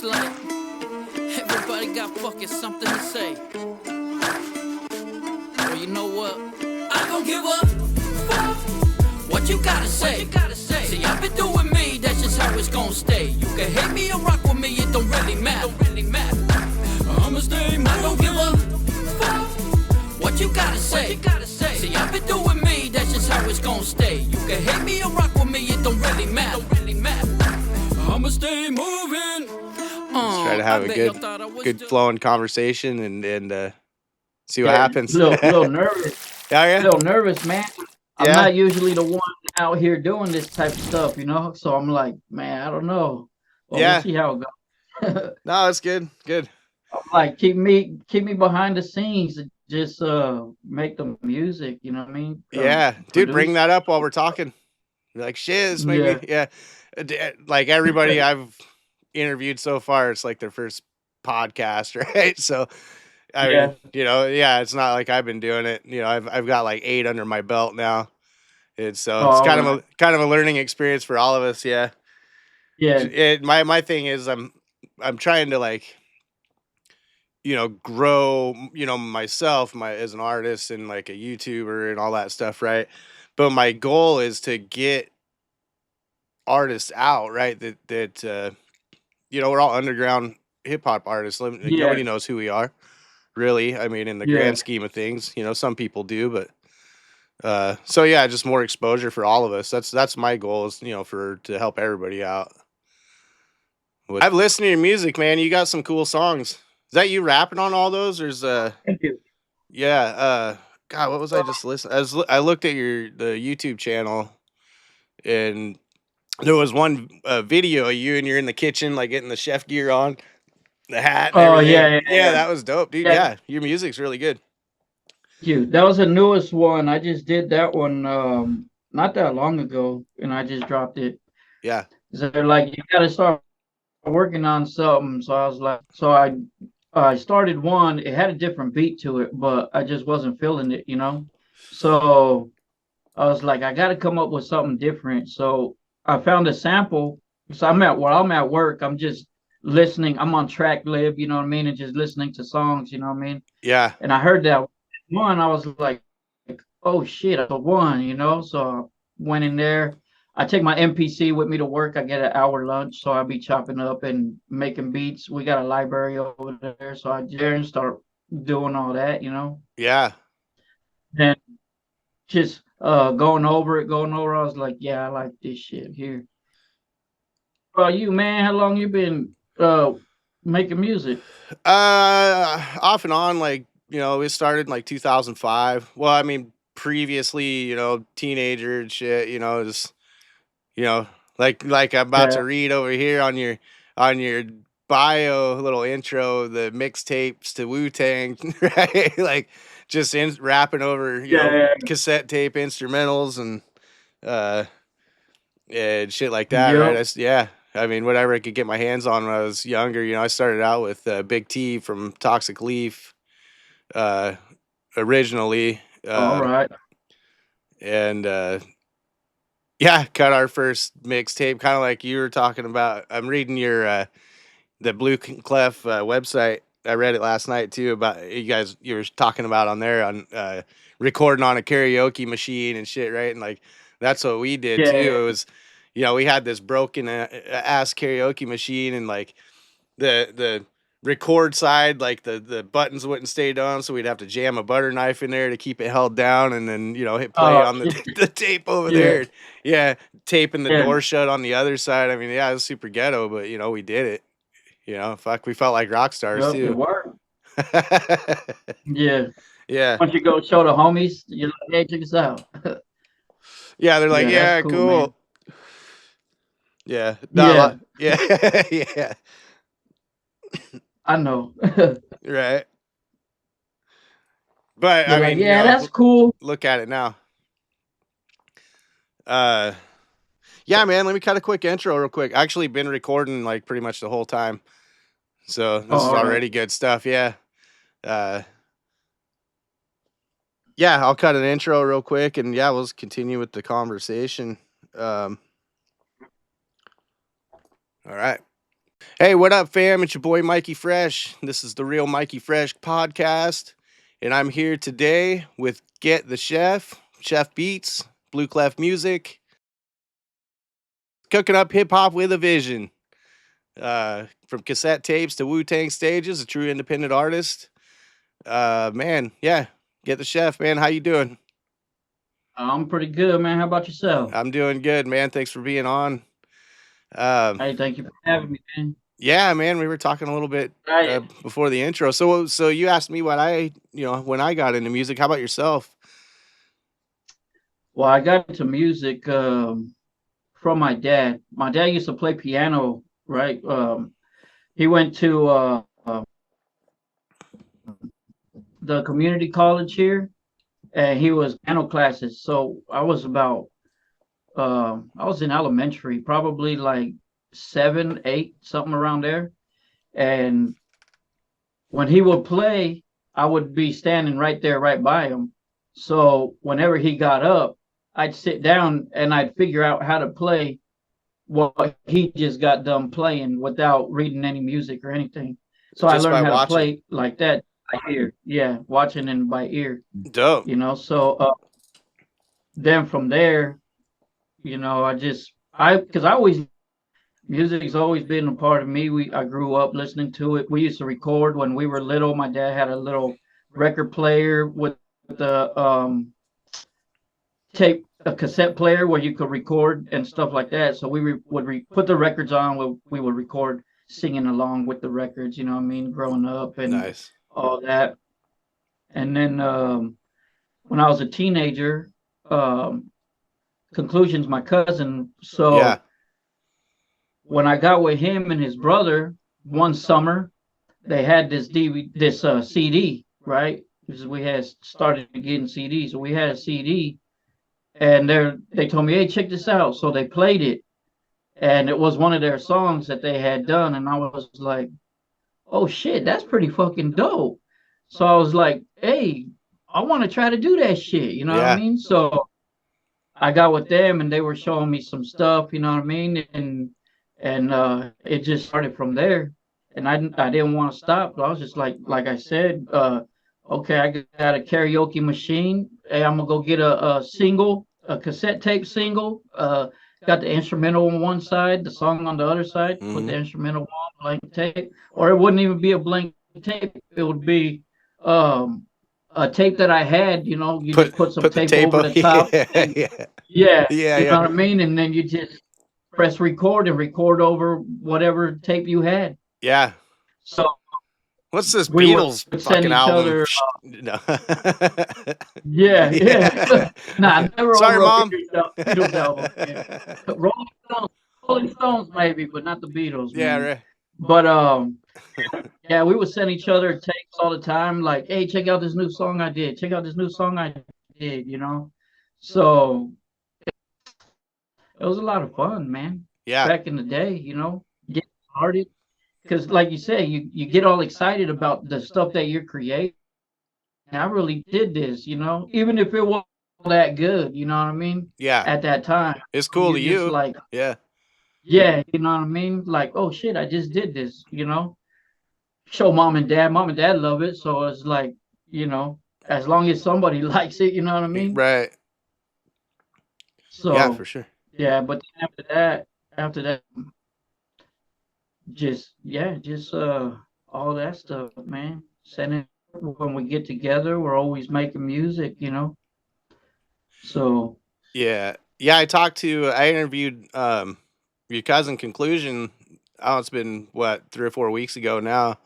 like everybody got fucking something to say. Well, you know what? I don't give a fuck what you gotta say. See, I've been doing me, that's just how it's gonna stay. You can hate me or rock with me, it don't really matter. I'ma stay moving. I don't give a fuck what you gotta say. See, I've been doing me, that's just how it's gonna stay. You can hate me or rock with me, it don't really matter. I'ma stay moving. Let's try to have a good flowing conversation and see what happens. Little nervous. Yeah. Little nervous, man. I'm Yeah. not usually the one out here doing this type of stuff, you know? So I'm like, man, I don't know. Well, Yeah. we'll see how it goes. No, it's good. Good. I'm like, keep me behind the scenes and just make the music, you know what I mean? Yeah. Dude, bring that up while we're talking. Like, shiz, maybe. Yeah. Like everybody I've interviewed so far, it's like their first podcast, right? So I mean, it's not like I've been doing it. I've got like 8 under my belt now. It's kind of a learning experience for all of us. Yeah. Yeah. My thing is I'm trying to like, grow, myself, as an artist and like a YouTuber and all that stuff, right? But my goal is to get artists out, right? That we're all underground hip hop artists. Nobody knows who we are, really. I mean, in the grand scheme of things, some people do, but just more exposure for all of us. That's my goal is, to help everybody out. I've listened to your music, man. You got some cool songs. Is that you rapping on all those, or is Thank you. Yeah. God, what was I just listening? I looked at the YouTube channel, and there was one video of you and you're in the kitchen, like getting the chef gear on, the hat. And everything. Yeah, that was dope, dude. Yeah, your music's really good. Thank you. That was the newest one. I just did that one not that long ago, and I just dropped it. Yeah. So they're like, you gotta start working on something. So I was like, I started one. It had a different beat to it, but I just wasn't feeling it, So I was like, I got to come up with something different. So I found a sample. So I'm at work. I'm just listening. I'm on track lib, you know what I mean, and just listening to songs, you know what I mean. Yeah. And I heard that one. I was like, oh shit, I won, So I went in there. I take my MPC with me to work. I get an hour lunch, so I'll be chopping up and making beats. We got a library over there, so I just start doing all that, Yeah. And just going over. I was like, yeah, I like this shit here. Well, you, man, how long you been making music? Off and on, like, it started in like 2005. Well, I mean, previously, teenager and shit, just like I'm about to read over here on your bio, little intro, the mixtapes to Wu-Tang, right? Like just rapping over, cassette tape instrumentals and shit like that, right? I mean, whatever I could get my hands on when I was younger. I started out with Big T from Toxic Leaf, originally. All right. And cut our first mixtape, kind of like you were talking about. I'm reading your the Blue Clef website. I read it last night too about you were talking about on there on recording on a karaoke machine and shit, right? And like that's what we did too. It was, we had this broken ass karaoke machine, and like the record side, like the buttons wouldn't stay down, so we'd have to jam a butter knife in there to keep it held down, and then hit play on the tape over there. Yeah, taping the door shut on the other side. I mean, it was super ghetto, but we did it. Fuck, we felt like rock stars too. It worked. Yeah. Yeah. Once you go show the homies, you're like, hey, check this out. Yeah, they're like, yeah, cool. Yeah. No, yeah. I know. Right. But I mean, that's cool. Look at it now. Yeah, man, let me cut a quick intro real quick. I actually been recording like pretty much the whole time. So this is already good stuff. Yeah. I'll cut an intro real quick, and we'll just continue with the conversation. All right. Hey, what up, fam? It's your boy Mikey Fresh. This is the Real Mikey Fresh podcast, and I'm here today with Get the Chef, Chef Beats, Blue Clef Music, cooking up hip hop with a vision. From cassette tapes to Wu Tang stages, a true independent artist. Man, yeah, Get the Chef, man. How you doing? I'm pretty good, man. How about yourself? I'm doing good, man. Thanks for being on. Um, Hey, thank you for having me, man. yeah, man. We were talking a little bit Right. before the intro. So you asked me what when I got into music. How about yourself? Well, I got into music from my dad. My dad used to play piano, right? He went to the community college here, and he was piano classes. So I was in elementary, probably like 7, 8, something around there. And when he would play, I would be standing right there, right by him. So whenever he got up, I'd sit down and I'd figure out how to play what he just got done playing without reading any music or anything. So I Just by learned how to watching. play like that by ear. Yeah, watching and by ear, Dope. So then from there, because I always music's always been a part of me. I grew up listening to it. We used to record when we were little. My dad had a little record player with the a cassette player where you could record and stuff like that. So we would put the records on. We would record singing along with the records. You know what I mean? Growing up and Nice. all that. And then when I was a teenager, Conclusion's my cousin. Yeah. So when I got with him and his brother one summer, they had this CD, right? Because we had started getting CDs, so we had a CD, and they told me, "Hey, check this out." So they played it, and it was one of their songs that they had done, and I was like, "Oh shit, that's pretty fucking dope." So I was like, "Hey, I want to try to do that shit," you know what I Yeah. mean? So I got with them, and they were showing me some stuff, you know what I mean, and it just started from there. And I didn't want to stop. I was just like I said, okay, I got a karaoke machine. Hey, I'm gonna go get a single, a cassette tape single. Got the instrumental on one side, the song on the other side. Put Hmm. the instrumental on blank tape, or it wouldn't even be a blank tape. It would be um, a tape that I had. You just put some Put the tape tape over on. the top, Yeah. and Yeah. yeah, Yeah. you Yeah. know what I mean. And then you just press record and record over whatever tape you had. Yeah. So What's this we would Beatles send fucking each album? other. No. Yeah, yeah. Nah, Yeah. never Sorry, over a mom. Beatles album. Yeah. Rolling Stones, Rolling Stones maybe, but not the Beatles, Yeah. man. Right. But yeah, we would send each other tapes all the time. Like, hey, check out this new song I did. Check out this new song I did. So it was a lot of fun, man. Yeah. Back in the day, getting started. Because, like you say, you get all excited about the stuff that you're creating. I really did this, even if it wasn't that good, you know what I mean? Yeah. At that time, It's cool you're to just you. like, Yeah. yeah, you know what I mean? Like, oh shit, I just did this. Show mom and dad. Mom and dad love it. So it's like, you know, as long as somebody likes it, you know what I mean? Right. Yeah, for So, sure. yeah, but then after that, just all that stuff, man. Sending when we get together, we're always making music. So Yeah. Yeah, I interviewed your cousin Conclusion. Oh, it's been what, 3 or 4 weeks ago now.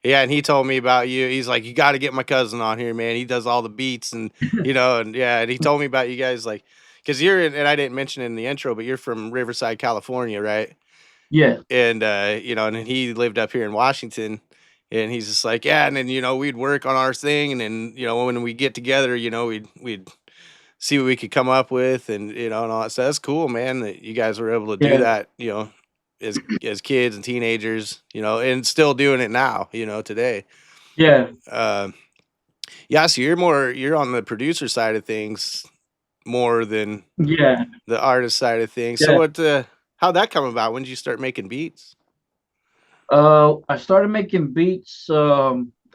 Yeah, and he told me about you. He's like, you got to get my cousin on here, man. He does all the beats, and yeah, and he told me about you guys, like, because and I didn't mention it in the intro, but you're from Riverside, California, right? yeah, And and then he lived up here in Washington, and he's just like, yeah, and then we'd work on our thing, and then when we get together, we'd see what we could come up with, and all that. So that's cool, man, that you guys were able to do yeah, that, as kids and teenagers, and still doing it now, today. yeah, Um, yeah, so you're on the producer side of things more than yeah, the artist side of things. So yeah. how'd that come about? When did you start making beats? I started making beats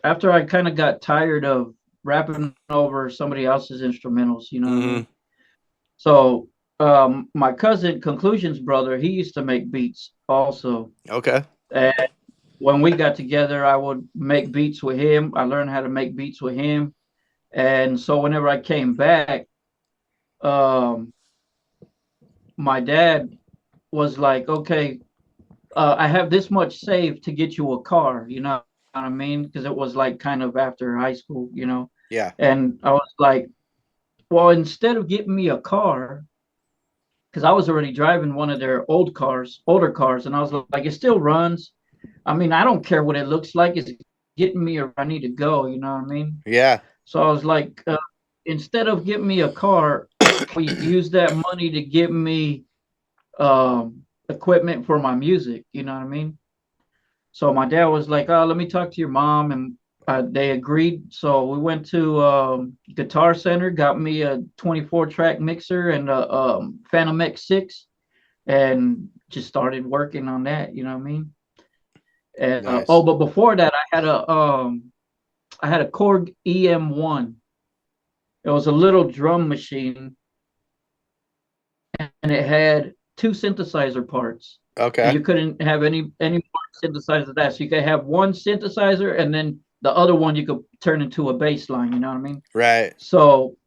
after I kind of got tired of rapping over somebody else's instrumentals, you know what I Mm-hmm. mean? So my cousin Conclusion's brother, he used to make beats also. Okay. And when we got together, I would make beats with him. I learned how to make beats with him. And so whenever I came back, um, my dad was like, okay, I have this much saved to get you a car, you know what I mean? Because it was like kind of after high school, you know. Yeah. And I was like, well, instead of getting me a car, because I was already driving one of their older cars, and I was like, it still runs. I mean, I don't care what it looks like. It's getting me where I need to go, you know what I mean? Yeah. So I was like, instead of getting me a car, we use that money to get me equipment for my music, you know what I mean? So my dad was like, "Oh, let me talk to your mom," and they agreed. So we went to Guitar Center, got me a 24 track mixer and a Phantom X6, and just started working on that. You know what I mean? And Nice. but before that, I had a Korg EM1. It was a little drum machine, and it had two synthesizer parts, and Okay. you couldn't have any more synthesizer than that. So you could have one synthesizer, and then the other one you could turn into a bass line. You know what I mean? Right. So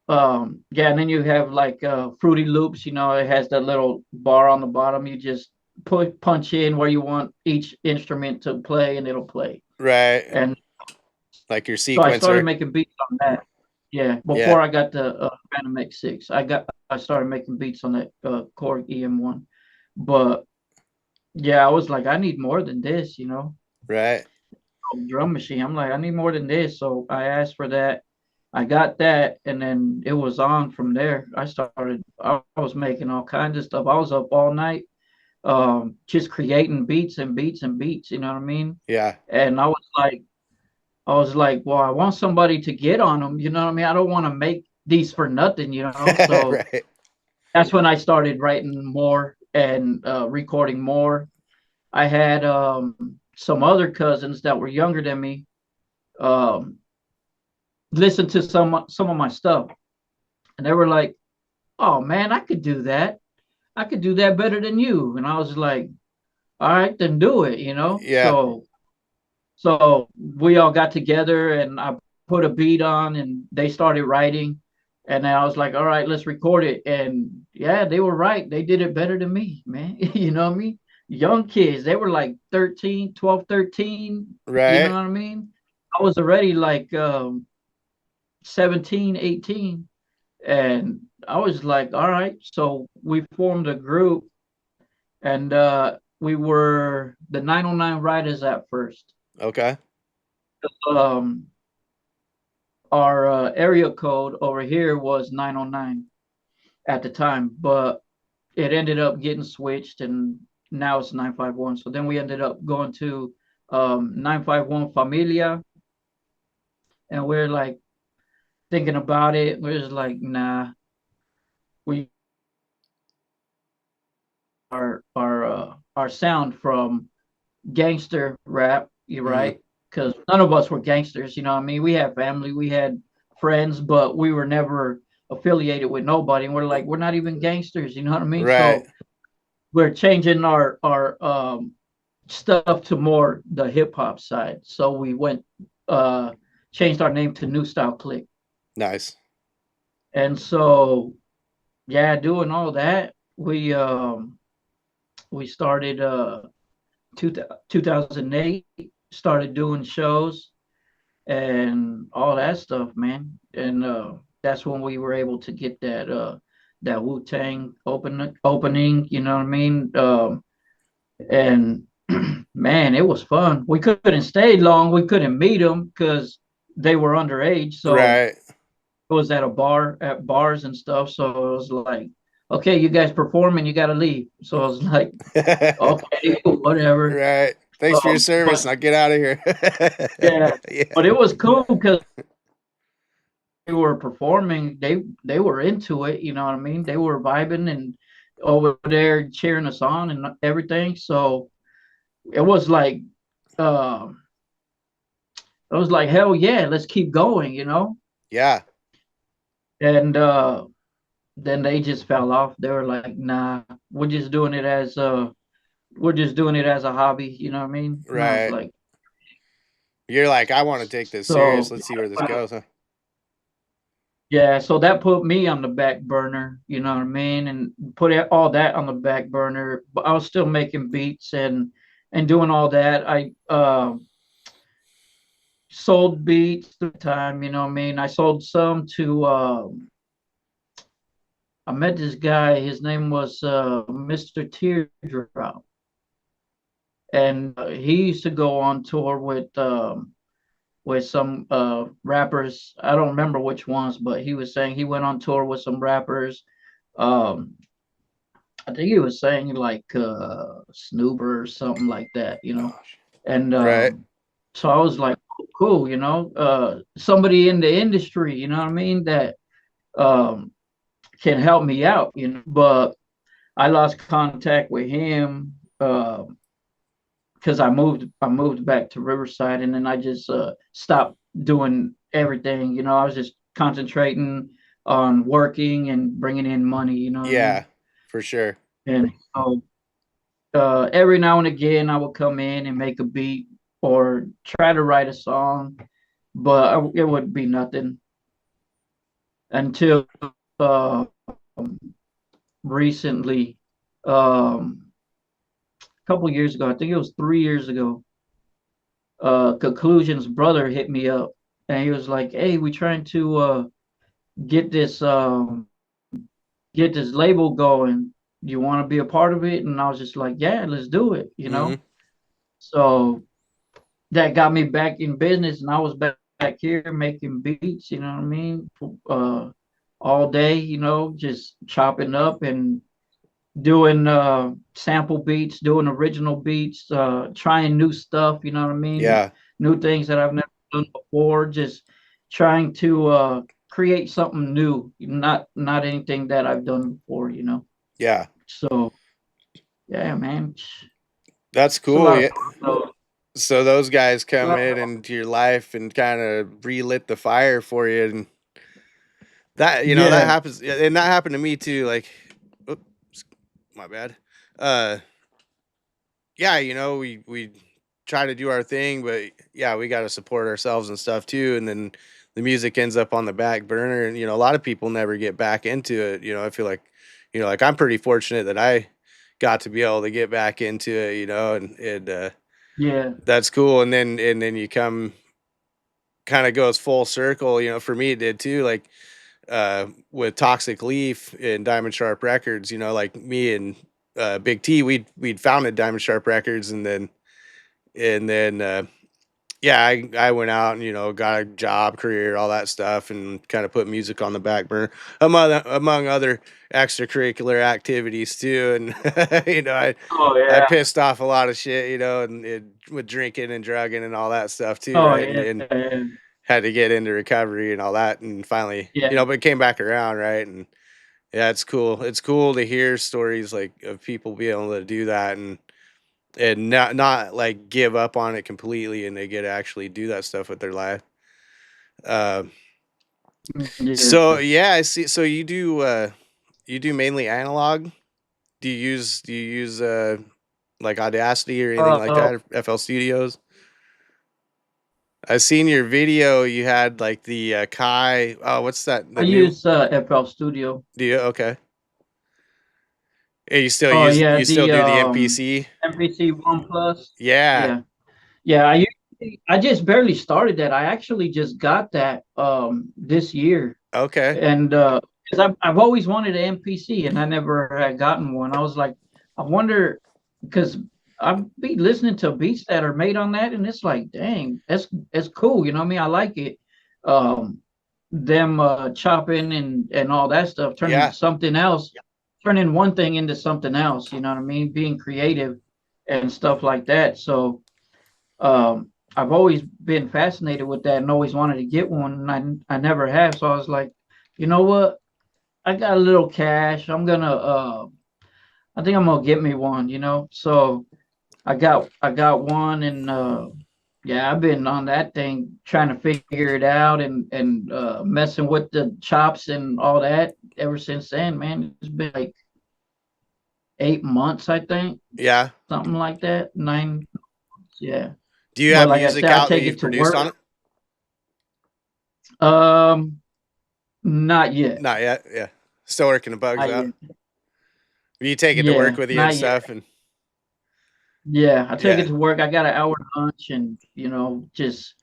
yeah, and then you have like Fruity Loops. You know, it has that little bar on the bottom. You just punch in where you want each instrument to play, and it'll play. Right. And Like your so I started sequencer. making beats on that. Yeah, Yeah. before I got the Phantom X6, I started making beats on that Korg EM1. But yeah, I was like, I need more than this, you know, Right. drum machine. I'm like, I need more than this. So I asked for that. I got that, and then it was on from there. I was making all kinds of stuff. I was up all night, just creating beats and beats and beats, you know what I mean? Yeah. And I was like, well, I want somebody to get on them, you know what I mean? I don't want to make these for nothing, you know? So Right. that's when I started writing more and recording more. I had some other cousins that were younger than me um, listen to some of my stuff, and they were like, "Oh man, I could do that. I could do that better than you." And I was like, "All right, then do it," you know. Yeah. So we all got together, and I put a beat on, and they started writing, and then I was like, "All right, let's record it." And yeah, they were right. They did it better than me, man. You know what I mean? Young kids, they were like 13, 12, 13. You know Right. what I mean? I was already like 17, 18. And I was like, all right. So we formed a group, and we were the 909 Riders at first. Okay. Um, our area code over here was 909 at the time, but it ended up getting switched, and now it's 951. So then we ended up going to 951 Familia, and we're like thinking about it. We're just like, nah, we our sound from gangster rap. You're Mm-hmm. right, because none of us were gangsters. You know what I mean? We had family, we had friends, but we were never affiliated with nobody. And we're like, we're not even gangsters. You know what I mean? Right. So we're changing our stuff to more the hip hop side. So we went changed our name to New Style Click. Nice. And so yeah, doing all that, we started two, 2008, started doing shows and all that stuff, man. And that's when we were able to get that Wu-Tang opening, you know what I mean? And man, it was fun. We couldn't stay long. We couldn't meet them because they were underage. So Right. it was at a bar, at bars and stuff. So it was like, okay, you guys performing, you got to leave. So I was like, okay, whatever. Right. Thanks for your service. But Now get out of here. yeah, Yeah. but it was cool because they were performing. They were into it. You know what I mean? They were vibing and over there cheering us on and everything. So it was like, uh, it was like, hell yeah, let's keep going, you know? Yeah. And then they just fell off. They were like, nah, we're just doing it as we're just doing it as a hobby, you know what I mean? And I was Right. like, You're like, I want to take this serious. so Let's see where this goes, huh? yeah, so that put me on the back burner, you know what I mean, and put all that on the back burner. But I was still making beats and doing all that. I sold beats through time, you know what I mean. I sold some to I met this guy. His name was Mr. Teardrop, and he used to go on tour with some rappers. I don't remember which ones, but he was saying he went on tour with some rappers. Um, I think he was saying like Snooper or something like that, you know. Gosh. And Right. so I was like, cool, you know, somebody in the industry, you know what I mean, that um, can help me out, you know. But I lost contact with him because I moved back to Riverside, and then I just stopped doing everything. You know, I was just concentrating on working and bringing in money. You know what I Yeah, mean? for sure. And so every now and again, I would come in and make a beat or try to write a song, but it would be nothing until uh, recently. A couple years ago, I think it was 3 years ago. Conclusion's brother hit me up, and he was like, "Hey, we trying to get this get this label going. Do you want to be a part of it?" And I was just like, "Yeah, let's do it," you Hmm. know. So that got me back in business, and I was back here making beats. You know what I mean? All day, you know, just chopping up and doing sample beats, doing original beats, trying new stuff, you know what I mean? Yeah. New things that I've never done before, just trying to create something new, not anything that I've done before, you know. Yeah. So yeah, man. That's It's a cool. lot of Yeah. fun though. So those guys A come lot in of fun. into your life and kind of relit the fire for you, and that that Yeah, happens, yeah, and that happened to me too. Like, oops, my bad. Uh, yeah, we try to do our thing, but yeah, we got to support ourselves and stuff too. And then the music ends up on the back burner, and a lot of people never get back into it. I feel like, like I'm pretty fortunate that I got to be able to get back into it. And yeah. that's cool. And then you come kind of goes full circle. For me it did too. Like with Toxic Leaf and Diamond Sharp Records. Like me and Big T, we'd founded Diamond Sharp Records, and then yeah, I went out and got a job, career, all that stuff, and kind of put music on the back burner among other extracurricular activities too. And Oh I yeah. pissed off a lot of shit, and with drinking and drugging and all that stuff too, Oh right? And, yeah. and Yeah. had to get into recovery and all that, and finally, Yeah. but it came back around, right? And yeah, it's cool. It's cool to hear stories like of people being able to do that, and not like give up on it completely, and they get to actually do that stuff with their life. Uh, so Yeah. yeah, I see. So you do mainly analog. Do you use like Audacity or anything like Uh, that? Or FL Studios. I seen your video. You had like the Kai. Oh, what's that? I The new. use FL Studio. Do you okay? And you still Oh use yeah, you still the do the MPC? MPC One Plus. Yeah. Yeah, yeah. I just barely started that. I actually just got that this year, Okay. and because I've always wanted an MPC and I never had gotten one. I was like, I wonder because I've been listening to beats that are made on that, and it's like, dang, that's cool. You know what I mean? I like it. Um, them chopping and all that stuff, turning Yeah. something else, turning one thing into something else. You know what I mean? Being creative and stuff like that. So I've always been fascinated with that and always wanted to get one, and I never have. So I was like, you know what? I got a little cash. I think I'm gonna get me one. You know, so I got one, and yeah, I've been on that thing trying to figure it out, and messing with the chops and all that ever since then, man. It's been like 8 months, I think, Yeah. something like that. 9, yeah. Do you But have like I music said, I out that take you've it to produced work. on it? Um, Not yet. Not yet. Yeah. Still working the bugs Not out. yet. You take it to work Yeah, with you and not yet. stuff, and Yeah, I take it yeah. to work. I got an hour lunch, and just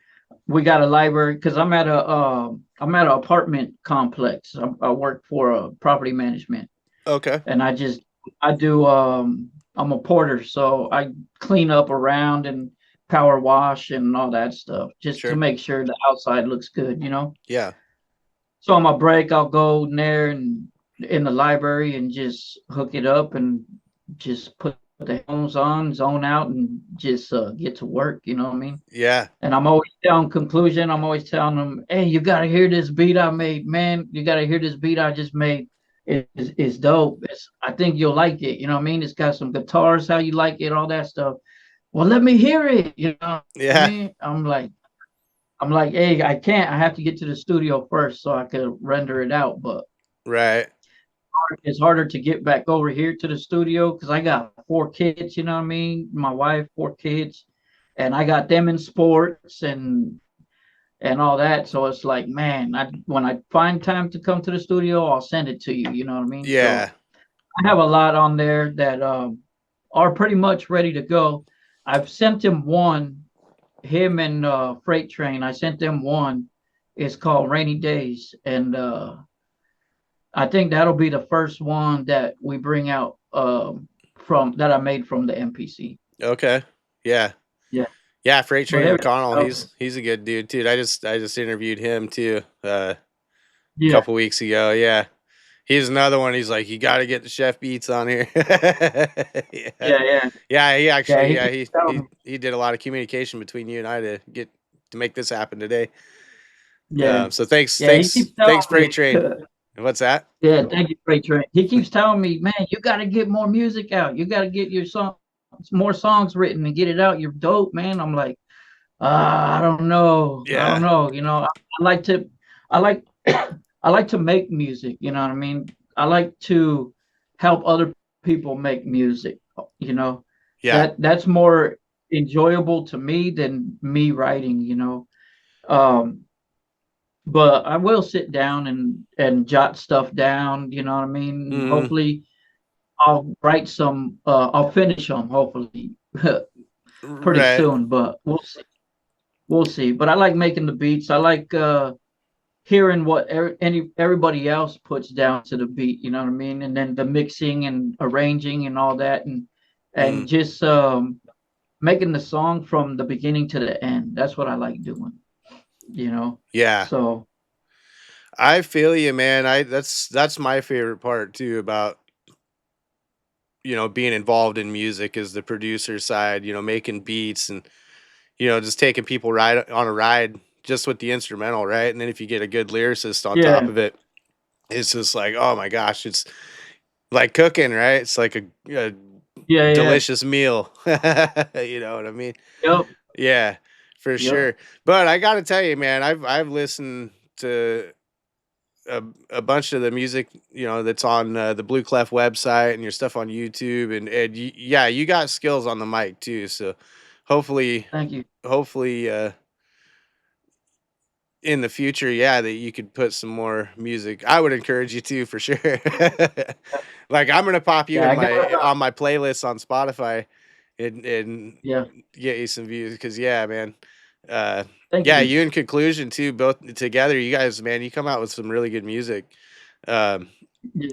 we got a library because I'm at an apartment complex. I work for a property management, Okay. and I do I'm a porter, so I clean up around and power wash and all that stuff just to Sure. make sure the outside looks good. Yeah. So on my break, I'll go in there and in the library and just hook it up and just put the headphones on, zone out, and just get to work. You know what I mean? Yeah. And I'm always telling conclusion. I'm always telling them, "Hey, you gotta hear this beat I made, man. You gotta hear this beat I just made. It's dope. I think you'll like it. You know what I mean? It's got some guitars, how you like it, all that stuff. Well, let me hear it. You know what I Yeah. mean? I'm like, hey, I can't. I have to get to the studio first so I could render it out. But Right. it's harder to get back over here to the studio because I got 4 kids. You know what I mean? My wife, 4 kids, and I got them in sports and all that. So it's like, man, when I find time to come to the studio, I'll send it to you. You know what I mean? So Yeah. I have a lot on there that are pretty much ready to go. I've sent him one, him and Freight Train. I sent them one. It's called Rainy Days, and I think that'll be the first one that we bring out from that I made from the MPC. Okay. Yeah. Yeah, Yeah. Freight but Train everything McConnell. else, He's a good dude, too. I just interviewed him too. A yeah, couple weeks ago. Yeah. He's another one. He's like, you got to get the Chef Beats on here. Yeah. yeah, yeah, Yeah. He yeah. actually, He yeah, keeps he telling he me, he did a lot of communication between you and I to make this happen today. yeah, So thanks, yeah. He keeps telling Freight me, Train. What's that? yeah. Thank you, Freight Train. He keeps telling me, man, you got to get more music out. You got to get your more songs written and get it out. You're dope, man. I'm like, I don't know, I don't Yeah. know. I like to, I like, I like to make music. You know what I mean? I like to help other people make music. You know, Yeah. that's more enjoyable to me than me writing. Um, but I will sit down and jot stuff down. You know what I mean? Mm, Hopefully, I'll write some. I'll finish them. Hopefully, pretty right. soon. But we'll see. We'll see. But I like making the beats. I like hearing what everybody else puts down to the beat. You know what I mean? And then the mixing and arranging and all that, and Mm, just making the song from the beginning to the end. That's what I like doing. You know. yeah. So I feel you, man. That's my favorite part too about being involved in music is the producer side. Making beats and just taking people ride on a ride just with the instrumental, right? And then if you get a good lyricist on top yeah, of it, it's just like, oh my gosh, it's like cooking, right? It's like a yeah, yeah. delicious meal. You know what I mean? Yep, Yeah, for yep. sure. But I got to tell you, man, I've listened to a bunch of the music, that's on the Blue Clef website and your stuff on YouTube, and yeah, you got skills on the mic too. So hopefully, Thank you. hopefully, in the future, yeah, that you could put some more music. I would encourage you to for sure. Like I'm gonna pop you Yeah, in I got. my on my playlist on Spotify and Yeah, get you some views because yeah, man. Uh, thank yeah, you. you and Conclusion too, both together. You guys, man, you come out with some really good music. Um, Yeah,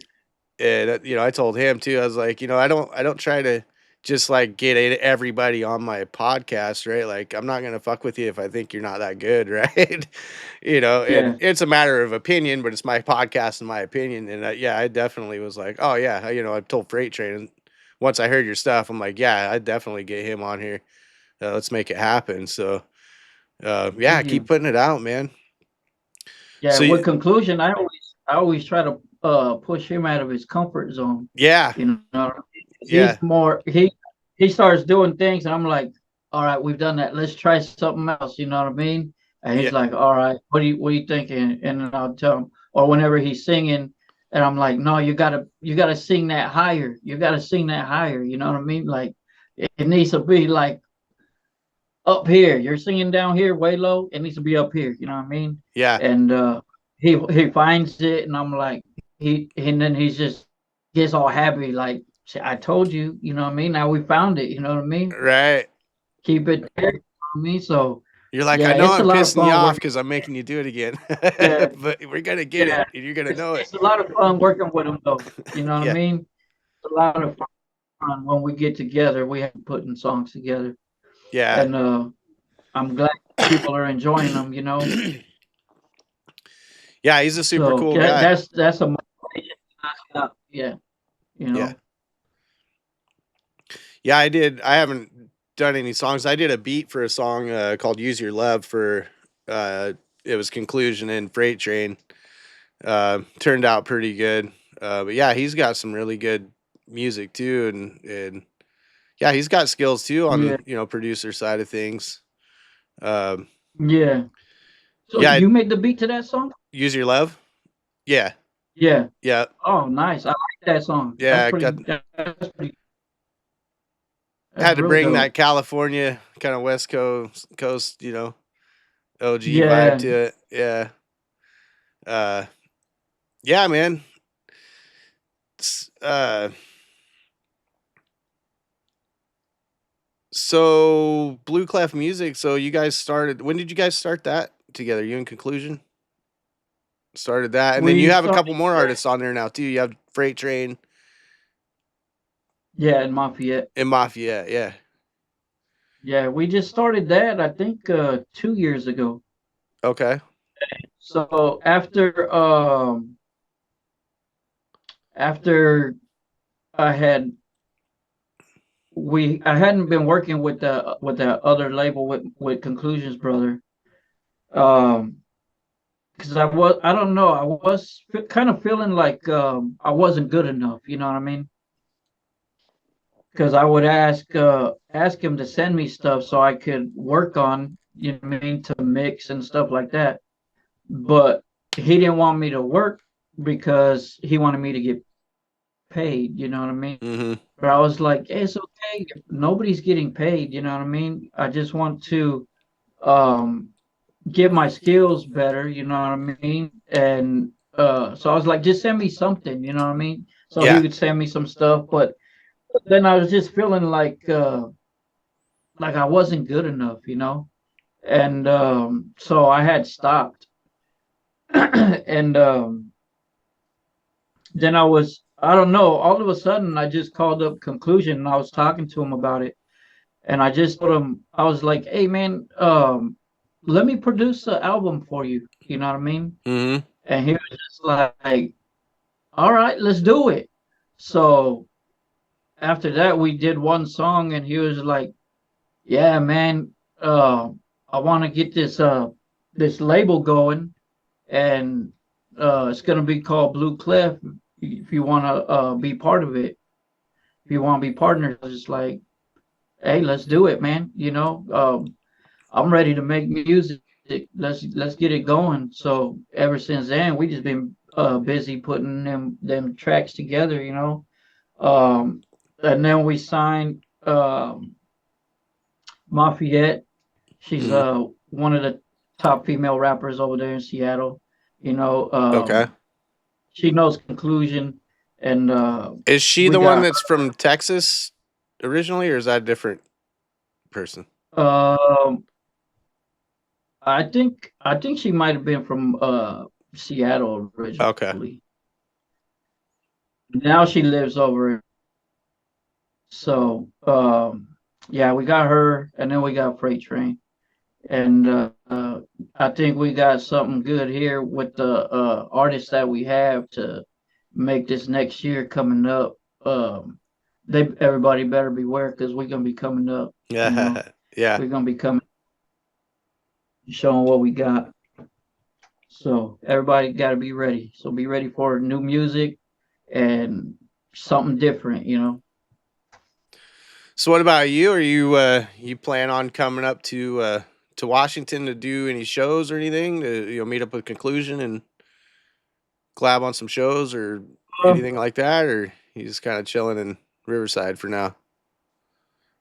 and I told him too. I was like, I don't try to just like get everybody on my podcast, right? Like, I'm not gonna fuck with you if I think you're not that good, right? And yeah, it's a matter of opinion, but it's my podcast and my opinion. And yeah, I definitely was like, oh yeah, I told Freight Train, and once I heard your stuff, I'm like, yeah, I definitely get him on here. Let's make it happen. So, yeah, thank keep you. putting it out, man. Yeah, So, with conclusion, I always try to push him out of his comfort zone. yeah, You know, yeah, he's more he. he starts doing things, and I'm like, all right, we've done that. Let's try something else. You know what I mean? And Yeah. he's like, all right, what are you thinking? And then I'll tell him, or whenever he's singing, and I'm like, no, you gotta sing that higher. You gotta sing that higher. You know what I mean? Like it needs to be like up here. You're singing down here way low. It needs to be up here. You know what I mean? Yeah. And he finds it, and I'm like, and then he's just gets all happy, like, I told you. You know what I mean? Now we found it. You know what I mean? Right. Keep it there. You know what I mean? So You're like, I yeah, know it's a I'm lot of pissing you fun off working. because I'm making you do it again, Yeah, but we're gonna get yeah. it, and you're gonna know it. It's a lot of fun working with him, though. You know what I Yeah. mean? It's a lot of fun when we get together. We have putting songs together, Yeah. and I'm glad people are enjoying them. You know, Yeah. He's a super so cool guy. that's a motivation. Yeah, you Yeah. know. Yeah. I haven't done any songs. I did a beat for a song called "Use Your Love" for uh, it was Conclusion and Freight Train. Turned out pretty good. But yeah, he's got some really good music too, and yeah, he's got skills too Yeah, on producer side of things. Um, yeah. So yeah, you made the beat to that song? "Use Your Love." Yeah. Yeah. Yeah. Oh, nice. I like that song. Yeah. Got That's had to real bring dope. that California kind of West Coast, OG vibe Yeah. to it. Yeah. Uh, yeah, man. S- Uh, so Blue Clef Music. So you guys started. When did you guys start that together? You and Conclusion started that, and then you We have a couple started, more artists on there now too. You have Freight Train yeah, in Mafia. and Mafia. Yeah. Yeah, we just started that, I think, 2 years ago. Okay. So after I had I hadn't been working with the other label with Conclusions Brother. Um because I don't know, I was kind of feeling like I wasn't good enough, you know what I mean? Because I would ask him to send me stuff so I could work on, you know what I mean, to mix and stuff like that. But he didn't want me to work because he wanted me to get paid, you know what I mean? Mm-hmm. But I was like, hey, it's okay. Nobody's getting paid, you know what I mean? I just want to um get my skills better, you know what I mean? And so I was like, just send me something, you know what I mean? So he Yeah. would send me some stuff, but then I was just feeling like I wasn't good enough, you know? And so I had stopped. And then I don't know, all of a sudden I just called up Conclusion and I was talking to him about it. And I just told him, I was like, hey man, let me produce an album for you. You know what I mean? Mm-hmm. And he was just like, all right, let's do it. So after that, we did one song, and he was like, yeah, man, uh, I want to get this label going, and it's gonna be called Blue Clef. If you want to be part of it, if you want to be partners, it's like, hey, let's do it, man. You know, I'm ready to make music. Let's get it going. So ever since then, we just been busy putting them tracks together, you know. And then we signed Mafia. She's Mm-hmm. one of the top female rappers over there in Seattle. You know, Okay. she knows Conclusion, and Is she we the one got that's from Texas originally, or is that a different person? um I think she might have been from Seattle Okay. originally. Now she lives over. So yeah, we got her, and then we got Freight Train, and I think we got something good here with the artists that we have to make this next year coming up. They everybody better beware because we're gonna be coming up. You know, Yeah. Yeah. we're gonna be coming showing what we got. So everybody got to be ready. So be ready for new music and something different. You know. So what about you? Are you plan on coming up to Washington to do any shows or anything? To meet up with Conclusion and collab on some shows or Uh, anything like that, or you just kind of chilling in Riverside for now?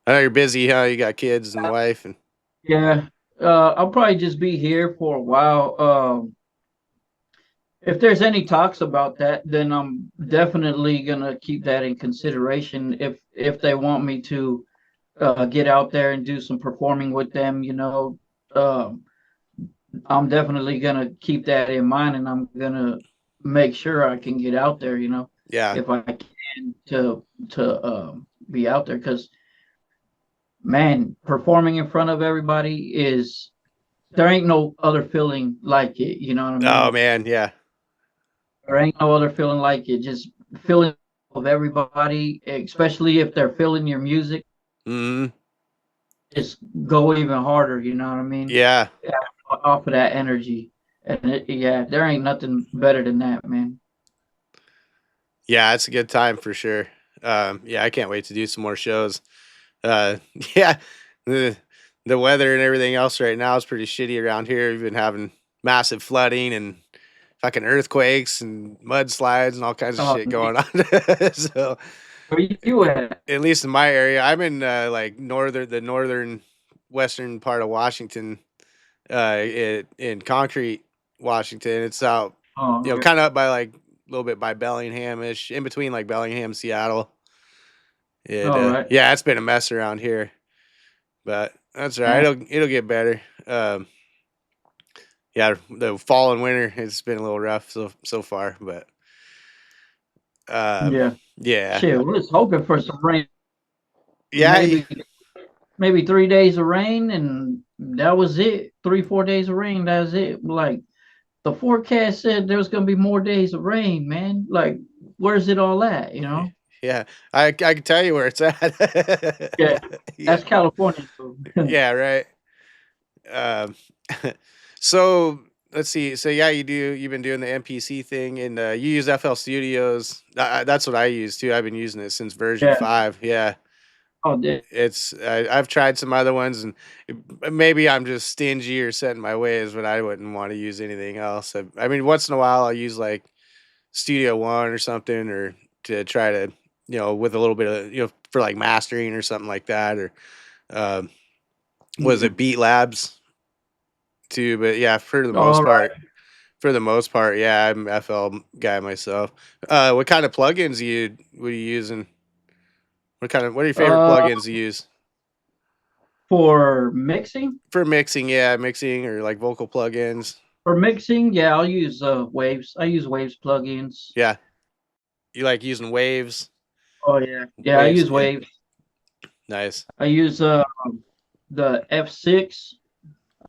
I know you're busy, huh? You got kids and wife and yeah, I'll probably just be here for a while. If there's any talks about that, then I'm definitely gonna keep that in consideration. If they want me to get out there and do some performing with them, um, I'm definitely gonna keep that in mind, and I'm gonna make sure I can get out there. yeah. If I can be out there, because man, performing in front of everybody is there ain't no other feeling like it. You know what I Oh mean? man, yeah. There ain't no other feeling like it. Just feeling of everybody, especially if they're feeling your music, Mm, just go even harder. You know what I mean? yeah. Off of that energy, and yeah, there ain't nothing better than that, man. Yeah, it's a good time for sure. Yeah, I can't wait to do some more shows. Uh, yeah, the the weather and everything else right now is pretty shitty around here. We've been having massive flooding and fucking earthquakes and mudslides and all kinds of Oh, shit man, going on. So, where you at? at least in my area, I'm in like the northern western part of Washington, in Concrete, Washington. It's out, Oh, right. kind of up by like a little bit by Bellingham-ish, in between like Bellingham, Seattle. All right. Yeah, it's been a mess around here, but that's all right. Yeah. It'll get better. Yeah, the fall and winter it's been a little rough so far, but um, Yeah. yeah, Shit, we're just hoping for some rain. yeah, Maybe 3 days of rain, and that was it. 3, 4 days of rain. That's it. Like the forecast said, there was gonna be more days of rain, man. Like, where's it all at? yeah. I can tell you where it's at. Yeah, Yeah, that's California. So. yeah, right. Um, so let's see. So yeah, you've been doing the MPC thing, and you use FL Studios. That's what I use too. I've been using it since version Yeah. 5. Yeah, Oh, yeah. I've tried some other ones, and maybe I'm just stingy or set in my ways, but I wouldn't want to use anything else. I mean, once in a while I'll use like Studio One or something, or to try to with a little bit of for like mastering or something like that, or um, was Yeah. it Beat Labs too? But yeah, All right. for the most part, yeah, I'm FL guy myself. What kind of plugins were you using? What are your favorite Uh, plugins to use for mixing, for mixing? Yeah, mixing or like vocal plugins. yeah, I'll use Waves. I use Waves plugins. Yeah, you like using Waves? Oh yeah, yeah, I Waves, use yeah, Waves. nice. I use the F6.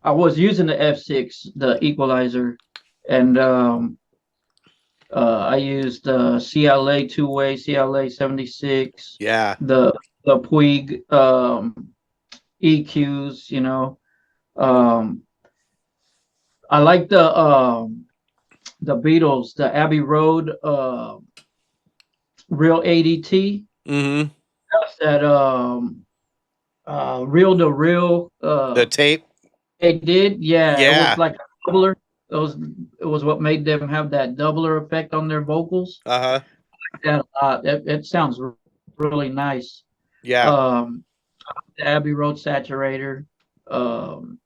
I was using the F6, the equalizer, and I used the CLA two-way, CLA 76, Yeah, the Puig EQs. Um, I like the Beatles, the Abbey Road Real ADT. mm-hmm. That's that reel to reel The tape. they did. Yeah, it was Yeah. like a doubler. It was what made them have that doubler effect on their vocals. Uh-huh. That a lot. It sounds really nice. Yeah. Um, the Abbey Road Saturator, um,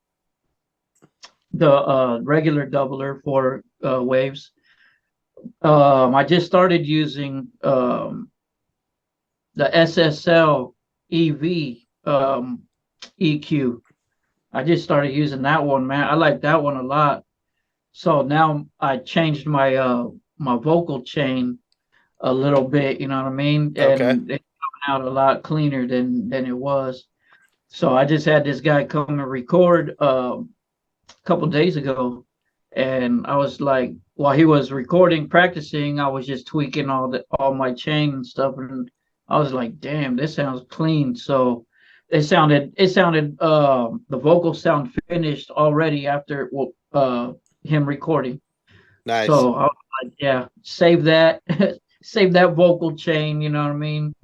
the regular doubler for waves. I just started using the SSL EV EQ. I just started using that one, man. I like that one a lot. So now I changed my vocal chain a little bit, you know what I mean? Okay. And it's coming out a lot cleaner than it was. So I just had this guy come and record a couple days ago, and I was like, while he was recording, practicing, I was just tweaking all my chain and stuff, and I was like, damn, this sounds clean. So it sounded the vocals sound finished already after him recording. Nice. So I was like, yeah, save that, save that vocal chain. You know what I mean?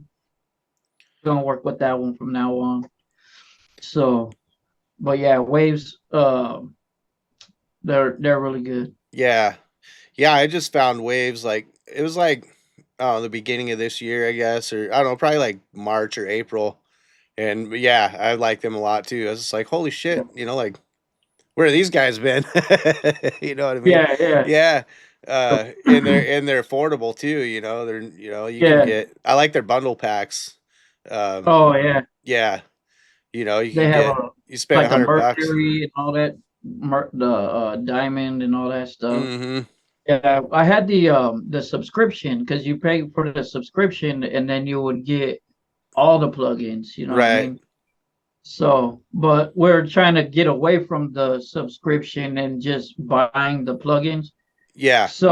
gonna work with that one from now on. So, but yeah, Waves, they're really good. Yeah. Yeah, I just found Waves like it was like the beginning of this year, I guess, or I don't know, probably like March or April. And yeah, I like them a lot too. I was just like, holy shit, like where have these guys been? You know what I mean? Yeah, yeah, Yeah. And they're affordable too, They're you can yeah. get I like their bundle packs. Um Oh yeah, yeah, you they can have get a you spend like a $100. Mercury and all that, the diamond and all that stuff. Mm-hmm. Yeah, I had the subscription because you pay for the subscription and then you would get all the plugins. You know what I Right. mean? So, but we're trying to get away from the subscription and just buying the plugins. Yeah. So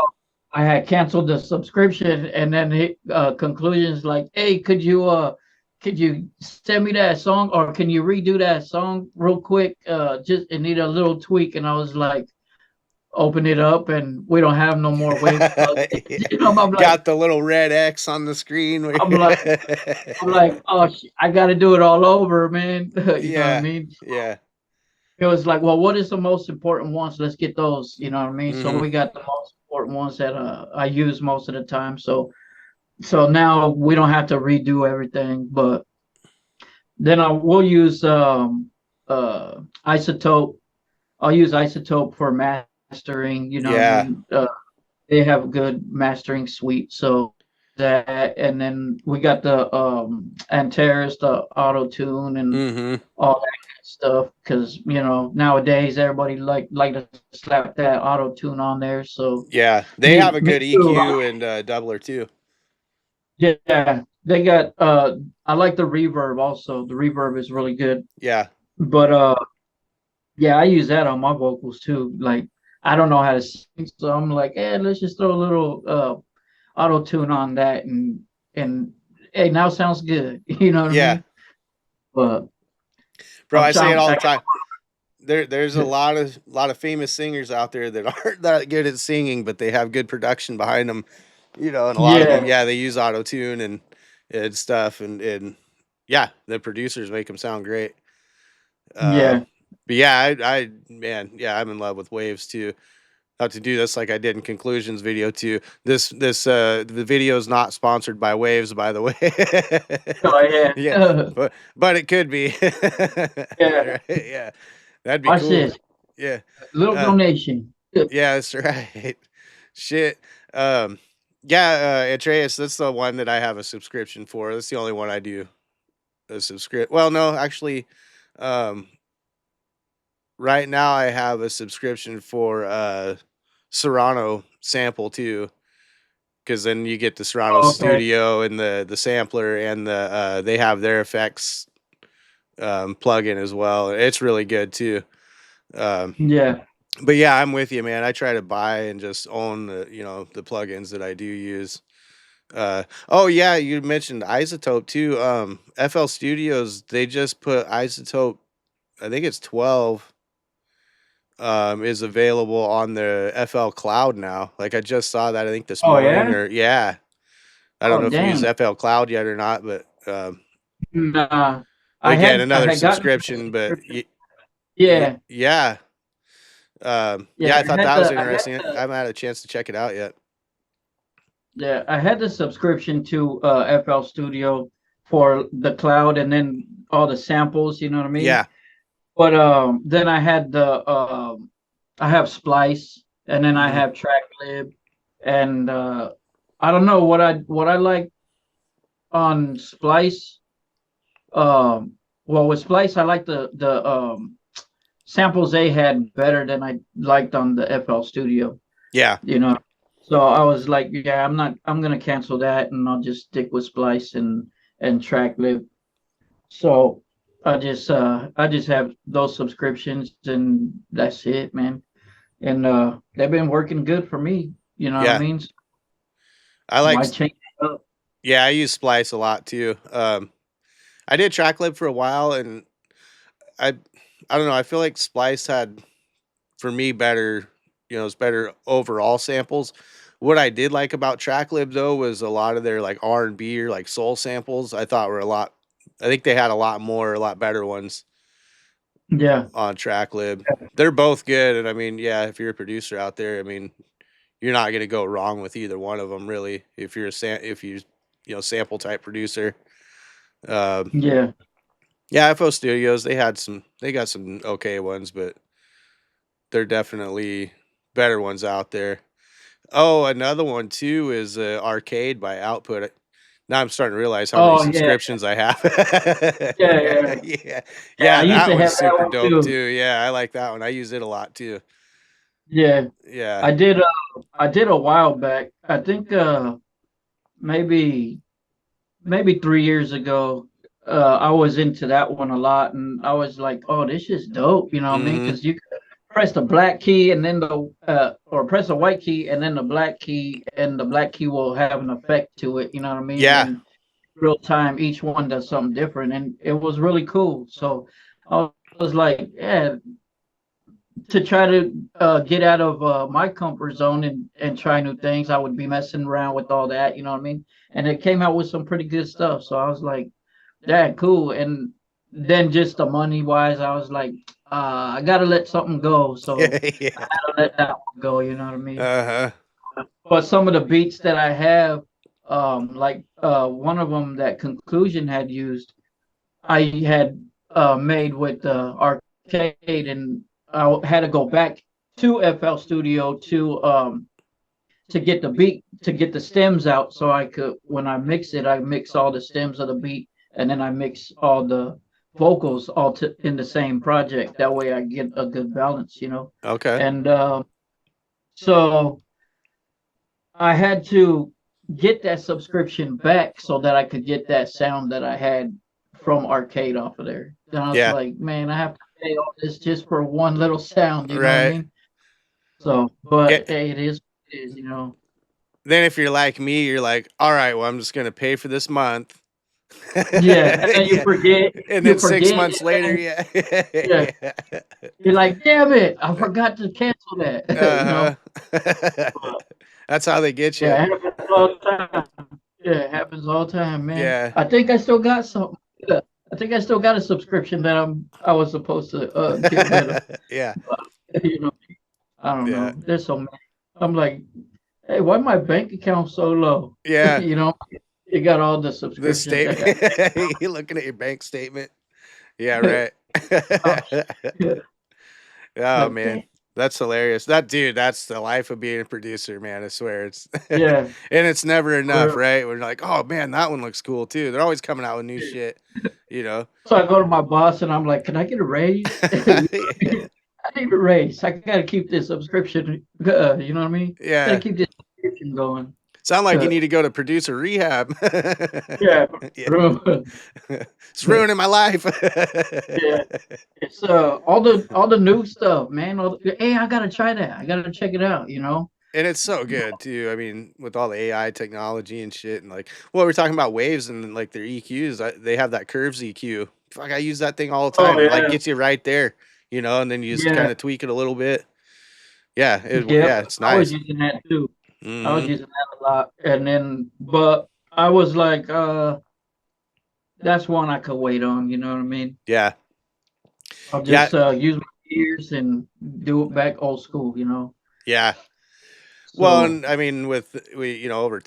I had canceled the subscription, and then conclusions like, "Hey, could you send me that song, or can you redo that song real quick? Just it need a little tweak." And I was like, "Open it up, and we don't have no more Waves plugins." You know, Got the little red X on the screen. I'm like, I'm like, oh, I got to do it all over, man. You know what I Yeah. mean? Yeah. It was like, well, what is the most important ones? Let's get those. You know what I mean? So Hmm. we got the most important ones that I use most of the time. So now we don't have to redo everything, but then I will use Isotope. I'll use Isotope for mastering. You know what I Yeah. mean? They have a good mastering suite. So that, and then we got the Antares, the auto tune, and Hmm. all that good stuff. Because nowadays everybody like to slap that auto tune on there. So Yeah. They me have a me good too. EQ and doubler too. Yeah, they got. I like the reverb also. The reverb is really good. Yeah. But yeah, I use that on my vocals too. Like I don't know how to sing, so I'm like, let's just throw a little auto tune on that, and hey, now sounds good. You know what I Yeah. mean? But Bro, I'm I say it trying. all the time. There's a lot of famous singers out there that aren't that good at singing, but they have good production behind them. And a lot of them, Yeah, yeah, they use auto tune and stuff, and yeah, the producers make them sound great. Uh, yeah. but yeah, I man, yeah, I'm in love with Waves too. How to do this like I did in Conclusions video too. The video is not sponsored by Waves, by the way. Oh yeah, Yeah, but it could be. yeah. Right? Yeah, that'd be Watch cool. this. Yeah. Little Uh, donation. yeah, that's right. Shit. Um, yeah, Atreus, that's the one that I have a subscription for. That's the only one I do a subscript. Well, no, actually, um, right now I have a subscription for Serrano sample too, because then you get the Serrano Okay. Studio and the sampler and they have their effects plugin as well. It's really good too. Um, Yeah. but yeah, I'm with you, man. I try to buy and just own the plugins that I do use. Oh yeah, you mentioned Isotope too. FL Studios, they just put Isotope, I think it's 12, is available on the FL Cloud now. Like I just saw that I think this Oh morning, yeah. or yeah. I don't Oh know if you use dang. FL Cloud yet or not, but Nah. again, I another had gotten the subscription, but subscription. Yeah. yeah. Yeah. Yeah, I thought that was I had interesting. I the haven't had a chance to check it out yet. Yeah, I had the subscription to FL Studio for the cloud and then all the samples, you know what I mean? Yeah. But then I have Splice and then I Hmm. have TrackLib and I don't know what I like on Splice. Well, with Splice I like the samples they had better than I liked on the FL Studio. Yeah. you know. So I was like, yeah, I'm gonna cancel that and I'll just stick with Splice and TrackLib. So I just have those subscriptions and that's it, man. And they've been working good for me, you know what I Yeah. mean? I like Why change it up? Yeah, I use Splice a lot too. I did TrackLib for a while, and I I don't know. I feel like Splice had for me better, it's better overall samples. What I did like about TrackLib though was a lot of their like R&B or like soul samples. I thought were a lot I think they had a lot better ones Yeah, on TrackLib. They're both good, and I mean, yeah, if you're a producer out there, I mean, you're not gonna go wrong with either one of them, really. If you're sample type producer. Um, yeah. yeah, FO Studios, they got some okay ones, but they're definitely better ones out there. Oh, another one too is Arcade by Output. Now I'm starting to realize how many Oh yeah, subscriptions I have. yeah, yeah. Yeah, Yeah, yeah, I used that to one's have that super one dope too. too. Yeah, I like that one. I use it a lot too. Yeah, Yeah. I did. I did a while back. I think maybe 3 years ago. I was into that one a lot, and I was like, "Oh, this is dope." You know what I mean? Hmm. Because you could press the black key and then or press the white key and then the black key, and the black key will have an effect to it. You know what I mean? Yeah. And real time, each one does something different, and it was really cool. So I was like, yeah, to try to get out of my comfort zone and try new things. I would be messing around with all that, you know what I mean? And it came out with some pretty good stuff. So I was like, yeah, cool. And then just the money wise, I was like, I gotta let something go. So I Yeah. gotta let that one go, you know what I mean? Uh-huh. But some of the beats that I have, like one of them that Conclusion had used, I had made with the arcade, and I had to go back to FL Studio to get the beat, to get the stems out, so I could, when I mix it, I mix all the stems of the beat, and then I mix all the vocals in the same project. That way, I get a good balance, you know. Okay. And so I had to get that subscription back so that I could get that sound that I had from Arcade off of there. Then I was Yeah. like, man, I have to pay all this just for one little sound, you know what I Right. mean? So, Yeah. but hey, it is what it is, you know. Then if you're like me, you're like, all right, well, I'm just gonna pay for this month. Yeah, and then Yeah. And you then 6 forget, months and later, then yeah. yeah, Yeah. you're like, damn it, I forgot to cancel that, you know. Uh-huh. But That's how they get you. yeah, it happens all the time. Yeah, it happens all the time, man. Yeah. I think I still got some. Yeah, I think I still got a subscription that I was supposed to get rid of. Yeah. You know, I don't Yeah. know. There's so many. I'm like, hey, why my bank account so low? Yeah. You know, you got all the The subscriptions. I statement. got. You're looking at your bank statement. Yeah, Oh, right. yeah. Oh Like, man. damn. That's hilarious. That dude, that's the life of being a producer, man. I swear it's Yeah. and it's never For enough, real. right? We're like, oh man, that one looks cool too. They're always coming out with new Yeah. shit, you know. So I go to my boss and I'm like, can I get a raise? You know what I mean? I need a raise. I got to keep this subscription. You know what I mean? Got to Yeah. keep this subscription going. Sound like you Uh, need to go to producer rehab. yeah. Yeah. For It's ruining my life. yeah. It's all the new stuff, man. Hey, I gotta try that. I gotta check it out. You know. And it's so good too. I mean, with all the AI technology and shit, and like, well, we're talking about waves and like their EQs. They have that curves EQ. Fuck, I use that thing all the Oh time. It like yeah, gets you right there, and then you just kind yeah, of tweak it a little bit. Yeah, yep. yeah, it's I was nice. using that too. I was Hmm. using that a lot, and then but I was like, that's one I could wait on. You know what I mean? Yeah, I'll yeah, just use my ears and do it back old school. You know. yeah. Well, So and I mean, with over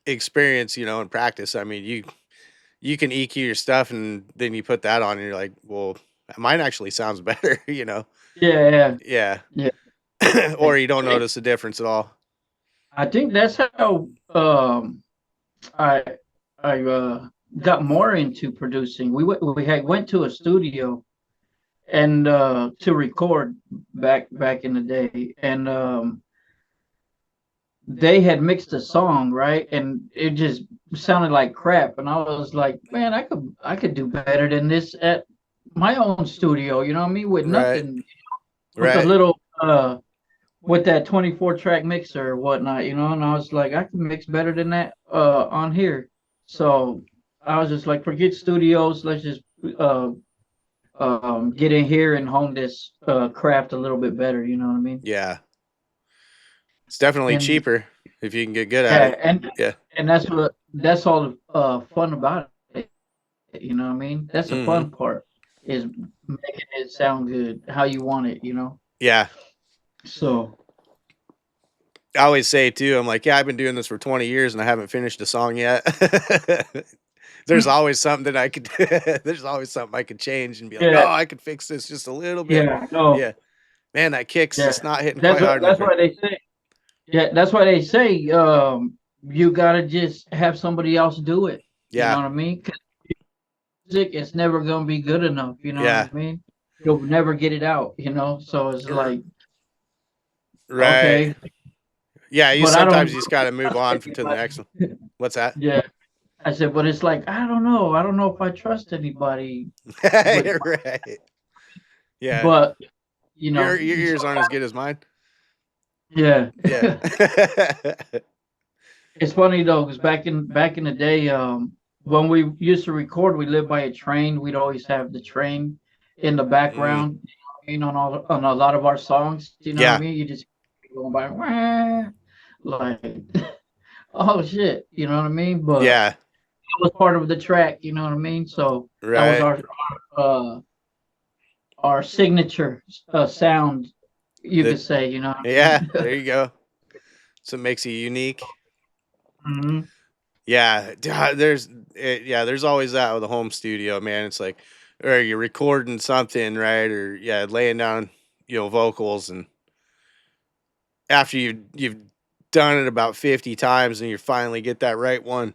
experience, and practice, I mean, you can EQ your stuff, and then you put that on, and you're like, well, mine actually sounds better, yeah, yeah, Yeah. yeah. Or you don't notice the difference at all. I think that's how I I got more into producing. We went to a studio and to record back in the day, and they had mixed a song, right, and it just sounded like crap, and I was like, man, I could do better than this at my own studio, you know what I mean, with Right. nothing, with a Right. little with that 24 track mixer or whatnot, and I was like, I can mix better than that on here. So I was just like, forget studios, let's just uh get in here and hone this craft a little bit better, you know what I mean? Yeah. It's definitely And cheaper if you can get good at yeah, it. and Yeah. and that's all fun about it. it. You know what I mean? That's the Mm-hmm. fun part is making it sound good how you want it. Yeah. So I always say too, I'm like, yeah, I've been doing this for 20 years and I haven't finished a song yet. There's always something that I could there's always something I could change and be like, yeah, oh, I could fix this just a little bit. yeah, no, Yeah. Man, that kick's yeah. just not hitting quite hard enough. That's why they say. Yeah, that's why they say you gotta just have somebody else do it. You know Yeah. what I mean? 'Cause music is never gonna be good enough. You know what Yeah. I mean? You'll never get it out. So it's R- like right. okay, Yeah, you but I don't sometimes know you just if got I to move trust on to the next one. anybody. What's that? Yeah, I said, but it's like I don't know. I don't know if I trust anybody with, Right. Yeah. but Your ears aren't as good as mine. yeah. Yeah. It's funny though, because back in the day, when we used to record, we lived by a train. We'd always have the train in the Mm, background, on a lot of our songs. You know what I yeah. mean? You just going by, "Wah," like, oh shit, you know what I mean? But Yeah. it was part of the track, you know what I mean? So that was Right. uh our signature sound, you That could say. You know what I yeah, mean? there you go. So it makes you unique. hmm Yeah, there's always that with a home studio, man. It's like, or you're recording something, right? Or yeah, laying down, vocals, and after you've done it about 50 times, and you finally get that right one,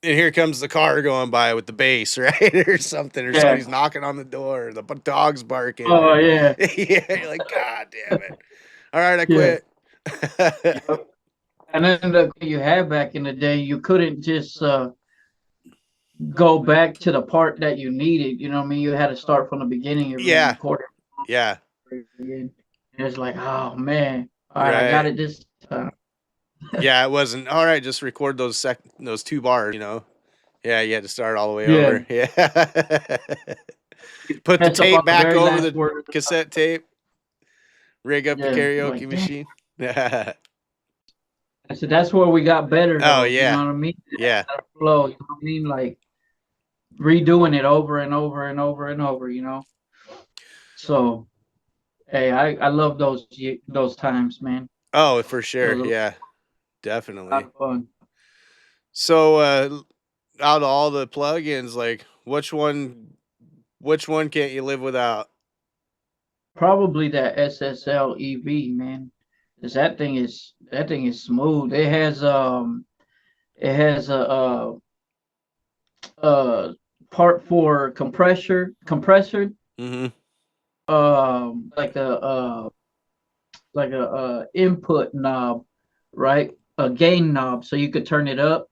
and here comes the car going by with the bass, right, or something, or Yeah. somebody's knocking on the door, or the dog's barking, Oh or yeah. yeah, you're like, God damn it! All right, I Yeah. quit. Yep. And then you had back in the day, you couldn't just go back to the part that you needed. You know what I mean? You had to start from the beginning and Yeah, re-record yeah, it again. And it's like, oh man, all right, I got right. it this time. Yeah, it wasn't all right. Just record those 2 bars. Yeah, you had to start all the way Yeah, over. Yeah, put the mess up on tape the back very over last the word. cassette tape. Rig up the Yeah, karaoke like damn. machine. I said that's where we got better Oh though. You know yeah, what I mean? yeah, That flow. You know what I mean? Like redoing it over and over and over and over. So hey, I love those times, man. oh for It sure. was a Yeah, lot definitely. of fun. So out of all the plugins, like which one can't you live without? Probably that SSL EV, man. 'Cause that thing is smooth. It has a part for compressor, Mm-hmm. like a input knob, right? A gain knob, so you could turn it up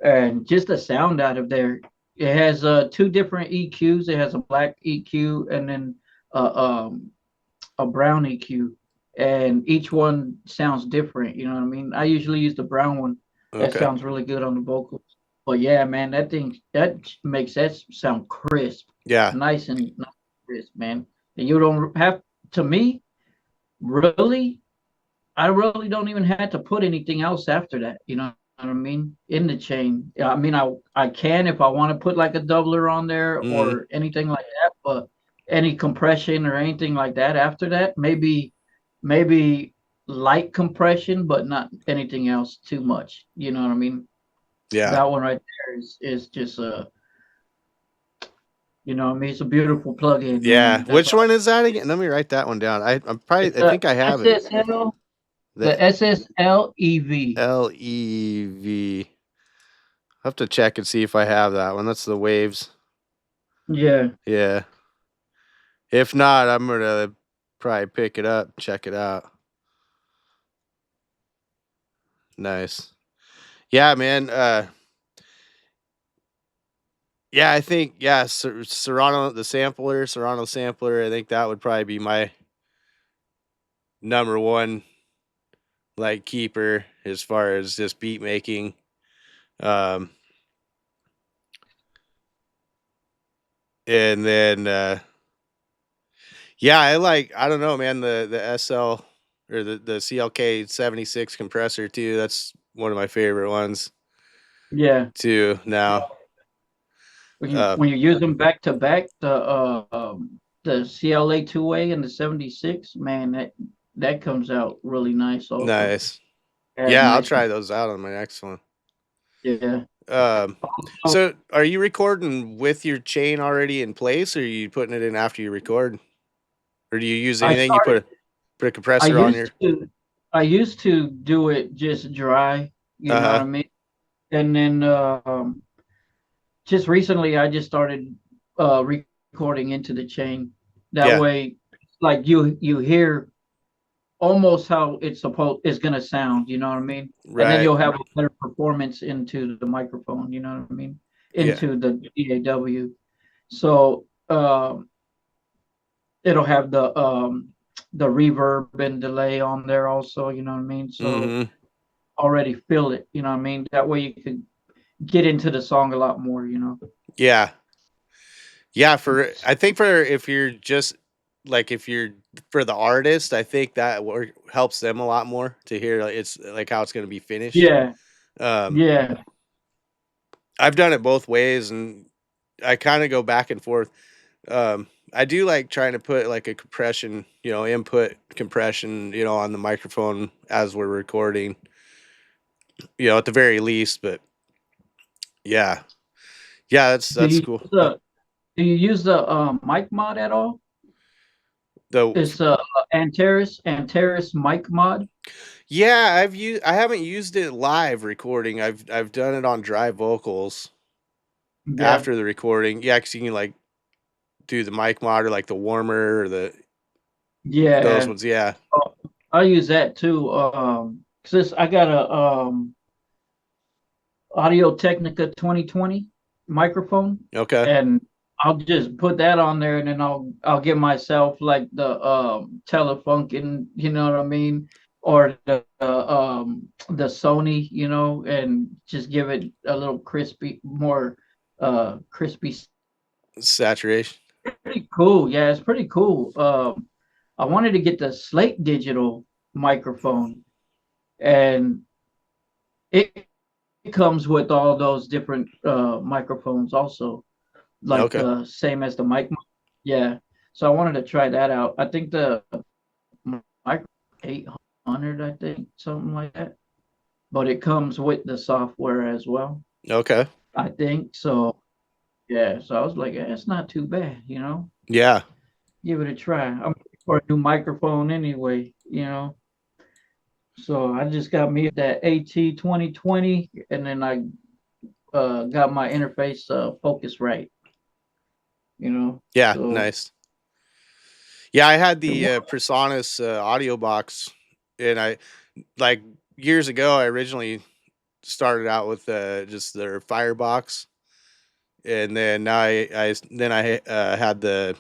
and just the sound out of there. It has two different EQs. It has a black EQ and then uh, um a brown EQ, and each one sounds different. You know what I mean? I usually use the brown one. That Okay. sounds really good on the vocals. But yeah, man, that makes that sound crisp, Yeah. nice and crisp, man. And you don't have to me really. I really don't even have to put anything else after that. You know what I mean? In the chain. Yeah, I mean, I can if I want to put like a doubler on there Mm-hmm. or anything like that, but any compression or anything like that after that, maybe light compression, but not anything else too much. You know what I mean? Yeah. That one right there is just what I mean, it's a beautiful plug-in, Yeah. man. That's Which all. one is that again? Let me write that one down. It's I the think I have it. SSL, The the SSL EV. LEV. I have to check and see if I have that one. That's the waves. Yeah. Yeah. If not, I'm gonna probably pick it up, check it out. Nice. Yeah, man. Yeah, I think Serrano sampler. I think that would probably be my number one like keeper as far as just beat making. Um, and then yeah, I don't know, man, the SL or the CLK 76 compressor too. That's one of my favorite ones Yeah. too now. Uh, when you use them back to back, the CLA 2A and the 76, man, that comes out really nice also. nice. Has Yeah, I'll nice, try those out on my next one. yeah. Um, Oh, so are you recording with your chain already in place, or are you putting it in after you record? Or do you use I anything? You started. put a I compressor on used your to. I used to do it just dry. You know what uh-huh. I mean? And then just recently, I just started recording into the chain. That Yeah, way, like you hear almost how it's gonna sound, you know what I mean? And then right. you'll have a better performance into the microphone, you know what I mean? Yeah. Into the DAW. So it'll have the reverb and delay on there also, you know what I mean? So Mhm. already feel it, you know what I mean? That way you can get into the song a lot more, you know. Yeah. Yeah, for I think for if you're just like if you're for the artist, I think that work helps them a lot more to hear like, it's like how it's going to be finished. Yeah, Um yeah. I've done it both ways and I kind of go back and forth. I do like trying to put like a compression, input compression, on the microphone as we're recording, at the very least, but yeah. Yeah, Do that's you cool. use the do you use the mic mod at all? The It's Antares mic mod. Yeah, I haven't used it live recording. I've done it on dry vocals Yeah, after the recording. Yeah, 'cause you can like do the mic mod or like the warmer or those yeah. ones. Yeah. I use that too. Since I got a Audio Technica 2020 microphone, Okay. and I'll just put that on there, and then I'll give myself like the Telefunken, you know what I mean, or the Sony, you know, and just give it a little crispy, more crispy. Saturation. Pretty cool. Yeah, it's pretty cool. I wanted to get the Slate Digital microphone, and it comes with all those different microphones also, like Okay. the same as the mic. Yeah. So I wanted to try that out. I think the mic 800, I think, something like that. But it comes with the software as well, Okay. I think. So yeah, so I was like, it's not too bad, you know. Yeah. Give it a try. I'm looking for a new microphone anyway, you know. So I just got me that AT 2020, and then I got my interface focused right, you know. Yeah, So nice. Yeah, I had it the worked. Presonus audio box and I like years ago I originally started out with just their Firebox and then I had the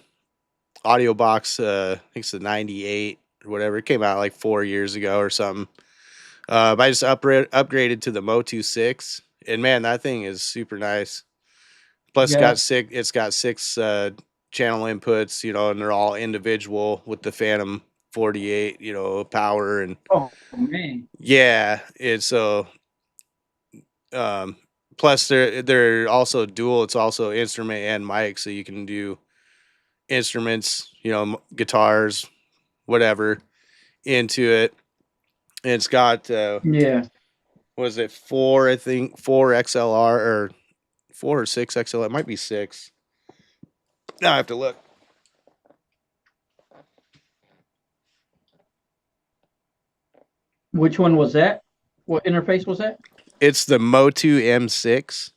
audio box. I think it's the 98 or whatever. It came out like 4 years ago or something. I just upgraded to the Motu 6, and man, that thing is super nice. Plus, Yeah. it's got six channel inputs, and they're all individual with the Phantom 48, power and Oh man. yeah, it's so. Um, plus, they're also dual. It's also instrument and mic, so you can do instruments, guitars, whatever into it. And it's got Yeah. was it four? I think four XLR or 4 or 6 XLR. It might be six. Now I have to look. Which one was that? What interface was that? It's the Motu M6.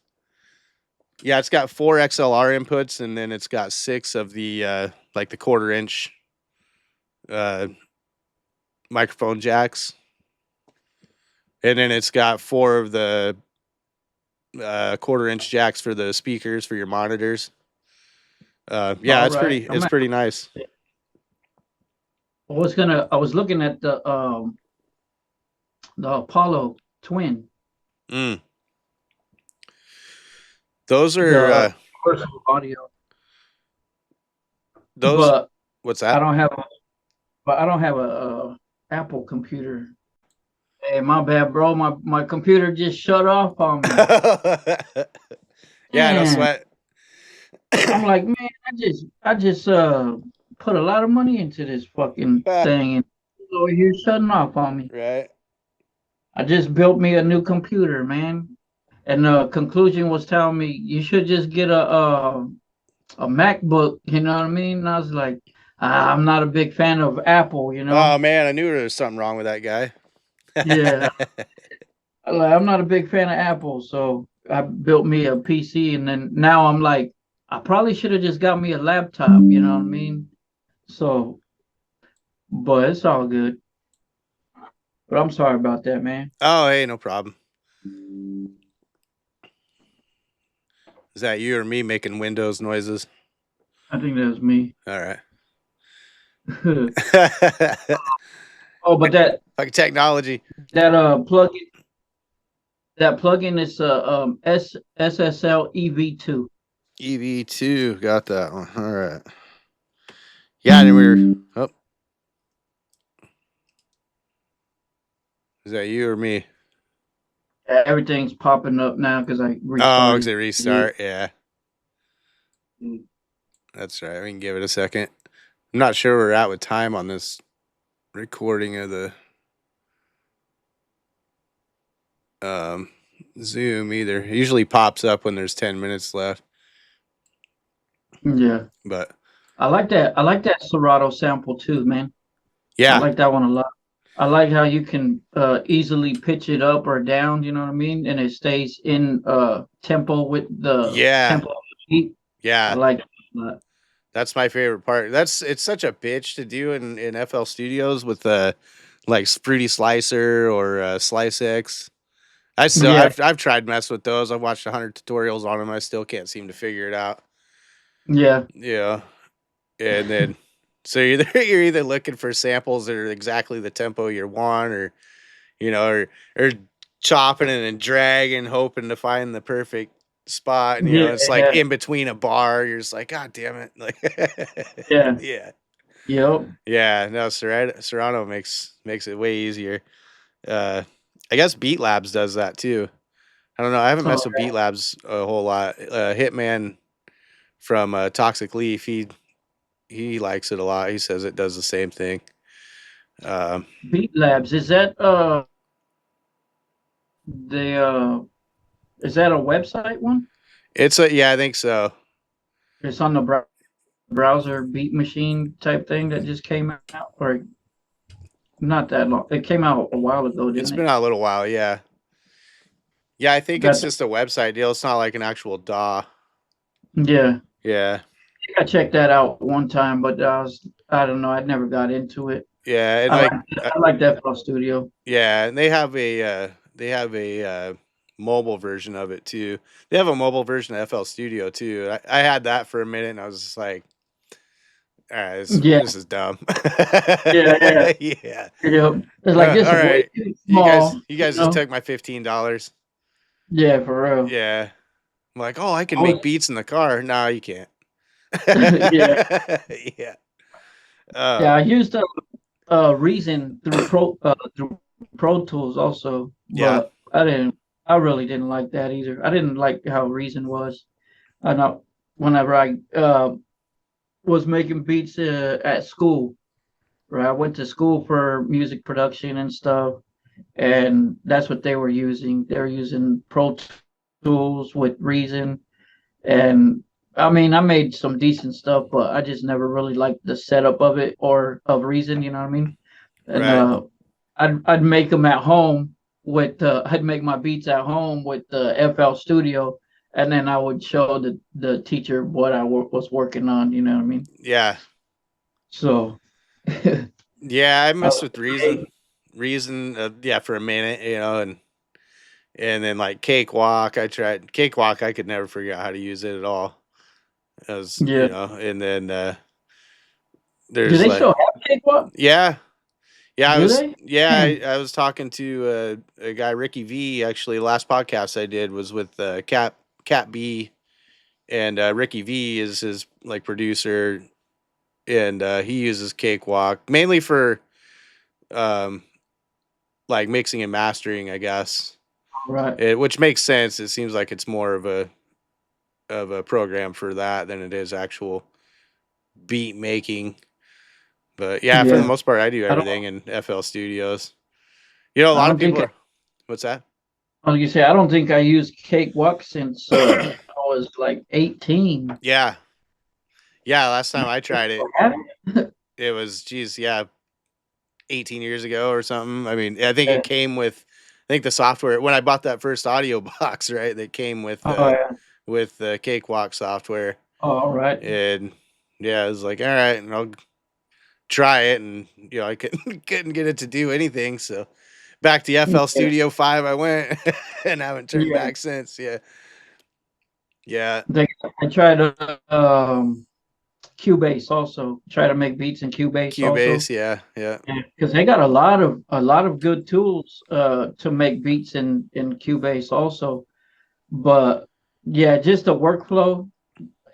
Yeah, it's got four XLR inputs, and then it's got six of the like the 1/4 inch uh, microphone jacks, and then it's got four of the 1/4 inch jacks for the speakers for your monitors. Yeah, All right. I'm it's at, pretty nice. I was looking at the Apollo Twin, Mm. Those are the personal audio, those. but What's I that? don't have a but I don't have a Apple computer. Hey, my bad, bro. My computer just shut off on me. Yeah, no Man, sweat. I'm like, man, I just put a lot of money into this fucking thing, and it's over here shutting off on me. Right. I just built me a new computer, man. And the conclusion was telling me you should just get a MacBook. You know what I mean? And I was like, I'm not a big fan of Apple. You Oh know? man, I knew there was something wrong with that guy. Yeah, I'm not a big fan of Apple, so I built me a PC, and then now I'm like, I probably should have just got me a laptop. You know what I mean? So, but it's all good. But I'm sorry about that, man. Oh, hey, no problem. Is that you or me making Windows noises? I think that was me. All right. Oh, but Like technology. that plugin that plugin is SSL EV2. EV2, got that one. All right. Yeah, and we're. Oh, is that you or me? Everything's popping up now because I Oh, because restarted it it. restart. Yeah, that's right. We can give it a second. I'm not sure where we're at with time on this recording of the um, Zoom either. It usually pops up when there's 10 minutes left. Yeah, But I like that. I like that Serato sample too, man. I yeah, like that one a lot. I like how you can easily pitch it up or down. You know what I mean, and it stays in tempo with the yeah, tempo of the beat. I yeah. like that. That's my favorite part. It's such a bitch to do in FL Studios with like Fruity Slicer or Slice X. Yeah, I've tried mess with those. I've watched 100 tutorials on them. I still can't seem to figure it out. yeah, Yeah, and then so you're either looking for samples that are exactly the tempo you want, or or chopping it and dragging, hoping to find the perfect spot. And yeah, it's like yeah, in between a bar. You're just like, God damn it! Like, yeah. yeah, Yep. yeah. No, Serrano makes it way easier. Uh, I guess Beat Labs does that too. I don't know. I haven't So messed with Beat Labs a whole lot. Hitman from Toxic Leaf, he likes it a lot. He says it does the same thing. Um, Beat Labs, the is that a website one? yeah, I think so. It's on the browser beat machine type thing that just came out, or not that long. It came out a while ago, It's didn't been it? out a little while, yeah. Yeah, I think it's Got just a website deal. It's not like an actual DAW. yeah. Yeah, I think I checked that out one time, but I don't know. I never got into it. yeah, and I like like I like that FL Studio. yeah, and they have a mobile version of it too. They have a mobile version of FL Studio too. I had that for a minute, and I was just like, all right, Yeah, this is dumb. yeah, yeah. Yeah. Yep. It's like this All is way right. too You guys small, you you guys just know? took my $15. Yeah, for real. Yeah. I'm like, "Oh, I can I was make beats in the car." No, you can't. yeah, Yeah. yeah. I Um, used to Reason through Pro Tools also, yeah. but I really didn't like that either. I didn't like how Reason was. I know whenever I was making beats at school, right? I went to school for music production and stuff, and that's what they were using. They were using Pro Tools with Reason, and I mean, I made some decent stuff, but I just never really liked the setup of it or of Reason. You know what I mean? And Right. I'd make them at home with I'd make my beats at home with the FL Studio, and then I would show the teacher what was working on. You know what I mean? Yeah. So Yeah, I I messed was with Reason yeah, for a minute, and then like Cakewalk, I tried Cakewalk, I could never figure out how to use it at all. As, yeah. and then Do there's they like still have Cakewalk? yeah. Yeah, Do they? Hmm. I was talking to a guy, Ricky V. Actually, last podcast I did was with Cat B, and Ricky V is his like producer, and he uses Cakewalk mainly for um, like mixing and mastering, I guess. Right. Which makes sense. It seems like it's more of a of a program for that than it is actual beat making. But yeah, for the Yeah. most part, I do I don't. everything in FL Studios. You know, a I lot of don't think. people are. What's that? Like you say, I don't think I used Cakewalk since I was like 18. Yeah, yeah. Last time I tried it, Have it was, geez, yeah, 18 years ago or something. I mean, I think Yeah. it came with, I think the software when I bought that first audio box, right? That came Oh yeah. with the Cakewalk software, Oh, all right. and yeah, I was like, all right, and I'll try it, and you know, I couldn't couldn't get it to do anything, so back to FL Yeah. Studio 5 I went, and haven't turned Yeah. back since. Yeah, yeah, I tried Cubase also. Try to make beats in Cubase also. Cubase, yeah, yeah. Yeah, because they got a lot of good tools to make beats in Cubase also. But yeah, just the workflow,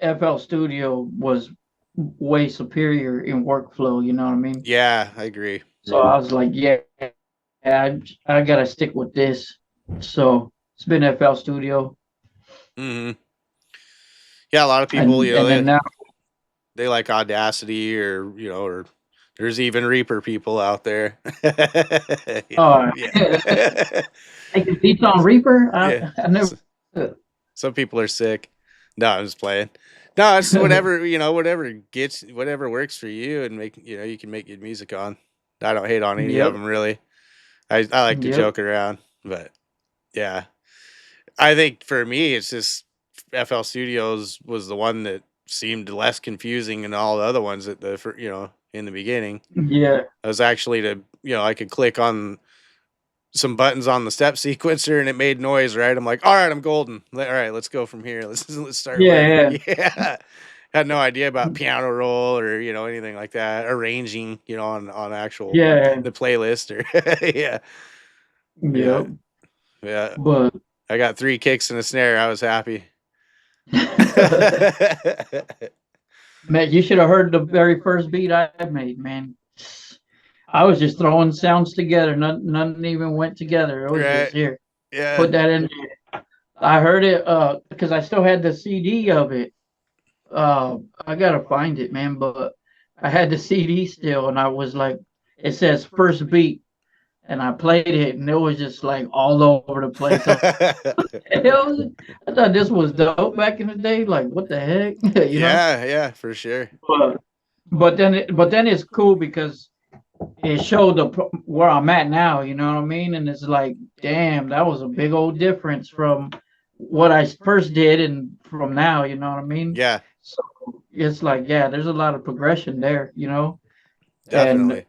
FL Studio was way superior in workflow, you know what I mean? Yeah, I agree. So I was like, yeah, I gotta stick with this. So it's been FL Studio, Hmm. Yeah, a lot of people, you know, and then now, they like Audacity, or you know, or there's even Reaper people out there. oh, Yeah. making beats on Reaper. Yeah. I never. Some people are sick. No, I'm just playing. No, it's whatever, you know, whatever works for you, and make, you know, you can make good music on. I don't hate on any of Yep, them really. I like to yep, joke around, but yeah, I think for me, it's just FL Studios was the one that seemed less confusing than all the other ones at you know, in the beginning. yeah, I was actually to, you know, I could click on some buttons on the step sequencer and it made noise, right? I'm like, all right, I'm golden. All right, let's go from here. Let's start working. yeah, Yeah. Had no idea about piano roll or, you know, anything like that. Arranging, you know, on actual yeah, the playlist or yeah. Yeah. yep. Yeah. But I got 3 kicks and a snare. I was happy. man, you should have heard the very first beat I made, man. I was just throwing sounds together. None even went together. It was just Right. here. Yeah. Put that in there. I heard it because I still had the CD of it. I gotta find it, man. But I had the CD still, and I was like, it says first beat, and I played it, and it was just like all over the place. I thought this was dope back in the day. Like, what the heck, you know? Yeah, yeah, for sure. But but then it's cool because it showed where I'm at now. You know what I mean? And it's like, damn, that was a big old difference from what I first did and from now. You know what I mean? Yeah, So it's like, yeah, there's a lot of progression there. You know, and definitely.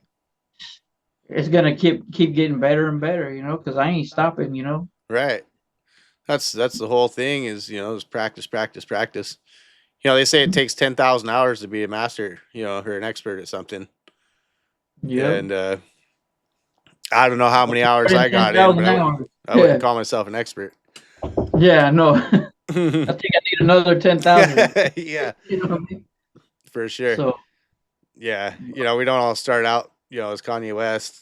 it's gonna keep getting better and better. You know, because I ain't stopping. You know. Right. That's the whole thing is, you know, is practice, practice, practice. You know, they say it takes 10,000 hours to be a master, you know, or an expert at something. Yep. And I don't know how many hours In I ten got in, but thousand hours. I wouldn't Yeah. call myself an expert. Yeah. No. I think I need another 10,000. Yeah, You know what I mean? for sure. So Yeah, you know, we don't all start out, you know, as Kanye West,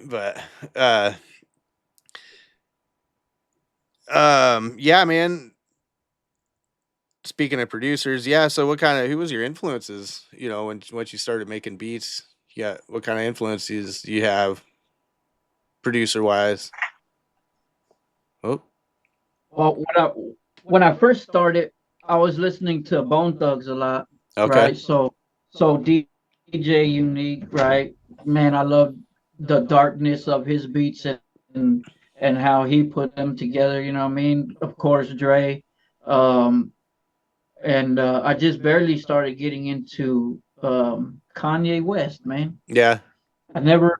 but uh yeah, man. Speaking of producers, yeah. So, who was your influences? You know, once you started making beats, yeah. What kind of influences do you have, producer wise? Oh, well, when I first started, I was listening to Bone Thugs a lot, okay. right? So DJ Unique, right? Man, I love the darkness of his beats and and how he put them together. You know what I mean? Of course, Dre, um, and I just barely started getting into Kanye West, man. Yeah. I never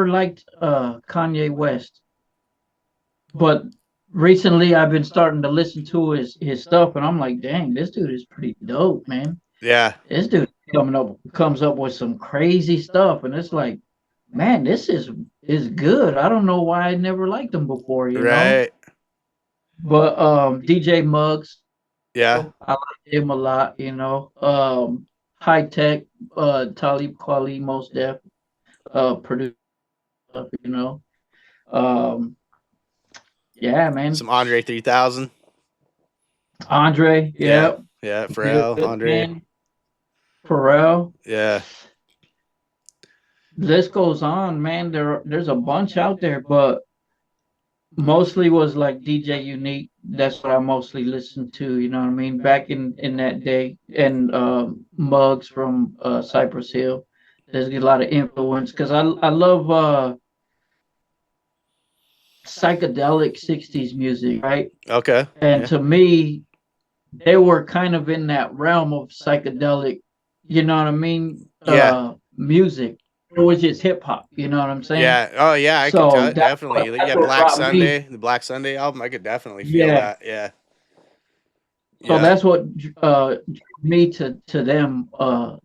liked Kanye West, but recently I've been starting to listen to his stuff, and I'm like, dang, this dude is pretty dope, man. Yeah. This dude comes up with some crazy stuff, and it's like, man, this is good. I don't know why I never liked him before, you know. Right. But DJ Muggs, Yeah. I like him a lot, you know. High Tech, Talib Kweli, Most Def, producer, you know. Um, yeah, man. Some Andre 3000. Andre, Yeah, yeah, yeah, Pharrell, good Andre. man. Pharrell. Yeah, List goes on, man. There's a bunch out there, but mostly was like DJ Unique. That's what I mostly listened to. You know what I mean? Back in that day, and Muggs from Cypress Hill. There's a lot of influence because I love psychedelic '60s music, right? okay, And yeah, to me, they were kind of in that realm of psychedelic. You know what I mean? yeah, Music. It was just hip hop. You know what I'm saying? yeah. Oh yeah, I could So tell definitely. that's Yeah, what Black brought me. Sunday, the Black Sunday album. I could definitely feel Yeah. that. Yeah, So yeah, that's what drew me to them,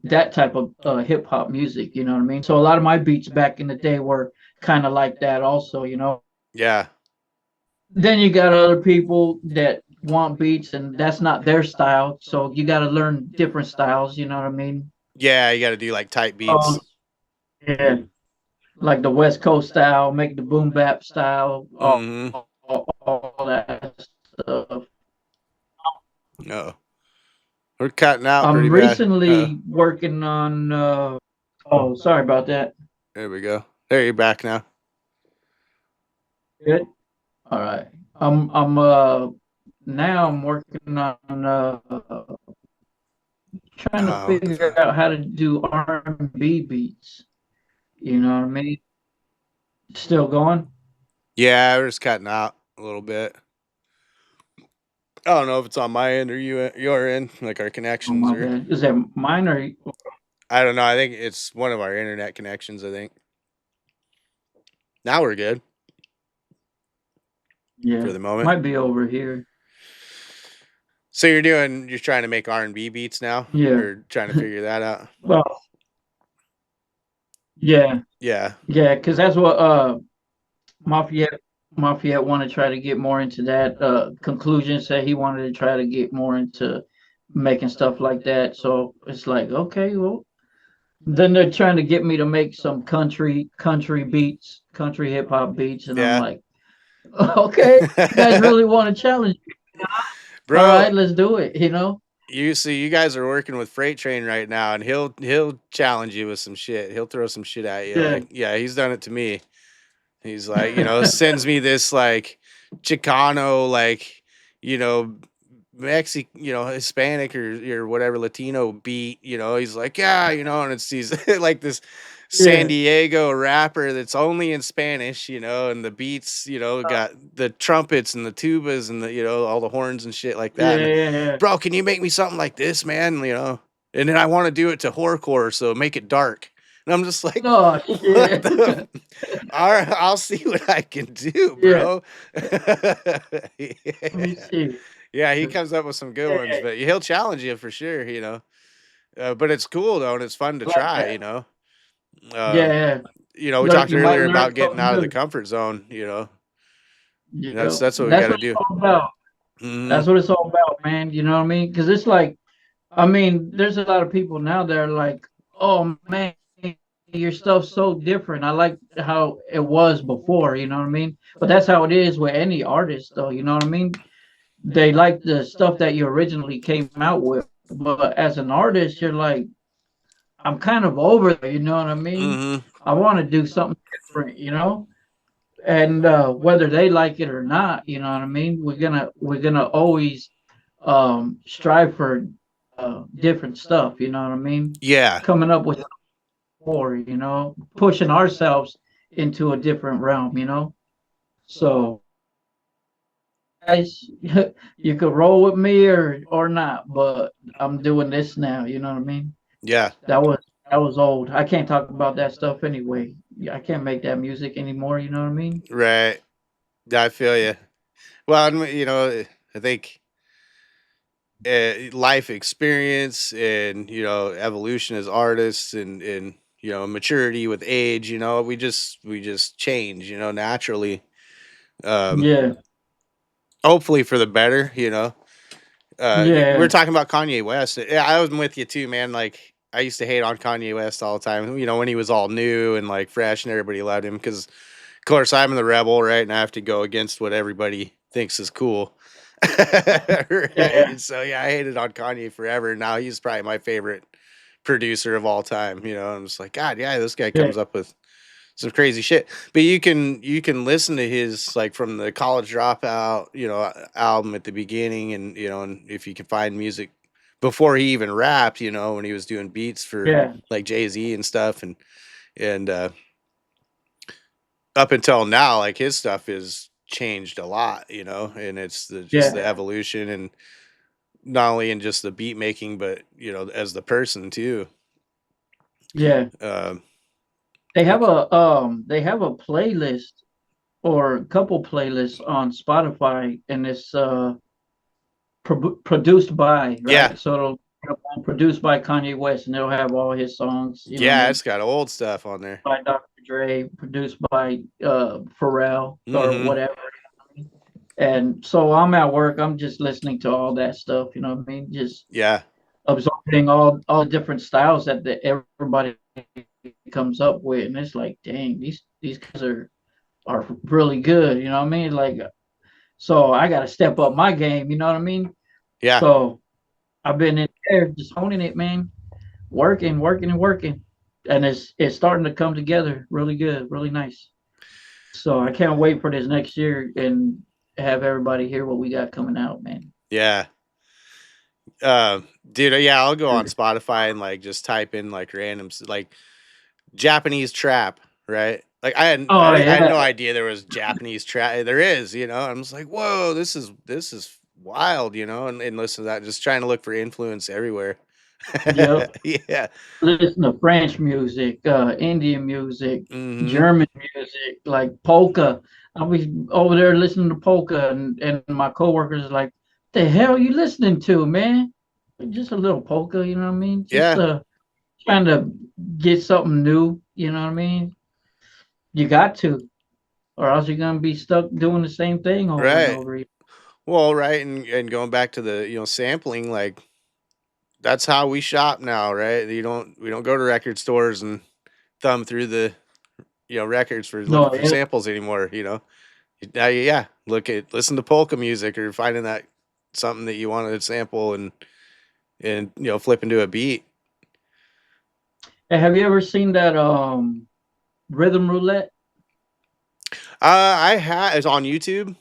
that type of hip hop music. You know what I mean? So a lot of my beats back in the day were kind of like that, also. You know. yeah, Then you got other people that want beats, and that's not their style. So you got to learn different styles. You know what I mean? yeah. You got to do like tight Oh, beats. yeah, like the West Coast style, make the boom bap style, Mm-hmm. all that stuff. No, we're cutting out pretty I'm bad. recently working on. Oh, sorry about that. There we go. There, you're back now. Good. All right. I'm now I'm working on trying to Oh, what the figure fuck? out how to do R&B beats. You know what I mean? Still going? Yeah, we're just cutting out a little bit. I don't know if it's on my end or your end, like our Oh connections, my or bad. Is that mine or I don't know. I think it's one of our internet connections. I think now we're good yeah? for the moment. Might be over here. So you're trying to make R&B beats now, Yeah. or trying to figure that out. Well, yeah, Yeah, yeah, because that's what Mafia Mafia want to try to get more into that. Conclusion said he wanted to try to get more into making stuff like that. So it's like, okay, well, then they're trying to get me to make some country beats, country hip hop beats, and I'm yeah, like, okay, you guys really want to challenge me? All bro. right, let's do it. You know? You see, you guys are working with Freight Train right now, and he'll challenge you with some shit. He'll throw some shit at you. Yeah. Like, yeah, he's done it to me. He's like, sends me this like Chicano, like, you know, Hispanic or whatever Latino beat. He's like, yeah, and it's these like this San Yeah. Diego rapper that's only in Spanish, and the beats, got the trumpets and the tubas and the, all the horns and shit like Yeah. that. And Yeah. bro, can you make me something like this, man? And then I want to do it to horrorcore, so make it dark. And I'm just like, Oh what shit. the? All right, I'll see what I can do, Yeah. bro. Let me Yeah. see. Yeah, he comes up with some good ones, Yeah. but he'll challenge you for sure, But it's cool though, and it's fun to Like try, that. Um, Yeah. we talked You might earlier learn about getting something out of the new. comfort zone, Yeah. That's what we That's got to what it's do. all about. Hmm. That's what it's all about, man. You know what I mean? Because it's like, I mean, there's a lot of people now that are like, oh man, your stuff's so different. I like how it was before, you know what I mean? But that's how it is with any artist, though, you know what I mean? They like the stuff that you originally came out with. But as an artist, you're like, I'm kind of over there, you know what I mean? Hmm. I want to do something different, you know? And whether they like it or not, you know what I mean? We're gonna always strive for different stuff, you know what I mean? Yeah, Coming up with more, you know, pushing ourselves into a different realm, you know. So guys, you could roll with me or not, but I'm doing this now, you know what I mean? yeah, That was old. I can't talk about that stuff anyway. I can't make that music anymore, you know what I mean? right. I feel you. Well, and, I think life experience and evolution as artists and maturity with age, we just change, naturally. Um, Yeah. hopefully for the better, we were Yeah. talking about Kanye West. Yeah, I was with you too, man. Like I used to hate on Kanye West all the time. When he was all new and like fresh and everybody loved him because, of course, I'm the rebel, right? And I have to go against what everybody thinks is cool. Yeah, Right. So yeah, I hated on Kanye forever. Now he's probably my favorite producer of all time. I'm just like, God, yeah, this guy yeah, comes up with some crazy shit. But you can listen to his like from the College Dropout, album at the beginning, and if you can find music before he even rapped, when he was doing beats for yeah, like Jay-Z and stuff, and up until now, like his stuff has changed a lot, and it's just the yeah, evolution, and not only in just the beat making, but as the person too. yeah. Um, They have a playlist or a couple playlists on Spotify, and it's produced by, yeah, right? So it'll produced by Kanye West, and it'll have all his songs. You know what I yeah, mean? it's got old stuff on there. By Dr. Dre, produced by Pharrell or Hmm. whatever. And so I'm at work. I'm just listening to all that stuff. You know what I mean? Just Yeah, absorbing all the different styles that everybody comes up with, and it's like, dang, these guys are really good. You know what I mean? Like, so I got to step up my game. You know what I mean? yeah, So I've been in there just honing it, man, working, and working, and it's starting to come together really good, really nice. So I can't wait for this next year and have everybody hear what we got coming out, man. yeah. Dude, yeah, I'll go on Sure. Spotify and like just type in like random like Japanese trap, right? Like Oh I had yeah, no idea there was Japanese trap. There is, I'm just like, whoa, this is wild, and listen to that, just trying to look for influence everywhere. yep. Yeah. Listen to French music, Indian music, Hmm. German music, like polka. I was over there listening to polka, and my coworkers are like, "The hell you listening to, man?" Just a little polka, you know what I mean? Just Yeah. trying to get something new, you know what I mean? You got to, or else you're gonna be stuck doing the same thing over and Right. over again. Well, right, and going back to the sampling, like that's how we shop now, right? We don't go to record stores and thumb through the records for looking No, for yeah, samples anymore. Now, yeah, listen to polka music or finding that something that you wanted to sample and flip into a beat. hey, have you ever seen that rhythm roulette? I had it's on YouTube.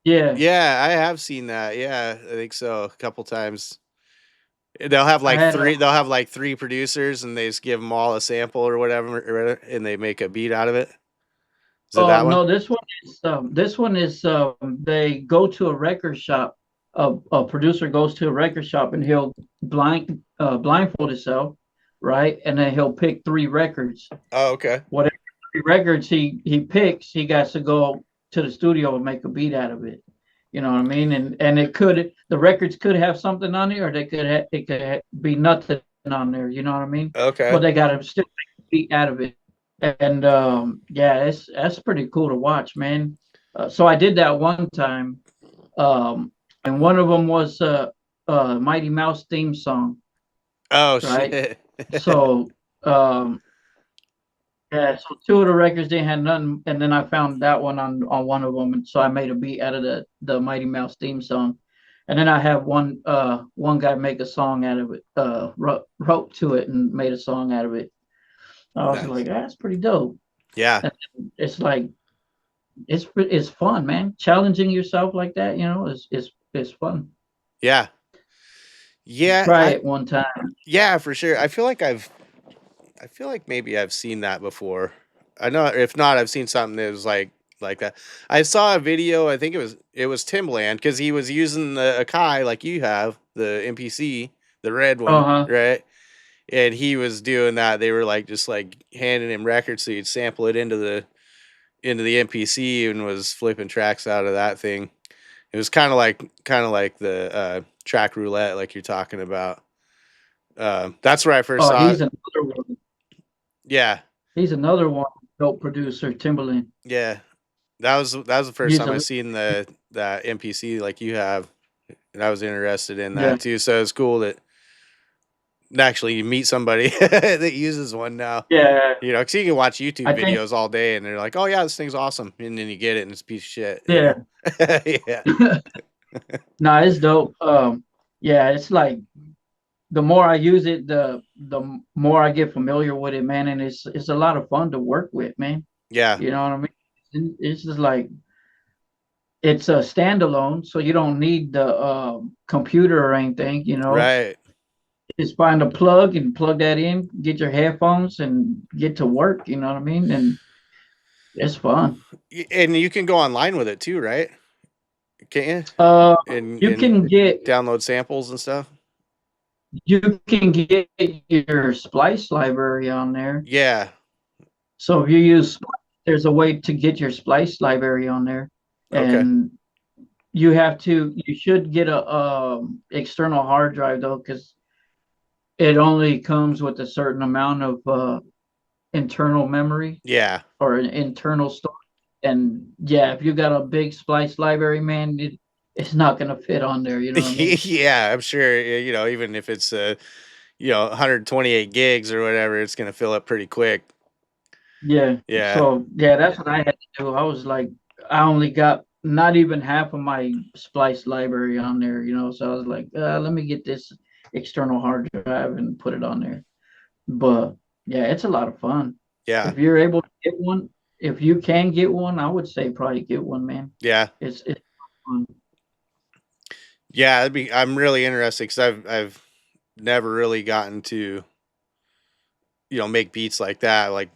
Yeah, Yeah, I have seen that. Yeah, I think so. A couple times. They'll have I like had three. They'll have like three producers, and they just give them all a sample or whatever, and they make a beat out of it. Is it that one? no, this one is they go to a record shop. A producer goes to a record shop and he'll blindfold himself, right? And then he'll pick three records. Oh, okay. Whatever three records he picks, he got to go to the studio and make a beat out of it. You know what I mean? And the records could have something on it, or it could be nothing on there. You know what I mean? But Okay. they got to still make a beat out of it. And yeah, that's pretty cool to watch, man. So I did that one time, and one of them was Mighty Mouse theme song, Oh right? shit. So yeah, so two of the records didn't have nothing, and then I found that one on one of them, and so I made a beat out of the Mighty Mouse theme song, and then I have one guy make a song out of it, wrote to it and made a song out of it. I was Nice. like, that's pretty dope. Yeah. And it's like it's fun, man. Challenging yourself like that, is fun. Yeah. Yeah. Try I it one time. Yeah, for sure. I feel like maybe I've seen that before. I know if not, I've seen something that was like that. I saw a video. I think it was Timbaland because he was using the Akai like you have the MPC, the red Uh one, huh. right? And he was doing that. They were like just like handing him records so he'd sample it into the MPC and was flipping tracks out of that thing. It was kind of like the track roulette like you're talking about. That's where I first Oh, saw it. he's another one. Yeah, He's another one. Dope producer, Timberland. yeah. That was the first He's time I a seen the that NPC like you have, and I was interested in yeah, that too. So it's cool that actually you meet somebody that uses one now. yeah. Because you can watch YouTube I think videos all day, and they're like, "Oh yeah, this thing's awesome," and then you get it, and it's a piece of shit. yeah. Yeah, No, it's dope. Yeah, it's like the more I use it, the more I get familiar with it, man, and it's a lot of fun to work with, man. Yeah, You know what I mean? It's just like it's a standalone, so you don't need the computer or anything. right. Just find a plug and plug that in, get your headphones, and get to work. You know what I mean? And it's fun. And you can go online with it too, right? Can't you? Uh, And you can get download samples and stuff. you can get your Splice library on there. Yeah. So if you use, there's a way to get your Splice library on there, Okay. and you should get a external hard drive though, because it only comes with a certain amount of internal memory Yeah. or an internal storage. And yeah, if you got a big Splice library, man, it's not gonna fit on there. You know what I mean? Yeah, I'm sure. Even if it's 128 gigs or whatever, it's gonna fill up pretty quick. Yeah. Yeah. So yeah, that's what I had to do. I was like, I only got not even half of my Splice library on there. So I was like, let me get this external hard drive and put it on there. But yeah, it's a lot of fun. Yeah. If you're able to get one, if you can get one, I would say probably get one, man. Yeah. It's fun. Yeah. I'm really interested because I've never really gotten to make beats like that, like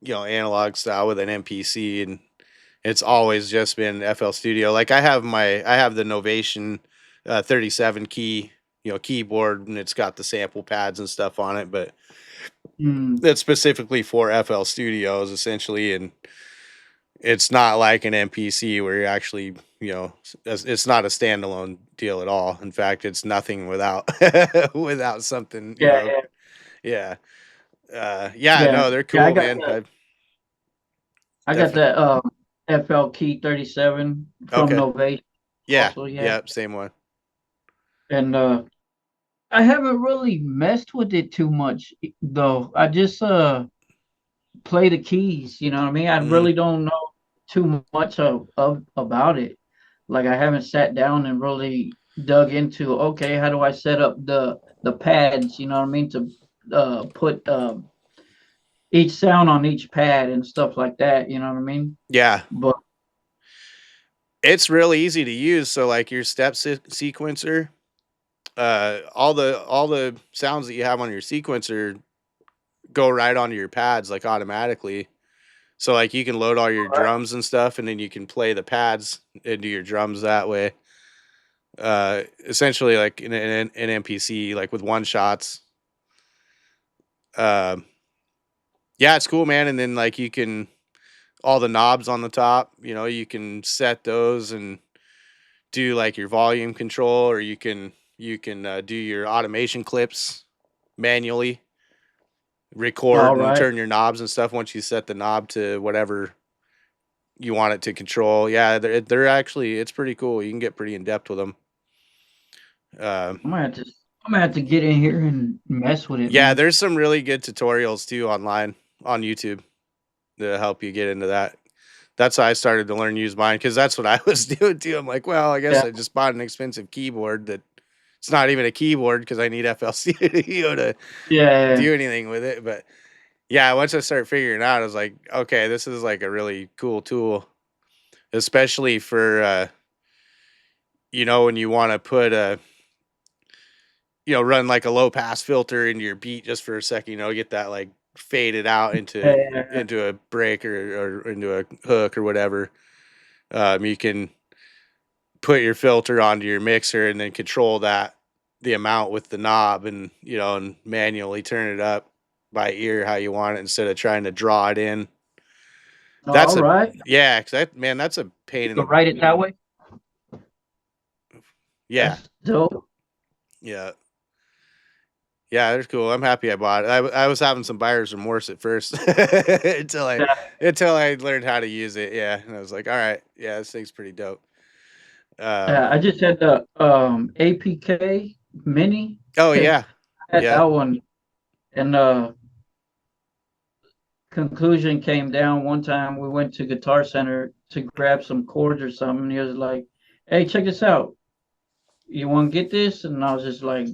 analog style with an MPC, and it's always just been FL Studio. Like I have the Novation 37 key keyboard, and it's got the sample pads and stuff on it, but Mm, it's specifically for FL Studios essentially, and it's not like an MPC where you actually it's not a standalone deal at all. In fact, it's nothing without without something. yeah, yeah, Yeah. Yeah, yeah. no, they're Yeah, cool, man. I I got definitely. that FL Key 37 from Okay. Novation Yeah. also, yeah. Yeah. Same one. And I haven't really messed with it too much though. I just play the keys, you know what I mean? I Mm, really don't know too much of about it. Like I haven't sat down and really dug into, okay, how do I set up the pads, you know what I mean, to put each sound on each pad and stuff like that, you know what I mean? yeah. But It's real easy to use. So like your sequencer, all the sounds that you have on your sequencer go right onto your pads like automatically. So like you can load all your drums and stuff, and then you can play the pads into your drums that way. Essentially like in an MPC, like with one shots. Um, yeah, it's cool, man. And then like you can all the knobs on the top, you can set those and do like your volume control, or you can do your automation clips manually, record all and right. turn your knobs and stuff once you set the knob to whatever you want it to control. Yeah, they're actually, it's pretty cool. You can get pretty in depth with them. Um, I'm gonna have to get in here and mess with it, yeah, man. there's some really good tutorials too online on YouTube to help you get into that. That's how I started to learn to use mine, because that's what I was doing too. I'm like, well, I guess Yeah, I just bought an expensive keyboard that it's not even a keyboard because I need FL Studio to yeah. do anything with it. But yeah, once I started figuring it out, I was like, okay, this is like a really cool tool, especially for when you want to put run like a low pass filter into your beat just for a second, get that like faded out into Yeah. a break, or into a hook or whatever. You can put your filter onto your mixer and then control the amount with the knob, and and manually turn it up by ear how you want it instead of trying to draw it in. All That's a right. Yeah, 'cause that's a pain You in can the write it that way. yeah. That's dope. Yeah. Yeah, they're cool. I'm happy I bought it. I was having some buyer's remorse at first until I Yeah, learned how to use it. Yeah, and I was like, all right, yeah, this thing's pretty dope. Um, yeah. I just had the APK Mini. oh I yeah, had that yeah, one, and conclusion came down one time. We went to Guitar Center to grab some chords or something. And he was like, "Hey, check this out. you want to get this? And I was just like,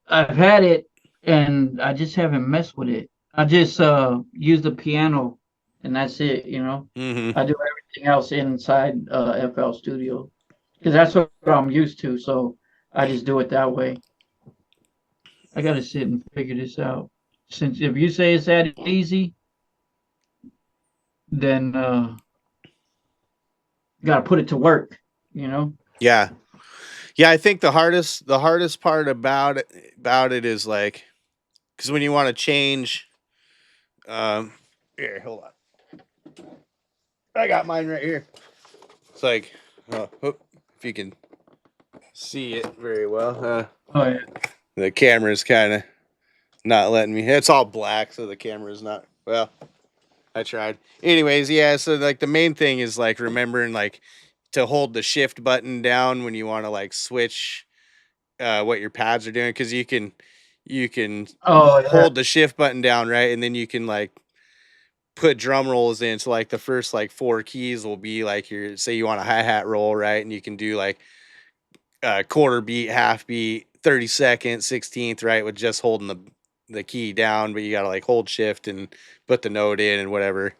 I've had it, and I just haven't messed with it. I just use the piano, and that's it. Mm-hmm. I do everything else inside FL Studio because that's what I'm used to. So I just do it that way. I got to sit and figure this out. Since if you say it's that easy, then you got to put it to work. You know. Yeah. Yeah, I think the hardest part about it is like, because when you want to change, um, here, hold on, I got mine right here. It's like, if you can see it very well, Oh yeah. the camera's kind of not letting me. It's all black, so the camera's not. Well, I tried. Anyways, yeah. So like the main thing is like remembering like to hold the shift button down when you want to like switch what your pads are doing, because you can Oh yeah. hold the shift button down, right, and then you can like put drum rolls in. So like the first like four keys will be like your, say you want a hi-hat roll, right, and you can do like quarter beat, half beat, 30-second, 16th, right, with just holding the key down, but you gotta like hold shift and put the note in and whatever.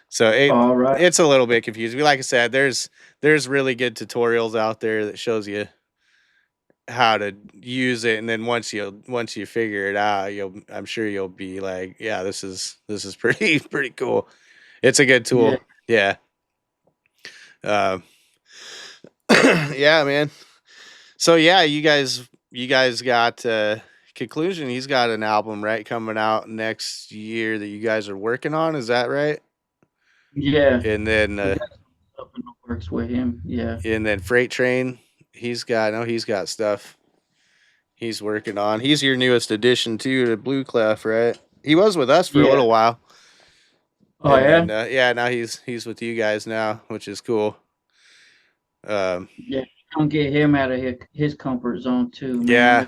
So All right. it's a little bit confusing. But like I said, there's really good tutorials out there that shows you how to use it, and then once you figure it out, I'm sure you'll be like, yeah, this is pretty pretty cool. It's a good Yeah. tool. Yeah. Um yeah, man. So yeah, you guys got Conclusion. He's got an album, right, coming out next year that you guys are working on. Is that right? Yeah. And then We got stuff in the works with him. Yeah. Freight Train. He's got stuff he's working on. He's your newest addition too to Blue Clef, right? He was with us for a Yeah. little while, Oh and yeah. then yeah, now he's with you guys now, which is cool. Um, Yeah. Gonna get him out of his comfort zone too, man. yeah,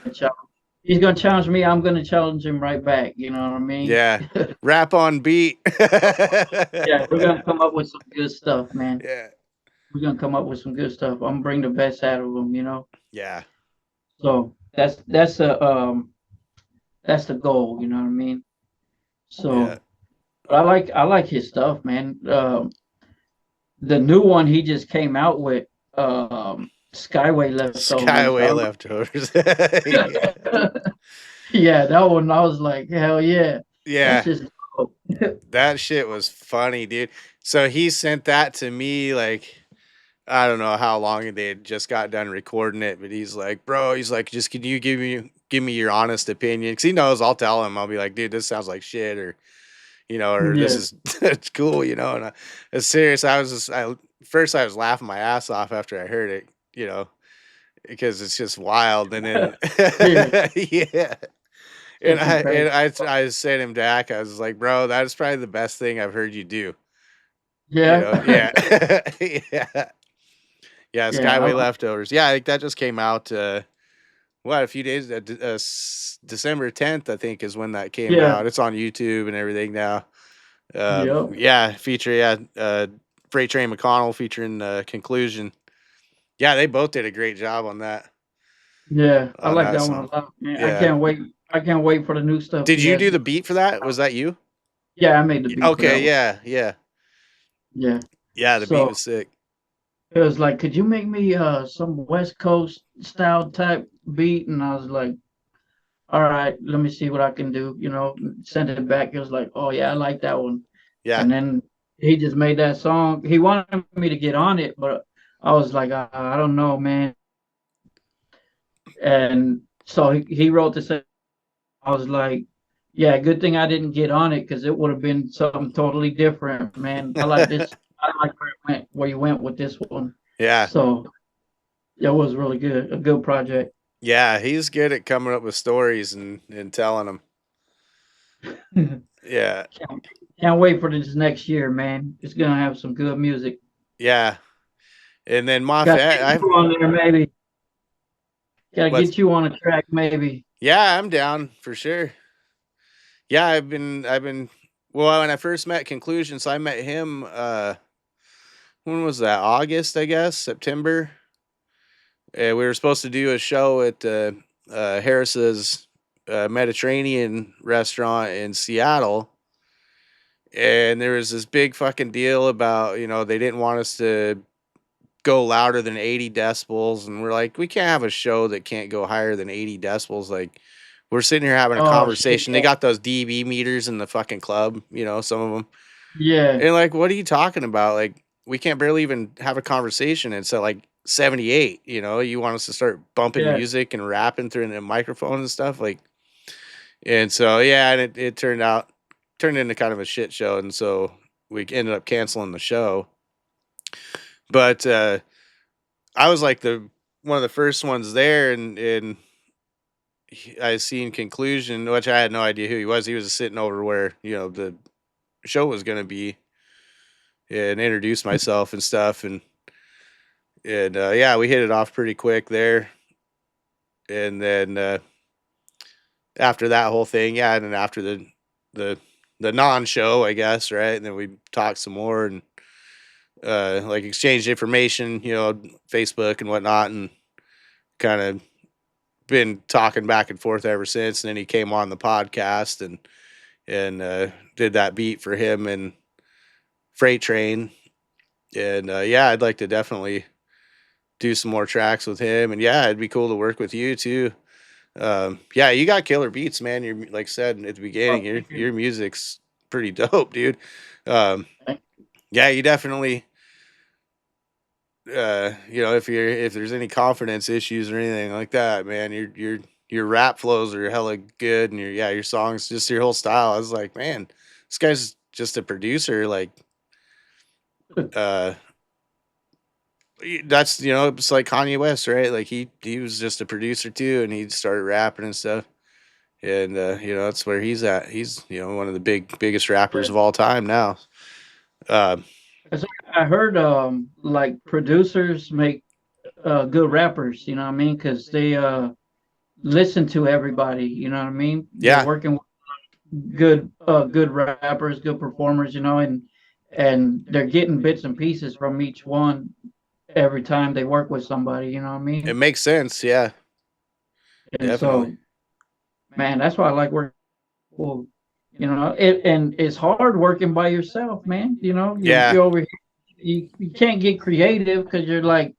He's gonna challenge me. I'm gonna challenge him right back. You know what I mean? yeah, rap on beat. Yeah. We're gonna come up with some good stuff, man. Yeah, We're gonna come up with some good stuff. I'm gonna bring the best out of him. yeah, So that's the goal. You know what I mean? yeah. So, but I like his stuff, man. The new one he just came out with, Skyway Leftovers. Skyway leftovers. Yeah, Yeah, that one I was like, hell yeah, that's yeah. just dope. That shit was funny, dude. So he sent that to me like, I don't know how long they had just got done recording it, but he's like, bro, he's like, just can you give me your honest opinion? Because he knows I'll tell him. I'll be like, dude, this sounds like shit, or this Yeah, is it's cool, And I was serious. First I was laughing my ass off after I heard it, because it's just wild. And then yeah, yeah, and it's I some and crazy. I said him Dak. I was like, bro, that is probably the best thing I've heard you do. Yeah, Yeah, yeah. Yeah, yeah, Skyway Leftovers. Yeah, I think that just came out. What, a few days? December 10th, I think, is when that came yeah, out. It's on YouTube and everything now. yep, Yeah, Freight Train McConnell featuring Conclusion. Yeah, they both did a great job on that yeah. I on like that that one song. a lot, man. I Yeah. can't wait. I can't wait for the new stuff Did he you has. do the beat for that? Was that you? Yeah, I made the beat for that Okay. one. Yeah. Yeah. Yeah. Yeah. The beat So was sick. it was like, could you make me some West Coast style type beat? And I was like, all right, let me see what I can do. Send it back. It was like, oh yeah, I like that one. Yeah. And then he just made that song. He wanted me to get on it, but I was like, I don't know, man. And so he wrote this. I was like, yeah, good thing I didn't get on it because it would have been something totally different, man. I like this. I like where you went with this one. Yeah. So it was really good, a good project. Yeah. He's good at coming up with stories and telling them. can't, Yeah. can't wait for this next year, man. It's gonna have some good music. Yeah. And then Gotta Moffat, get you on there, maybe. Gotta what's, get you on a track, maybe. yeah, I'm down for sure. Yeah, well, when I first met Conclusion, so I met him, when was that? August, I guess, September. We were supposed to do a show at Harris's Mediterranean restaurant in Seattle, and there was this big fucking deal about, they didn't want us to go louder than 80 decibels, and we're like, we can't have a show that can't go higher than 80 decibels. Like, we're sitting here having a Oh shit. conversation. They got those dB meters in the fucking club, some of them. Yeah. And like, what are you talking about? Like, we can't barely even have a conversation. It's at like 78, you want us to start bumping Yeah. music and rapping through the microphone and stuff. Like, and so, yeah, and it turned into kind of a shit show. And so we ended up canceling the show. But I was like one of the first ones there, and I seen Conclusion, which I had no idea who he was. He was just sitting over where, the show was going to be, and introduced myself and stuff. And yeah, we hit it off pretty quick there. And then after that whole thing, yeah, and then after the non-show, I guess, right? And then we talked some more and like exchanged information, Facebook and whatnot, and kind of been talking back and forth ever since. And then he came on the podcast and did that beat for him and Freight Train. And yeah, I'd like to definitely do some more tracks with him. And yeah, it'd be cool to work with you too. Yeah, you got killer beats, man. You're, like I said at the beginning, your music's pretty dope, dude. Yeah, you definitely if there's any confidence issues or anything like that, man, your rap flows are hella good, and your songs, just your whole style. I was like, man, this guy's just a producer. Like, that's it's like Kanye West, right? Like he was just a producer too, and he started rapping and stuff. And that's where he's at. He's one of the biggest rappers of all time now. I heard like producers make good rappers, you know what I mean? Because they listen to everybody, you know what I mean? Yeah. They're working with good rappers, good performers, and they're getting bits and pieces from each one every time they work with somebody, you know what I mean? It makes sense, yeah. And Definitely. so, man, that's why I like working. Well, and it's hard working by yourself, man. Yeah. You're over here, you can't get creative because you're like,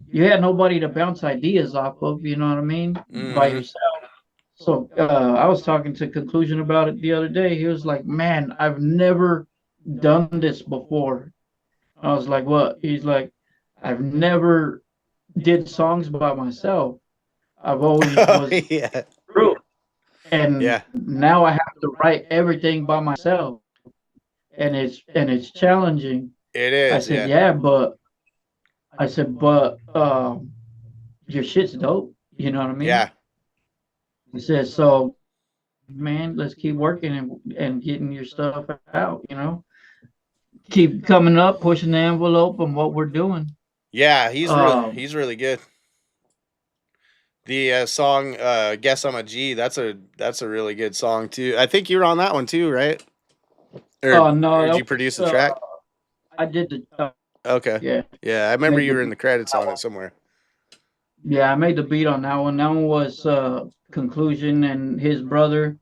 you had nobody to bounce ideas off of, you know what I mean, by yourself. So I was talking to Conclusion about it the other day. He was like, man, I've never done this before. I was like, what? He's like, I've never did songs by myself. I've always was yeah. through. And Yeah. now I have to write everything by myself. And it's challenging. It is. I said, yeah, but your shit's dope. You know what I mean? Yeah. He said, so man, let's keep working and getting your stuff out, Keep coming up, pushing the envelope on what we're doing. Yeah, he's really good. The song Guess I'm a G, that's a really good song too. I think you were on that one too, right? Or, no, or did you produce the track? I did the okay. Yeah. Yeah, I remember you were in the credits on it somewhere. Yeah, I made the beat on that one. That one was Conclusion and his brother,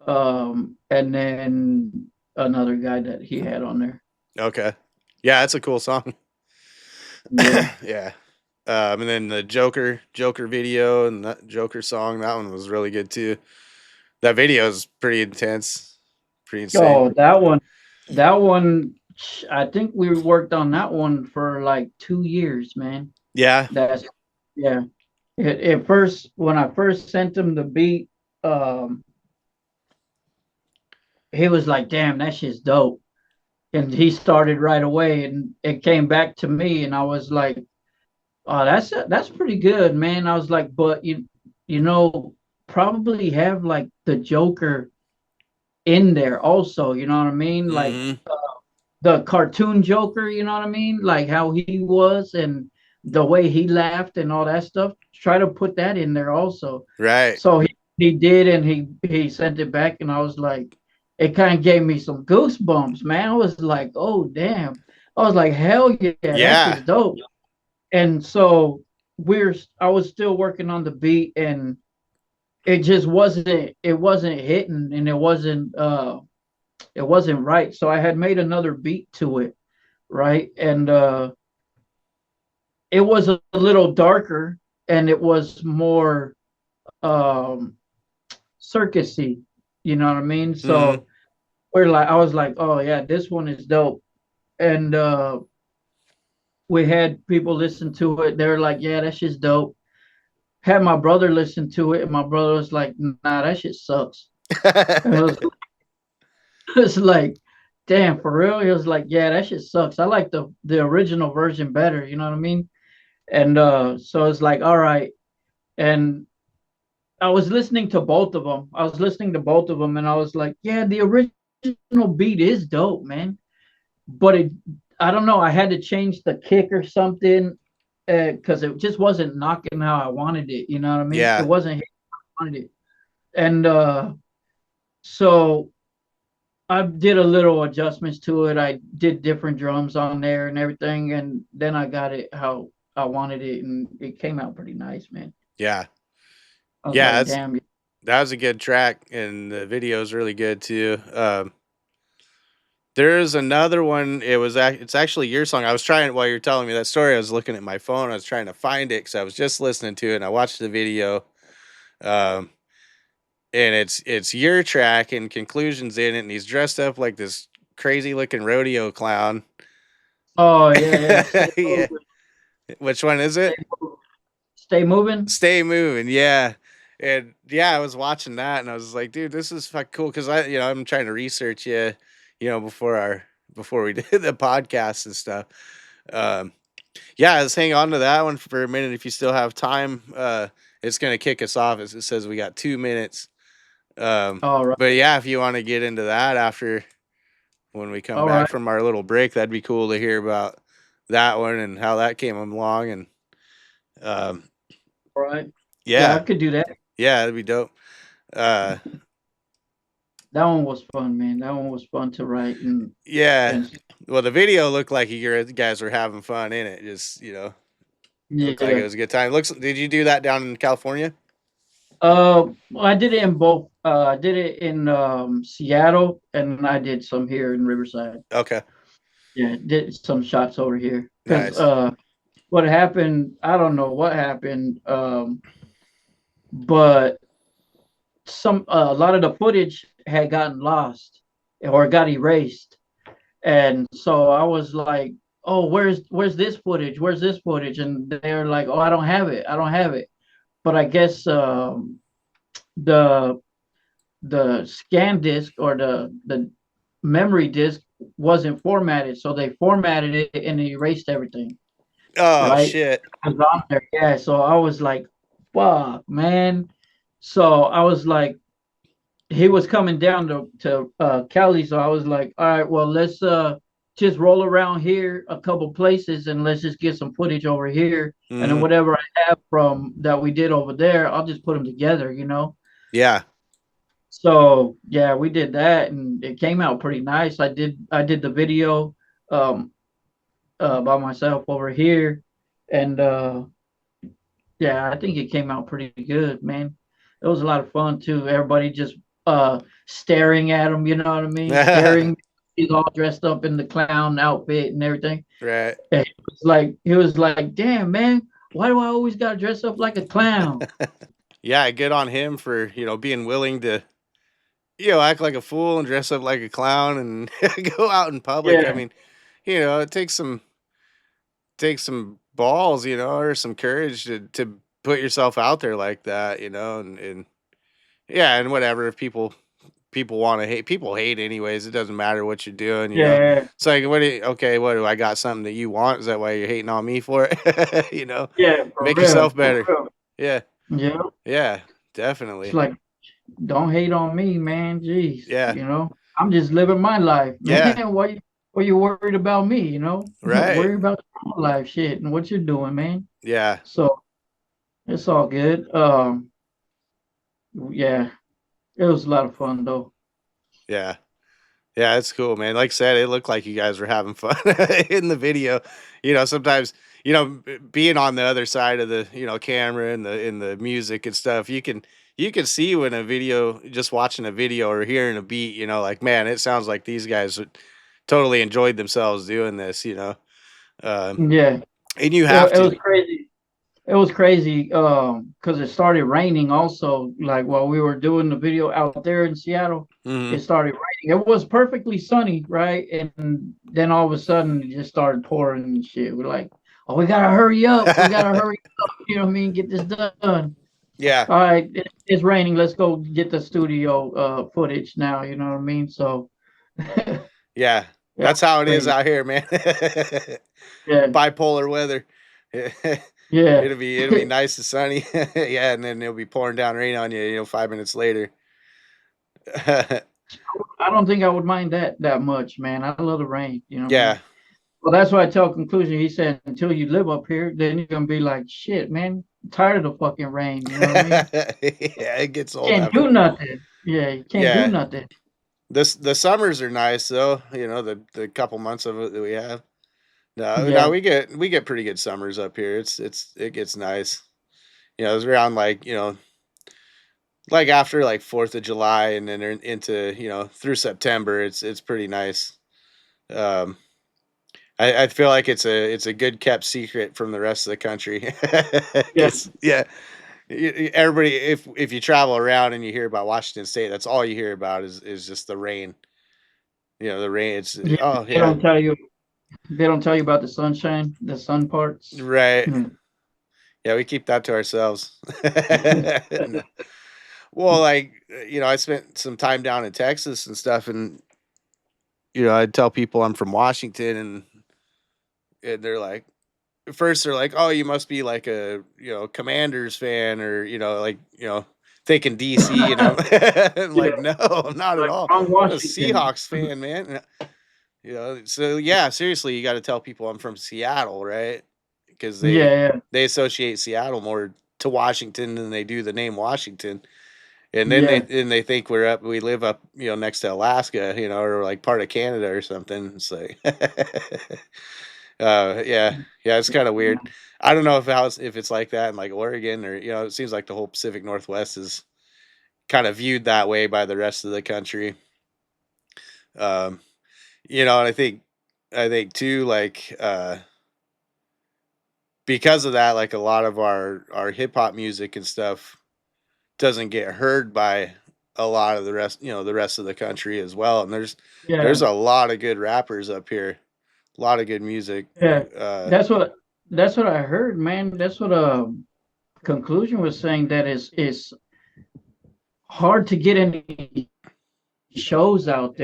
and then another guy that he had on there. Okay. Yeah, that's a cool song. Yeah. Yeah. And then the Joker video and that Joker song, that one was really good too. That video is pretty intense. Pretty insane. Oh, that one, I think we worked on that one for like 2 years, man. Yeah. Yeah. At first, when I first sent him the beat, he was like, damn, that shit's dope. And he started right away, and it came back to me, and I was like, oh, that's pretty good, man. I was like, but probably have like the Joker in there also, you know what I mean? Like the cartoon Joker, you know what I mean? Like how he was and the way he laughed and all that stuff. Try to put that in there also. Right. So he did, and he sent it back, and I was like, it kind of gave me some goosebumps, man. I was like, oh damn. I was like, hell yeah, that's Yeah. just dope. And so I was still working on the beat, and it just wasn't hitting, and it wasn't right. So I had made another beat to it, right? And it was a little darker, and it was more um circusy, you know what I mean? Mm-hmm. So I was like, oh yeah, this one is dope. And we had people listen to it. They were like, yeah, that shit's dope. Had my brother listen to it, and my brother was like, nah, that shit sucks. And it was like, damn, for real? He was like, yeah, that shit sucks. I like the original version better, you know what I mean? And so it's like, all right. And I was listening to both of them. I was listening to both of them, and I was like, yeah, the original beat is dope, man. But I don't know. I had to change the kick or something because it just wasn't knocking how I wanted it. You know what I mean? It Yeah. wasn't hitting how I wanted it. And so I did a little adjustments to it. I did different drums on there and everything, and then I got it how I wanted it, and it came out pretty nice, man. Yeah. I was Yeah, like, that's damn, that was a good track, and the video is really good too. There's another one. It's actually your song. I was trying while you're telling me that story. I was looking at my phone. I was trying to find it because I was just listening to it, and I watched the video. Um, and it's your track and conclusions in it, and he's dressed up like this crazy looking rodeo clown. oh yeah, yeah, Yeah. Which one is it? stay moving. Stay moving. Yeah. And yeah, I was watching that and I was like, dude, this is fucking cool because I'm trying to research you, before we did the podcast and stuff. Um, yeah, let's hang on to that one for a minute if you still have time. It's gonna kick us off as it says we got 2 minutes. All right, But yeah, if you want to get into that after when we come all back right, from our little break, that'd be cool to hear about that one and how that came along. And um, all right. Yeah, I yeah, could do that. yeah, that'd be dope. Uh, That one was fun, man. That one was fun to write yeah. and Well, the video looked like you guys were having fun in it. Just it looked like it yeah. was a good time. Looks. Did you do that down in California? Well, I did it in both. I did it in Seattle, and I did some here in Riverside. Okay. Yeah, did some shots over here because Nice. what happened? I don't know what happened. But a lot of the footage had gotten lost or got erased, and so I was like, "Oh, where's this footage? Where's this footage?" And they're like, "Oh, I don't have it. I don't have it." But I guess the the scan disk or the memory disk wasn't formatted, so they formatted it and erased everything. Oh Right? shit. It was on there, yeah. So I was like, "Fuck, man." So I was like, he was coming down to Cali, so I was like, all right, well, let's just roll around here a couple places and let's just get some footage over here, and then Hmm. whatever I have from that we did over there, I'll just put them together, you know. Yeah. So yeah, we did that, and it came out pretty nice. I did the video um by myself over here, and yeah, I think it came out pretty good, man. It was a lot of fun too. Everybody just staring at him, you know what I mean? Staring. He's all dressed up in the clown outfit and everything. Right. And he was like, damn man, why do I always gotta dress up like a clown? Yeah. Good on him for being willing to act like a fool and dress up like a clown and go out in public. I Yeah, mean, it takes some balls, or some courage to put yourself out there like that, and yeah, and whatever. If people want to hate, people hate anyways. It doesn't matter what you're doing. yeah, It's like, what do I got something that you want? Is that why you're hating on me for it? yeah, for Make real, yourself for better. real. Yeah, Yeah. yeah, It's definitely. like, don't hate on me, man. Jeez, Yeah, I'm just living my life, yeah, man. Why you worried about me? right. Worry about your own life, shit, and what you're doing, man. Yeah, So it's all good. Yeah, it was a lot of fun though. yeah, Yeah, it's cool, man. Like I said, it looked like you guys were having fun in the video. Sometimes, being on the other side of the, camera and the music and stuff, you can see when a video, just watching a video or hearing a beat, like, man, it sounds like these guys totally enjoyed themselves doing this. Um, Yeah, and you have it was to. crazy. It was crazy because it started raining also. Like while we were doing the video out there in Seattle, Hmm. it started raining. It was perfectly sunny, right? And then all of a sudden it just started pouring and shit. We're like, oh, we gotta hurry up. We gotta hurry up. You know what I mean? Get this done. Yeah, All right, it's raining. Let's go get the studio footage now. You know what I mean? So yeah, yeah. it That's was how it is crazy. out here, man. Yeah, Bipolar weather. yeah. It'll be nice and sunny. Yeah, and then it'll be pouring down rain on you, 5 minutes later. I don't think I would mind that much, man. I love the rain. You know what I Yeah. mean? Well, that's why I tell conclusion. He said until you live up here, then you're gonna be like, shit, man, I'm tired of the fucking rain. You know what I mean? Yeah, it gets old Can't after. do nothing. Yeah, you can't do Yeah. nothing. The summers are nice though, the couple months of it that we have. No, Yeah, we get pretty good summers up here. It gets nice. It's around like after like 4th of July and then into, through September, it's pretty nice. Um I feel like it's a good kept secret from the rest of the country. yeah, Because yeah, everybody, if you travel around and you hear about Washington State, that's all you hear about is just the rain. The rain. It's yeah. oh They yeah, don't tell you. They don't tell you about the sunshine, the sun parts. right. Mm. Yeah, we keep that to ourselves. No. Well, like I spent some time down in Texas and stuff, and I'd tell people I'm from Washington, and they're like, at first they're like, "Oh, you must be like a Commanders fan, or like thinking DC." And I'm Yeah, like, "No, I'm not at like all. wrong I'm a Washington. Seahawks fan, man." So yeah, seriously, you got to tell people I'm from Seattle, right? Because they Yeah, they associate Seattle more to Washington than they do the name Washington, and then they yeah, and they think we live up next to Alaska, or like part of Canada or something. It's like, yeah, yeah, it's kind of weird. yeah. I don't know if it's like that in like Oregon, or it seems like the whole Pacific Northwest is kind of viewed that way by the rest of the country. Um, and I think too, like because of that, like a lot of our hip hop music and stuff doesn't get heard by a lot of the rest of the country as well. And there's Yeah. a lot of good rappers up here, a lot of good music. Yeah, Uh, that's what that's what I heard, man. That's what conclusion was saying that it's hard to get any shows out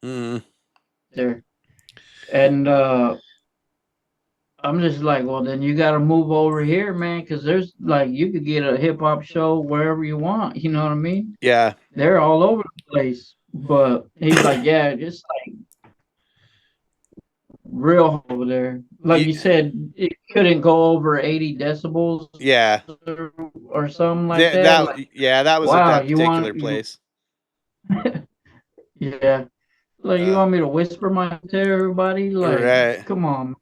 mm, there. And I'm just like, well, then you got to move over here, man, because there's like you could get a hip hop show wherever you want. You know what I mean? yeah, They're all over the place. But he's like, yeah, it's like real over there. Like you y- said, it couldn't go over 80 decibels yeah. or something like that. That Like, yeah, that was at wow, that you particular want you place. yeah. Like you Uh, want me to whisper my to everybody? Like, right. come on.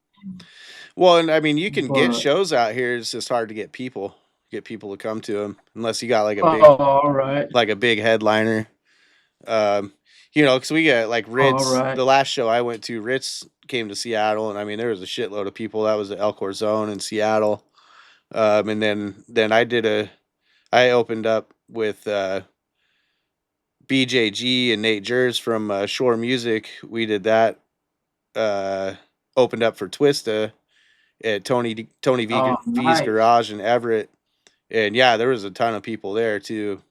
Well, and I mean, you can get But shows out here. It's just hard to get people to come to them unless you got like a oh, big all right. headliner. Um, because we got like All Ritz. right. The last show I went to, Ritz came to Seattle, and I mean there was a shitload of people. That was the Elkhorn Zone in Seattle. And then I opened up with BJG and Nate Jers from Shore Music. We did that. Uh, Opened up for Twista at Tony Oh, V's nice. garage in Everett, and yeah, there was a ton of people there too.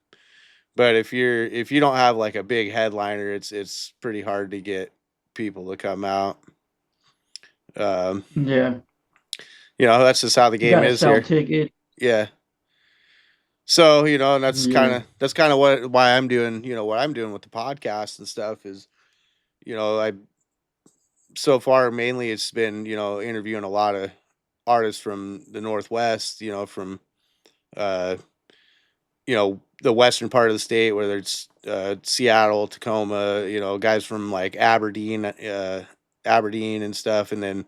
But if you don't have like a big headliner, it's pretty hard to get people to come out. Um, Yeah. that's just how the You game gotta is sell here. ticket. Yeah. So, and that's kind Yeah. of that's kind of why I'm doing, what I'm doing with the podcast and stuff is, I so far mainly it's been, interviewing a lot of artists from the Northwest, from uh the western part of the state, whether it's Seattle, Tacoma, guys from like Aberdeen and stuff, and then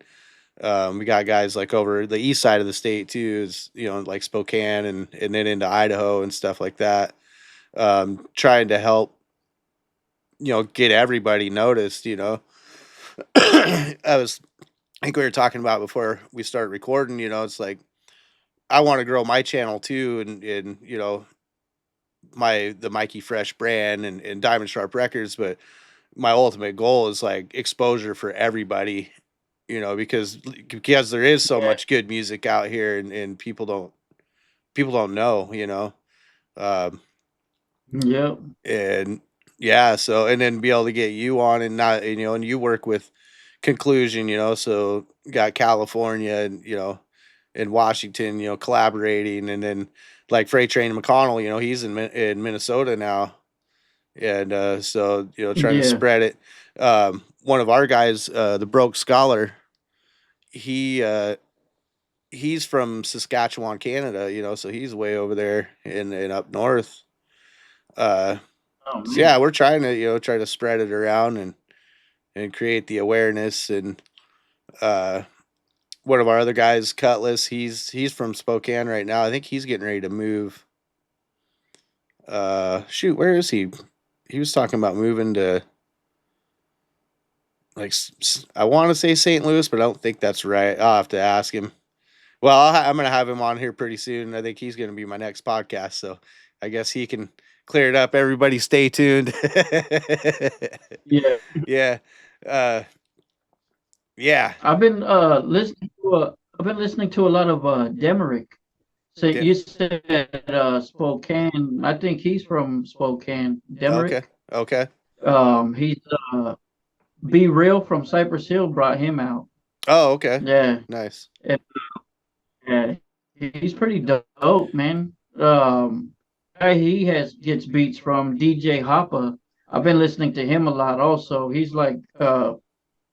we got guys like over the east side of the state too, is like Spokane and then into Idaho and stuff like that. Trying to help get everybody noticed. I think we were talking about before we started recording. It's like I want to grow my channel too, and the Mikey Fresh brand and Diamond Sharp Records, but my ultimate goal is like exposure for everybody, because there is so Yeah. much good music out here, and people don't know. Um, Yep. and yeah, so and then be able to get you on and not, and you work with Conclusion, so got California and in Washington, collaborating, and then like Freight Train McConnell, he's in Minnesota now, and so trying to Yeah. spread it. One of our guys, the Broke Scholar, he he's from Saskatchewan, Canada, so he's way over there in up north. Uh, Oh so yeah, man. we're trying to try to spread it around and create the awareness. And uh, one of our other guys, Cutlass, he's from Spokane right now. I think he's getting ready to move. Shoot, where is he? He was talking about moving to like I want to say St. Louis, but I don't think that's right. I'll have to ask him. Well, I'm gonna have him on here pretty soon. I think he's gonna be my next podcast, so I guess he can clear it up. Everybody, stay tuned. Yeah. Yeah, uh, yeah, I've been listening to a lot of Demerick. So yeah. you said Spokane. I think he's from Spokane. Okay, Demerick. okay. He's uh Be Real from Cypress Hill brought him out. Oh, okay. Yeah. Nice. And, yeah. He's pretty dope, man. He has gets beats from DJ Hoppa. I've been listening to him a lot also. He's like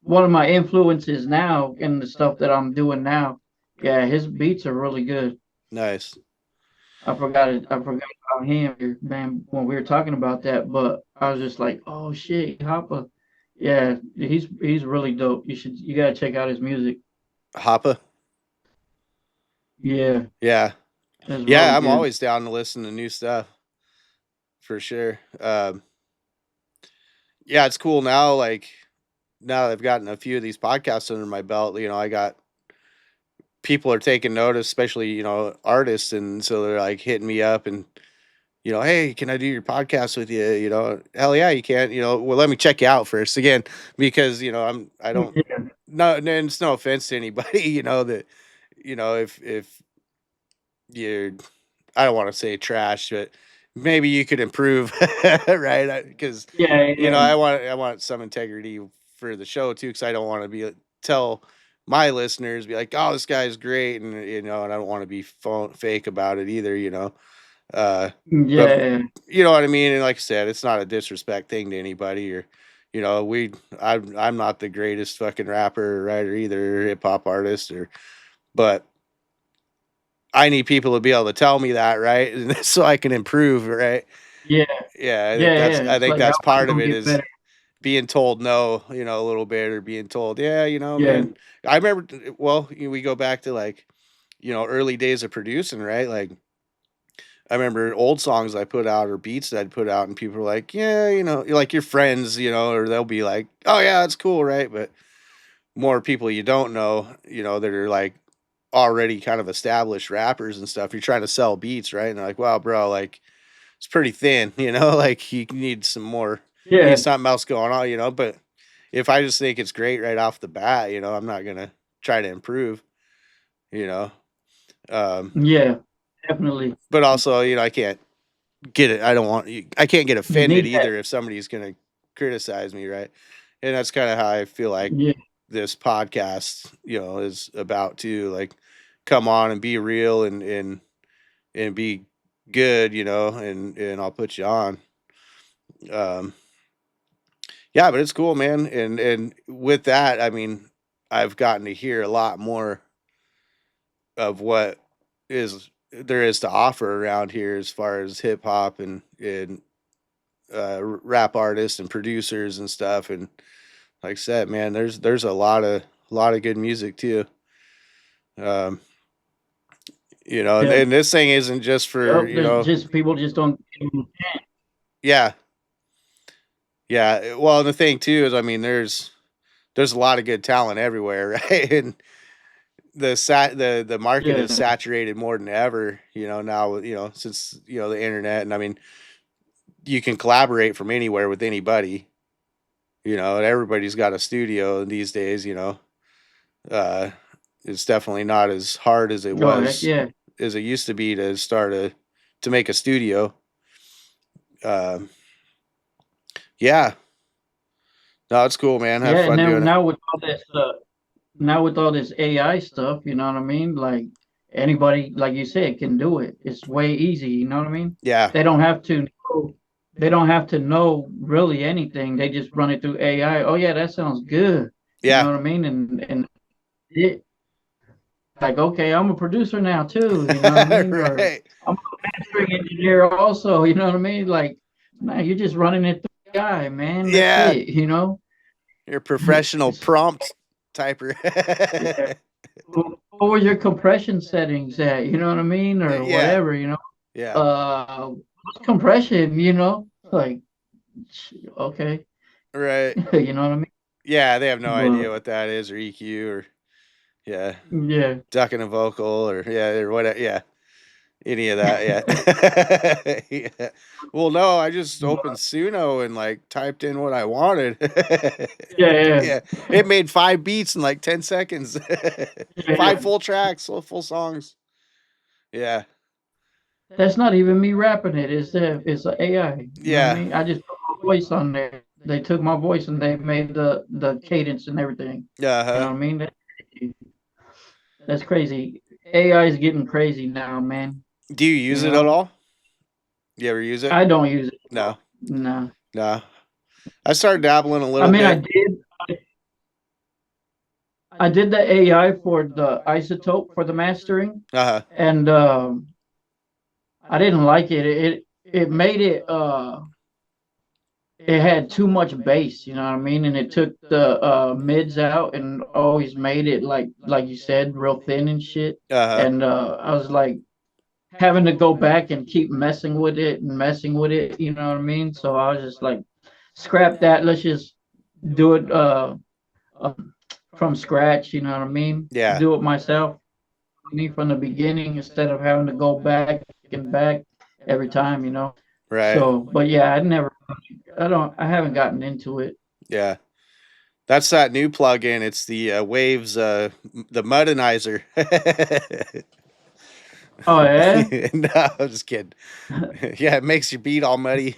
one of my influences now in the stuff that I'm doing now. Yeah, his beats are really good. Nice. I forgot it. I forgot about him, man, when we were talking about that. But I was just like, oh shit, Hoppa. Yeah, he's really dope. You gotta check out his music. Hoppa. Yeah, Yeah. it's really Yeah, I'm good. always down to listen to new stuff for sure. Yeah, it's cool now. Like now that I've gotten a few of these podcasts under my belt, I got people are taking notice, especially artists, and so they're like hitting me up and hey, can I do your podcast with you? Hell yeah, you can. Well, let me check you out first again, because I don't. Yeah, No, and it's no offense to anybody, that if you're, I don't want to say trash, but maybe you could improve, right? Because yeah, yeah, I want some integrity for the show too, because I don't want to tell my listeners be like, oh, this guy's great, and and I don't want to be fake about it either, but yeah, you know what I mean. And like I said, it's not a disrespect thing to anybody, or I'm not the greatest fucking rapper or writer either, hip hop artist, but I need people to be able to tell me that, right? And so I can improve, right? yeah, Yeah, I think yeah, that's yeah. I It's think like, how that's am I part of gonna it get is better? being told no, a little bit, or being told, yeah, Yeah, man. I remember, well, we go back to like, early days of producing, right? Like I remember old songs I put out or beats that I'd put out, and people were like, yeah, like your friends, or they'll be like, oh yeah, that's cool, right? But more people you don't know, that are like already kind of established rappers and stuff. You're trying to sell beats, right? And they're like, wow, bro, like it's pretty thin, like you need some more, you need yeah, something else going on, But if I just think it's great right off the bat, I'm not gonna try to improve, you know. Um, yeah. Definitely, but also, I can't get it. I can't get you offended need that. either if somebody's gonna criticize me, right? And that's kind of how I feel like Yeah, this podcast, is about too. Like, come on and be real and be good, and I'll put you on. Um, yeah, but it's cool, man. And with that, I mean, I've gotten to hear a lot more of what is there is to offer around here as far as hip hop and rap artists and producers and stuff. And like I said, man, there's a lot of good music too. Um, Yeah. and this thing isn't just for Yep. There's just people just don't. yeah, yeah. Well, and the thing too is, I mean, there's a lot of good talent everywhere, right? And the market is Yeah. saturated more than ever. Now since the internet, and I mean, you can collaborate from anywhere with anybody. And everybody's got a studio these days. Uh, it's definitely not as hard as it Oh heck was yeah. as it used to be to make a studio. Um, yeah, no, it's cool, man. Have Yeah. And fun then doing it. now with all this AI stuff, you know what I mean? Like anybody, like you said, can do it. It's way easy. You know what I mean? Yeah, They don't have to. They don't have to know really anything. They just run it through AI. Oh yeah, that sounds good. You know yeah, what I mean? And it like okay, I'm a producer now too. You know what I mean? Or right. I'm a mastering engineer also. You know what I mean? Like man, you're just running it through AI, man. That's Yeah, it. You know? you're a professional It's prompt typer. yeah. What were your compression settings at? You know what I mean? Or Yeah, whatever. You know? yeah, What's compression? You know? Like okay. right. You know what I mean? Yeah, they have no idea But what that is, or EQ, or yeah, yeah. ducking a vocal, or yeah, or whatever. Yeah, any of that. Yeah. Yeah. Well, no, I just opened Suno and like typed in what I wanted. Yeah, Yeah, it made 5 beats in like 10 seconds. yeah. Five full tracks, full songs. Yeah, That's not even me rapping it. It's a AI. You know what I yeah, mean? I just put my voice on there. They took my voice and they made the cadence and everything. uh You know huh. what I mean? That's crazy. AI is getting crazy now, man. Do you You use it at know? all? You ever use it? I don't use it. No, No. no. I started dabbling a I little mean, bit. I did the AI for the isotope for the mastering, Uh huh. and I didn't like it. It made it had too much bass, you know what I mean? And it took the mids out and always made it like you said, real thin and shit. Uh huh. And I was like having to go back and keep messing with it and messing with it, you know what I mean? So I was just like, scrap that. Let's just do it uh from scratch, you know what I mean? Yeah. Do it myself, me from the beginning instead of having to go back and back every time, you know. Right. So, but yeah, I haven't gotten into it. Yeah. That's that new plugin. It's the Waves, the Mudanizer. Oh yeah. No, I'm just kidding. Yeah, it makes your beat all muddy.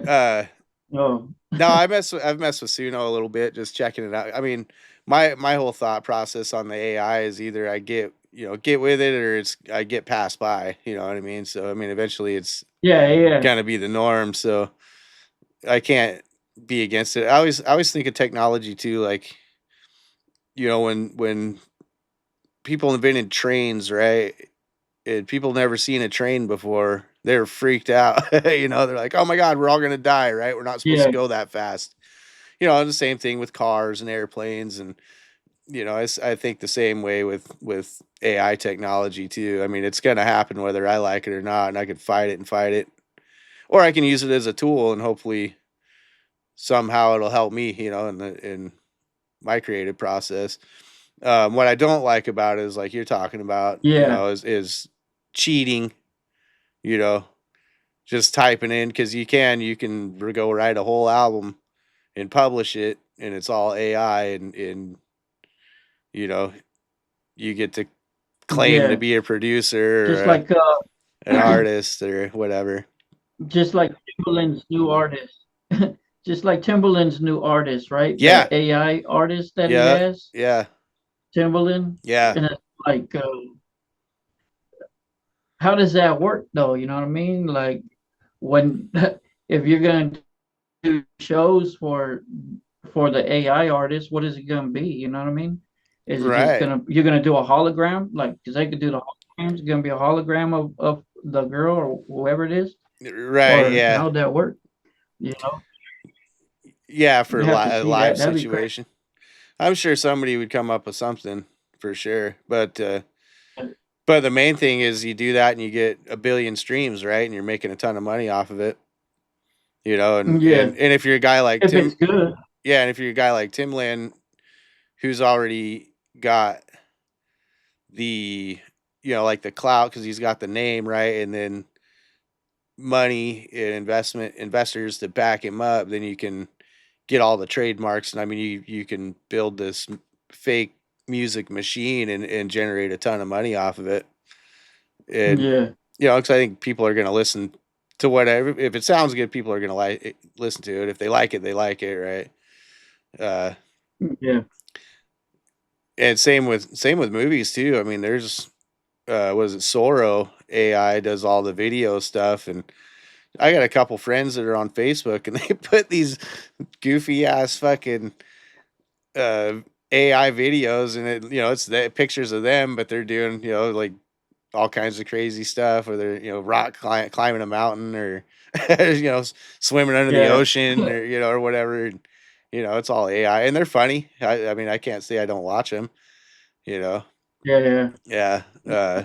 uh, Oh no, I've messed with Suno a little bit, just checking it out. I mean, my whole thought process on the AI is either I get with it, or I get passed by. You know what I mean? So I mean, eventually it's yeah, yeah, gonna be the norm. So I can't be against it. I always think of technology too, like when people have been in trains, right? And people never seen a train before. They're freaked out. They're like, "Oh my God, we're all gonna die, right? We're not supposed to yeah, go that fast." The same thing with cars and airplanes, and I think the same way with AI technology too. I mean, it's gonna happen whether I like it or not, and I can fight it, or I can use it as a tool, and hopefully somehow it'll help me, in my creative process. What I don't like about it is like you're talking about, yeah, is cheating, you know, just typing in, because you can go write a whole album and publish it, and it's all AI, and you know you get to claim to yeah. be a producer Just or like an artist or whatever. just like Timbaland's new artist. Just like Timbaland's new artist, right? Yeah, The AI artist that he yeah, has, yeah, Timbaland. yeah, And it's like, how does that work though? You know what I mean? Like when if you're going to do shows for the AI artist, what is it going to be? You know what I mean? Is it just Right. gonna you're gonna do a hologram? Like, because they could do the holograms. It's gonna be a hologram of the girl or whoever it is, Right. or Yeah. how would that work? You know, Yeah. For you have to a see live that. That'd be crazy. situation, I'm sure somebody would come up with something for sure. But the main thing is you do that and you get a billion streams, right? And you're making a ton of money off of it, you know. Yeah, And if you're a guy like if it's Tim, good. yeah, and if you're a guy like Tim Lin, who's already got the, you know, like the clout because he's got the name, right? And then money and investors to back him up, then you can get all the trademarks. And I mean, you can build this fake music machine and generate a ton of money off of it. And Yeah, you know, because I think people are going to listen to whatever. If it sounds good, people are going to listen to it. If they like it, they like it, right? Uh, yeah, and same with movies too. I mean, there's was it Soro AI does all the video stuff, and I got a couple friends that are on Facebook, and they put these goofy ass fucking uh, AI videos, and it, you know, it's the pictures of them, but they're doing, you know, like all kinds of crazy stuff, or they're, you know, climbing a mountain, or you know, swimming under the yeah, ocean, or you know, or whatever. And, you know, it's all AI, and they're funny. I mean, I can't say I don't watch them. You know, yeah, yeah. yeah,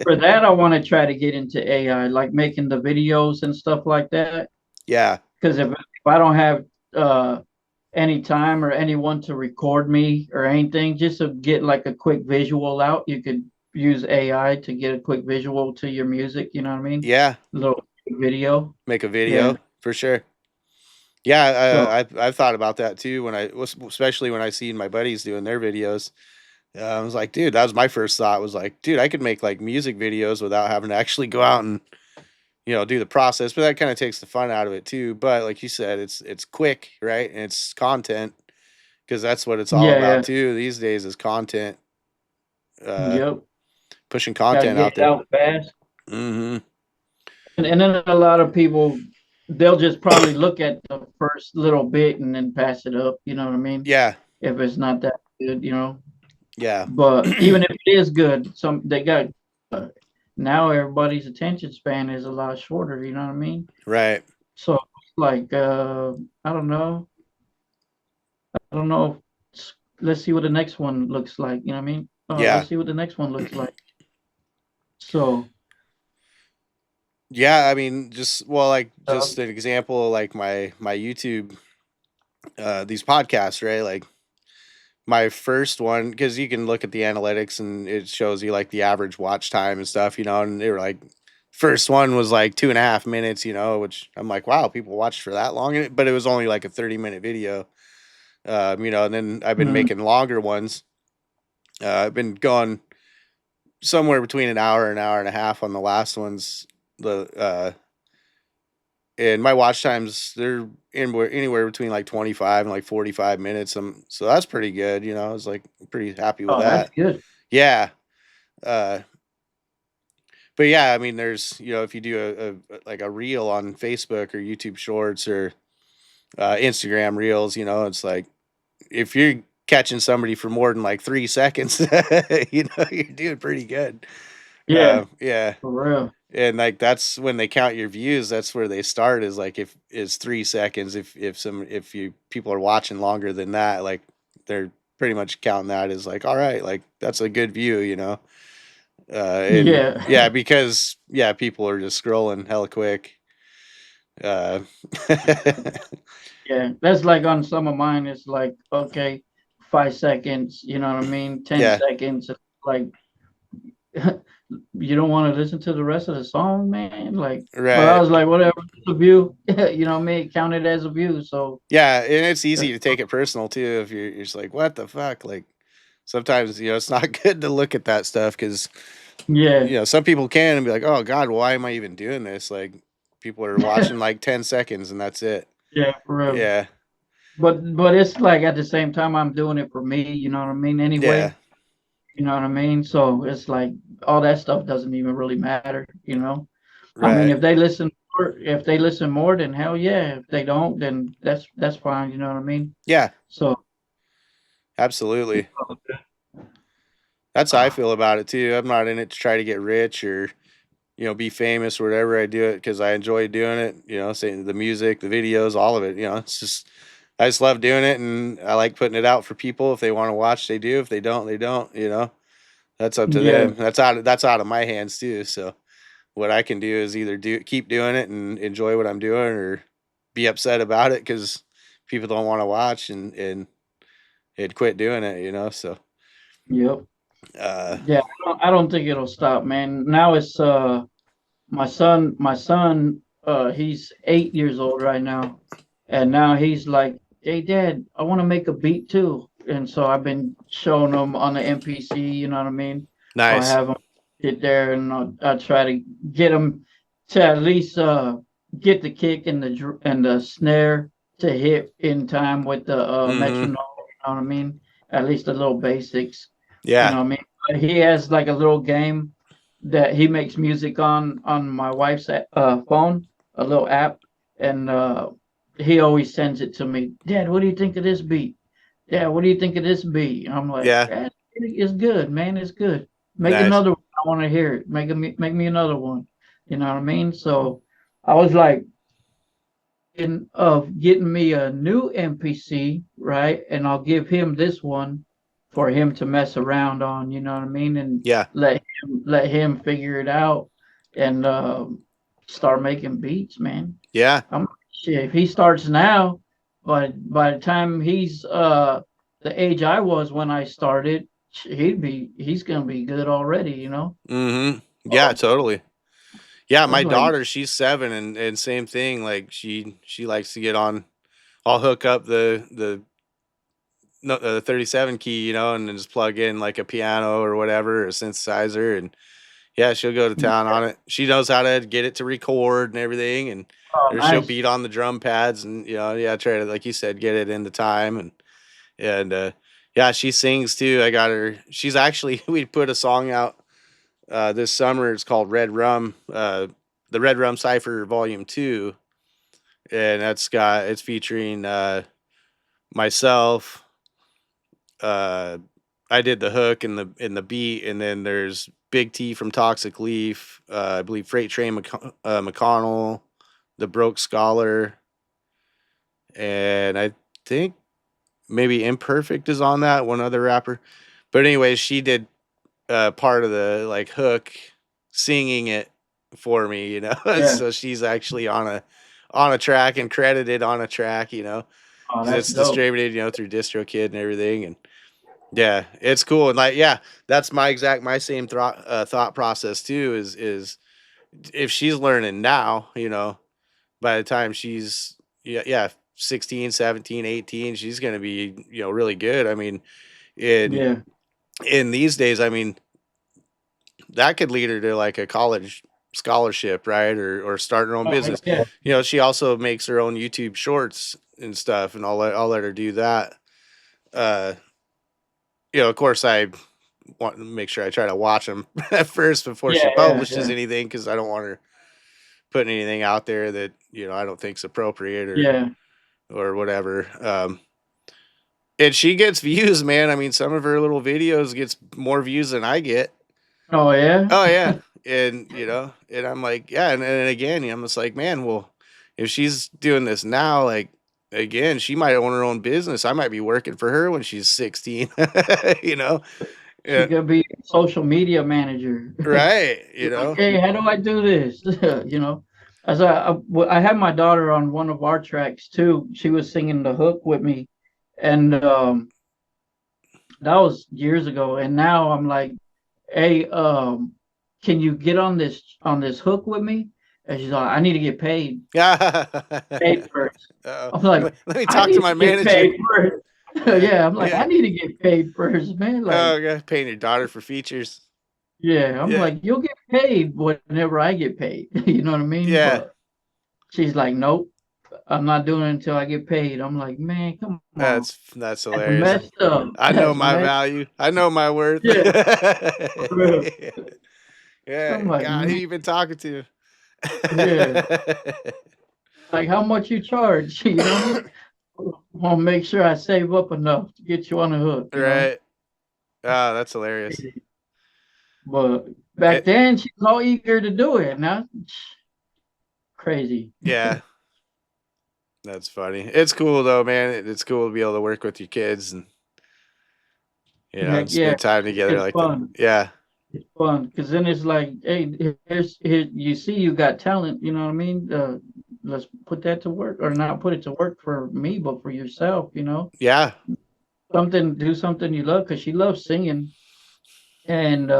For that, I want to try to get into AI, like making the videos and stuff like that. yeah, Because if I don't have uh any time or anyone to record me or anything, just to get like a quick visual out, you could use AI to get a quick visual to your music. You know what I mean? yeah. Little video. Make a Yeah. video for sure. Yeah, So I've thought about that too. Especially when I seen my buddies doing their videos. I was like, dude, that was my first thought. Was like, dude, I could make like music videos without having to actually go out and, you know, do the process. But that kind of takes the fun out of it too. But like you said, it's quick, right? And it's content because that's what it's all yeah, about yeah. too these days is content. Uh, Yep. Pushing Got to content get out it there. out fast. Hmm. And then a lot of people, they'll just probably look at the first little bit and then pass it up. You know what I mean? Yeah, If it's not that good, you know. yeah, But even if it is good, some they got uh, now everybody's attention span is a lot shorter. You know what I mean? right. So it's like I don't know. I don't know. Let's see what the next one looks like. You know what I mean? Yeah, Let's see what the next one looks like. So yeah. I mean, just well, like uh, just an example, like my YouTube, these podcasts, right? Like my first one, because you can look at the analytics and it shows you like the average watch time and stuff, you know, and they were like, first one was like 2.5 minutes, you know, which I'm like, wow, people watched for that long, but it was only like a 30-minute video, you know, and then I've been mm, making longer ones. I've been going somewhere between an hour and a half on the last ones. The And my watch times they're anywhere between like 25 and like 45 minutes. So that's pretty good, you know. I was like pretty happy with oh, that's that. good. Yeah. Uh, but yeah, I mean, there's, you know, if you do like a reel on Facebook or YouTube Shorts or Instagram Reels, you know, it's like if you're catching somebody for more than like 3 seconds, you know, you're doing pretty good. Yeah, Yeah. for real. And like that's when they count your views. That's where they start. Is like if is 3 seconds. If you people are watching longer than that, like they're pretty much counting that as like all right, like that's a good view, you know. And Yeah, yeah, because yeah, people are just scrolling hella quick. Uh, yeah. That's like on some of mine. It's like okay, 5 seconds. You know what I mean? Ten yeah, seconds. It's like you don't want to listen to the rest of the song, man. Like, but I right. was like, whatever, it's a view. You know what I mean? Count it as a view. So Yeah, and it's easy that's to take it personal too if you're just like, what the fuck, like. Sometimes you know it's not good to look at that stuff because yeah, you know, some people can and be like, "Oh God, why am I even doing this?" Like, people are watching like 10 seconds and that's it. yeah, for real. Yeah, But it's like at the same time I'm doing it for me. You know what I mean? yeah, Anyway, you know what I mean? So it's like all that stuff doesn't even really matter. You know? I mean, right. if they listen more, then hell yeah. If they don't, then that's fine. You know what I mean? Yeah, So Absolutely. That's how I feel about it too. I'm not in it to try to get rich or, be famous or whatever. I do it because I enjoy doing it. Saying the music, the videos, all of it. It's just I just love doing it, and I like putting it out for people. If they want to watch, they do. If they don't, they don't. That's up to Yeah, them. That's out of my hands too. So what I can do is either keep doing it and enjoy what I'm doing, or be upset about it because people don't want to watch and quit doing it. So yep. uh, Yeah, I don't think it'll stop, man. Now it's my son, he's 8 years old right now, and now he's like, "Hey, Dad, I want to make a beat too." And so I've been showing him on the MPC. You know what I mean? I'll nice. have him sit there, and I try to get him to at least get the kick and the snare to hit in time with the Mm-hmm. metronome. You know what I mean? At least the little basics. You Yeah. know what I mean? But he has like a little game that he makes music on my wife's phone, a little app, and he always sends it to me. Dad, what do you think of this beat? Dad, what do you think of this beat? I'm like, Yeah. Dad, it's good, man. It's good. Make Nice. another one. I want to hear it. Make me another one. You know what I mean? So I was like, of getting me a new MPC, right? And I'll give him this one for him to mess around on, you know what I mean? And Yeah. let him figure it out and start making beats, man. Yeah. Shit, if he starts now, but by the time he's the age I was when I started, he's gonna be good already, you know? Mm-hmm. Yeah, So totally. Yeah, I was my like, daughter, she's 7, and same thing. Like she likes to get on. I'll hook up the no, the 37 key, and then just plug in like a piano or whatever, or a synthesizer, and yeah, she'll go to town on it. She knows how to get it to record and everything, and oh, or she'll nice. beat on the drum pads, and yeah, try to, like you said, get it into time, and yeah, she sings too. I got her. She's actually we put a song out this summer. It's called Red Rum, the Red Rum Cipher Volume 2, and it's featuring myself. Uh, I did the hook and the beat, and then there's Big T from Toxic Leaf. I believe Freight Train McConnell, the Broke Scholar, and I think maybe Imperfect is on that. One other rapper, but anyways, she did part of the like hook, singing it for me. Yeah. So she's actually on a track and credited on a track. Oh, Because that's it's dope. distributed, through DistroKid and everything, and yeah, it's cool. And like, yeah, that's my same thought process too. Is if she's learning now, by the time she's, yeah, 16, 17, 18, she's gonna be, really good. I mean, in Yeah. in these days, I mean, that could lead her to like a college scholarship, right? Or start her own Oh, heck business. yeah. She also makes her own YouTube shorts and stuff, and I'll let her do that. Uh, of course, I want to make sure I try to watch them at first before Yeah, she yeah, publishes yeah. anything, because I don't want her putting anything out there that I don't think's appropriate Yeah. or whatever. And she gets views, man. I mean, some of her little videos gets more views than I get. Oh yeah. Oh yeah, and I'm like, yeah, and again, I'm just like, man, well, if she's doing this now, like, again, she might own her own business. I might be working for her when she's 16. you know, She yeah, could be social media manager. right, Like, hey, how do I do this? You know, as I had my daughter on one of our tracks too. She was singing the hook with me, and that was years ago. And now I'm like, hey, can you get on this hook with me? And she's like, I need to get paid. yeah. Paid first. Uh-oh. I'm like, Let me I talk to need my to get manager. paid first. Yeah, Yeah, I'm like, I yeah. need to get paid first, man. Like, Oh, God, paying your daughter for features. yeah, I'm Yeah, like, you'll get paid whenever I get paid. You know what I mean? yeah. But she's like, nope, I'm not doing it until I get paid. I'm like, man, come on. That's That's hilarious. messed up. I know That's my messed. value. I know my worth. Yeah, for real. Yeah, I'm like, God, who man, you been talking to? yeah. Like, how much you charge? You know? want to make sure I save up enough to get you on the hook, you know. Right. Oh, that's hilarious. But back It, then, she was all eager to do it. Now, crazy. yeah, that's funny. It's cool though, man. It's cool to be able to work with your kids and Heck and yeah, spend time together it's like that. fun. Yeah. It's fun because then it's like, hey, here you see you got talent. You know what I mean? Let's put that to work, or not put it to work for me, but for yourself. You know, Yeah. do something you love because she loves singing, and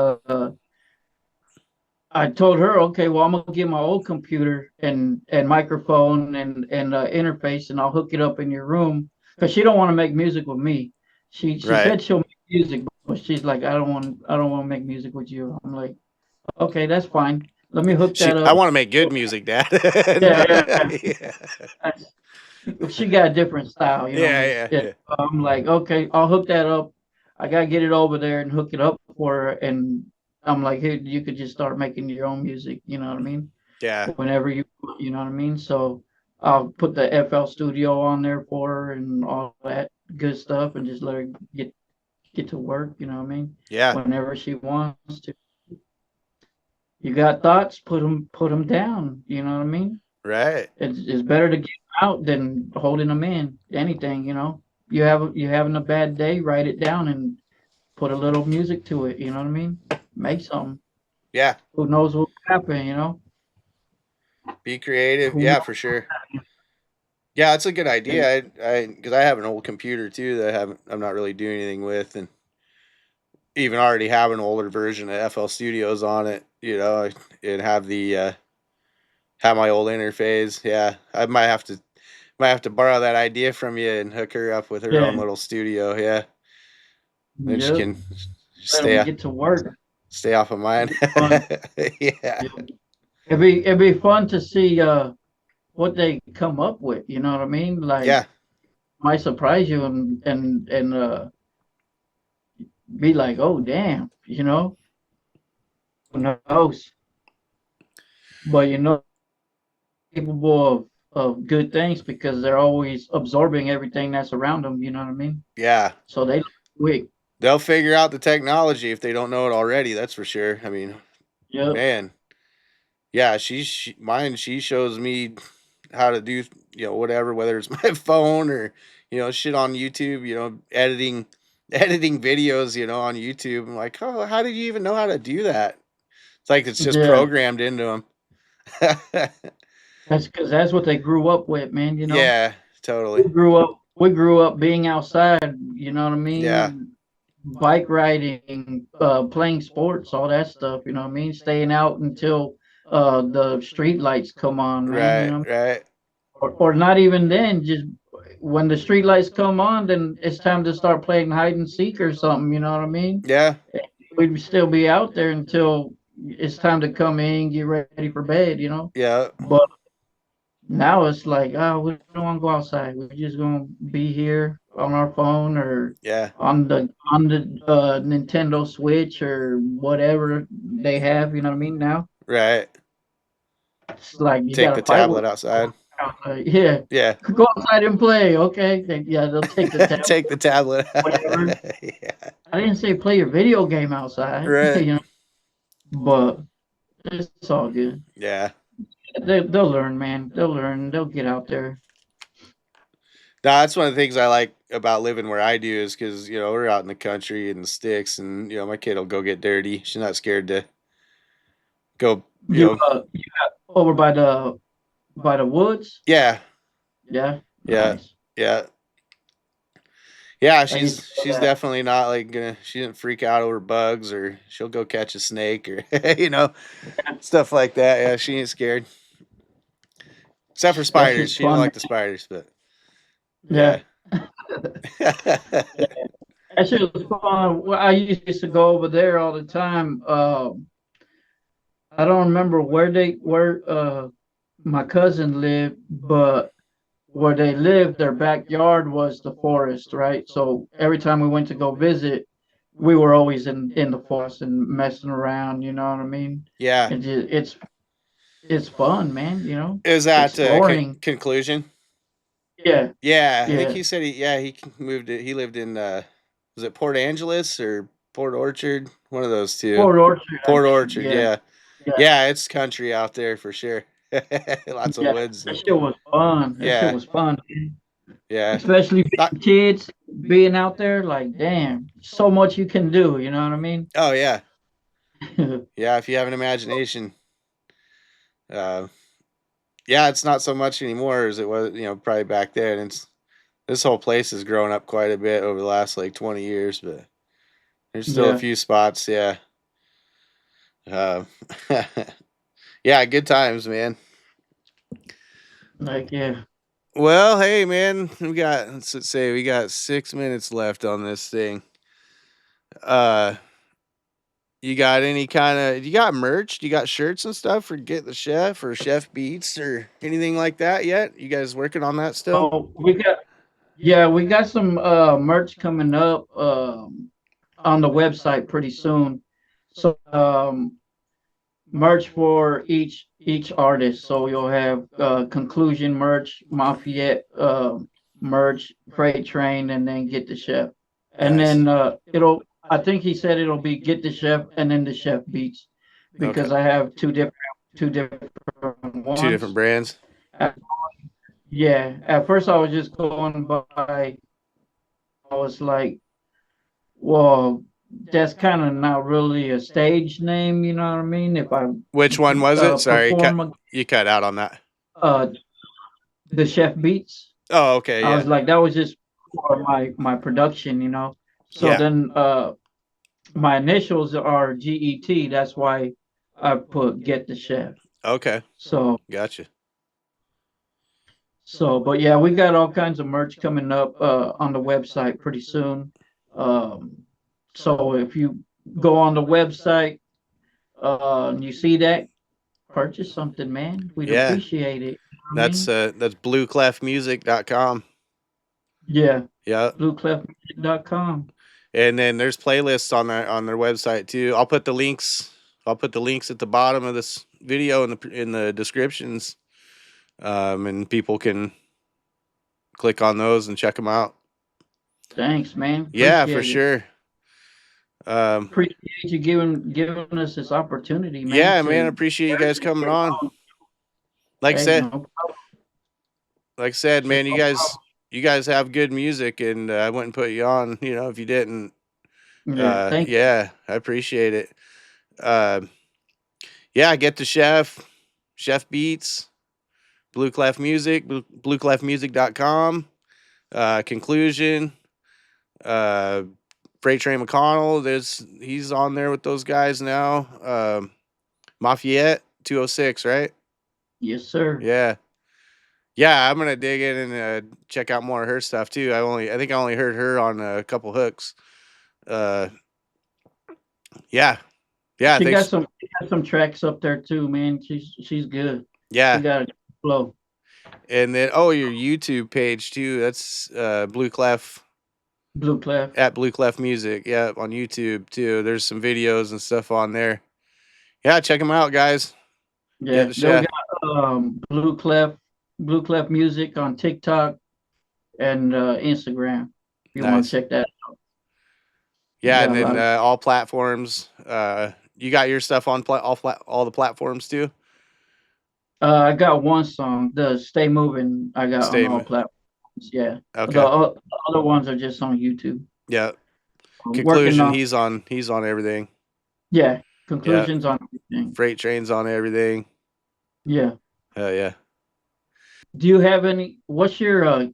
I told her, okay, well, I'm gonna get my old computer and microphone and interface, and I'll hook it up in your room because she don't want to make music with me. She Right. said she'll make music, but she's like, I don't want to make music with you. I'm like, okay, that's fine. Let me hook that I up. want to make good music, Dad. Yeah, yeah. yeah. That's- She got a different style, you know. Yeah, It's, yeah, it, yeah. I'm like, okay, I'll hook that up. I gotta get it over there and hook it up for her, and I'm like, hey, you could just start making your own music. You know what I mean? Yeah. Whenever you know what I mean. So I'll put the FL Studio on there for her and all that good stuff, and just let her get to work. You know what I mean? Yeah. Whenever she wants to. You got thoughts? Put them down. You know what I mean? Right. It's better to get 'em out than holding them in. Anything, you know. You having a bad day, write it down and put a little music to it. You know what I mean? Make something. Yeah. Who knows what will happen? You know. Be creative. Who Yeah, knows? for sure. Yeah, it's a good idea. Because I have an old computer too that I'm not really doing anything with, and even already have an older version of FL Studios on it. And have the have my old interface. Yeah, I might have to borrow that idea from you and hook her up with her Yeah. own little studio. Yeah, then she Yep. can Let them stay get to work. stay off of mine. It'd be fun. yeah, Yep. It'd be fun to see what they come up with. You know what I mean? Like yeah, might surprise you and be like, oh damn, you know, who knows? But capable of good things because they're always absorbing everything that's around them. You know what I mean? yeah. So they quick. They'll figure out the technology if they don't know it already. That's for sure. I mean, Yep. man, yeah. Mine. She shows me how to do whatever, whether it's my phone or shit on YouTube. Editing videos. On YouTube. I'm like, oh, how did you even know how to do that? It's like it's just Yeah. programmed into them. That's because that's what they grew up with, man. You know, yeah, totally. we grew up being outside. You know what I Yeah, mean? Bike riding, playing sports, all that stuff. You know what I mean? Staying out until the street lights come on, man. You right, know, right. or not even then. Just when the street lights come on, then it's time to start playing hide and seek or something. You know what I mean? Yeah, We'd still be out there until it's time to come in, get ready for bed. You know, yeah, but now it's like, oh, we don't want to go outside. We're just gonna be here on our phone or yeah. on the Nintendo Switch or whatever they have. You know what I mean? Now Right. it's like you Take gotta the fight with tablet outside. yeah. Yeah. Go outside and play, okay? Yeah, they'll take the tablet, Take the tablet. whatever. yeah. I didn't say play your video game outside, Right. but it's all good. Yeah. They'll learn, man. They'll learn. They'll get out there. No, that's one of the things I like about living where I do is because we're out in the country in the sticks, and my kid will go get dirty. She's not scared to go. You got over by the woods. Yeah, Yeah, yeah, nice. yeah, yeah. I used to go She's that. definitely not like gonna. She didn't freak out over bugs, or she'll go catch a snake, or stuff like that. Yeah, she ain't scared except for That spiders. shit's She don't fun, man. like the spiders, but Yeah, yeah. that shit was fun. Well, I used to go over there all the time. I don't remember where my cousin lived, but where they lived, their backyard was the forest, right? So every time we went to go visit, we were always in the forest and messing around. You know what I mean? yeah. It's fun, man. Is that Exploring. conclusion? Yeah, Yeah, I think yeah. he said he moved it. He lived in was it Port Angeles or Port Orchard? One of those two. Port Orchard, I Port think. Orchard, Yeah, yeah. yeah, Yeah, it's country out there for sure. Lots of yeah. woods That and shit was fun. That shit yeah, was fun. yeah. Especially Not, being kids, being out there, like, damn, so much you can do. You know what I mean? oh yeah. Yeah, if you have an imagination. Uh yeah, it's not so much anymore as it was, probably back then. It's this whole place has grown up quite a bit over the last like 20 years, but there's still a Yeah, few spots, yeah. Uh, yeah, good times, man. like yeah. Well, hey, man, let's say we got 6 minutes left on this thing. Uh, you got merch? You got shirts and stuff for Get the Chef or Chef Beats or anything like that yet? You guys working on that still? Oh, we got some merch coming up on the website pretty soon. So merch for each artist. So you'll have conclusion merch, Mafia merch, Freight Train, and then Get the Chef. And Nice. then it'll I think he said it'll be Get the Chef and then the Chef Beats Okay. because I have two different Two different ones. brands. At, yeah, at first I was just going by I was like, well, that's kind of not really a stage name, you know what I mean? If I Which one was it? Sorry, perform you cut out on that. uh the Chef Beats, Oh, okay, I yeah. was like, that was just for my production, you know. So Yeah. then my initials are GET. That's why I put Get the Chef. Okay. So Gotcha. but yeah, we got all kinds of merch coming up on the website pretty soon. Um, so if you go on the website and you see that, purchase something, man. We'd Yeah. appreciate it. You know what I mean? That's blueclefmusic.com. Yeah, Yeah. blueclefmusic.com. And then there's playlists on their website too. I'll put the links at the bottom of this video in the descriptions. And people can click on those and check them out. Thanks, man. Yeah, for Appreciate it. sure. Appreciate you giving us this opportunity, man. Yeah, man, I To appreciate you guys coming on. Like I hey, said, no, man, no problem. you guys have good music, and I wouldn't put you on, if you didn't. Yeah, thank you. Yeah, I appreciate it. Uh, yeah, Get the Chef Beats, Blue Clef Music, blueclefmusic.com, Conclusion, uh, Freight Train McConnell. He's on there with those guys now. Mafia 206, right? Yes, sir. Yeah. Yeah, I'm gonna dig in and check out more of her stuff too. I think I only heard her on a couple hooks. Uh, yeah, yeah, thanks. She got some tracks up there too, man. She's good. She Yeah, got a flow. and then your YouTube page too. That's Blue Clef Blue Clef. at Blue Clef Music. Yeah, on YouTube too. There's some videos and stuff on there. Yeah, check them out, guys. Get Yeah, the they chef. got Blue Clef Music on TikTok and Instagram. If you want to Nice. check that out. We Yeah, and got a then lot of all platforms. You got your stuff on all the platforms too. I got one song, the Stay Moving, I got on all Statement. platforms. Yeah. Okay. The other ones are just on YouTube. Yeah. I'm working Conclusion. on He's on everything. yeah, Yeah. conclusions on everything. Freight Train's on everything. Yeah. Hell yeah. Do you have any what's your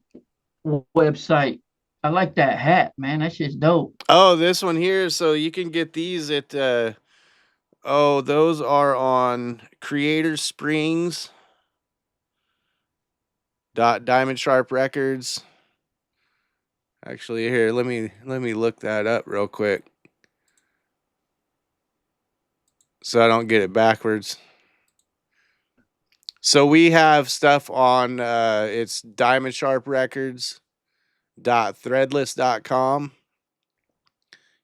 website? I like that hat, man. That shit's dope. Oh, this one here. So you can get these at those are on Creator Springs Diamond Sharp Records. Actually, here, let me look that up real quick so I don't get it backwards. So we have stuff on it's Diamond Sharp Records .threadless.com.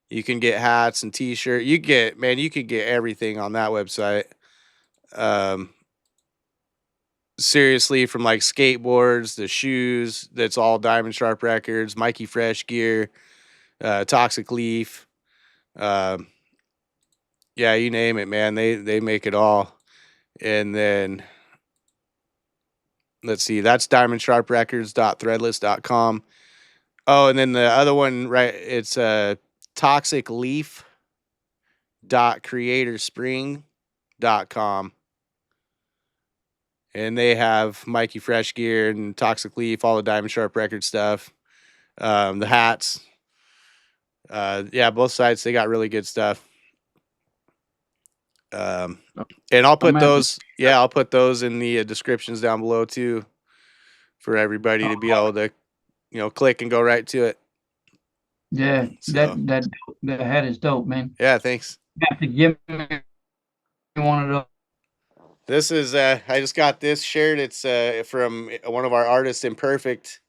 You can get hats and t-shirt. You could get everything on that website. Um seriously, from like skateboards, the shoes, that's all Diamond Sharp Records, Mikey Fresh gear, Toxic Leaf. Yeah, you name it, man. They make it all. And then let's see, that's diamondsharprecords.threadless.com. Oh, and then the other one, right? It's toxicleaf.creatorspring.com. And they have Mikey Fresh gear and Toxic Leaf, all the Diamond Sharp Record stuff. The hats. Yeah, both sides, they got really good stuff. And I'll put those, I'll put those in the descriptions down below too, for everybody to be able to, click and go right to it. Yeah, So. that hat is dope, man. Yeah, thanks. You have to give me one of those. This is I just got this shirt. It's from one of our artists, Imperfect.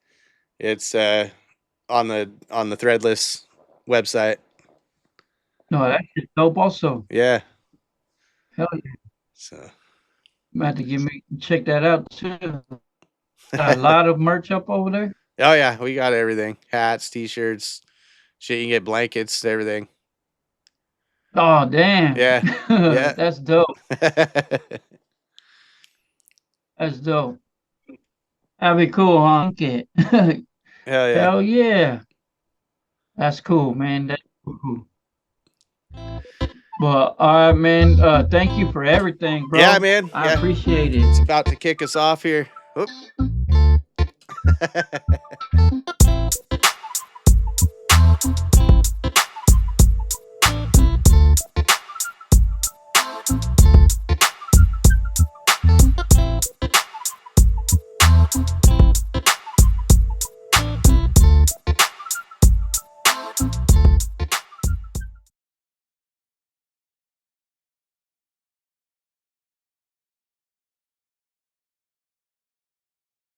It's on the Threadless website. No, that's dope also. Yeah. Hell yeah. So You have to check that out too. Got a lot of merch up over there. Oh yeah, we got everything. Hats, t-shirts, shit, you can get blankets, everything. Oh damn. Yeah. Yeah. That's dope. That's dope. That'd be cool, huh? Hell yeah. Hell yeah. That's cool, man. That's cool. Well, all right, man. Thank you for everything, bro. Yeah, man. I appreciate it. It's about to kick us off here.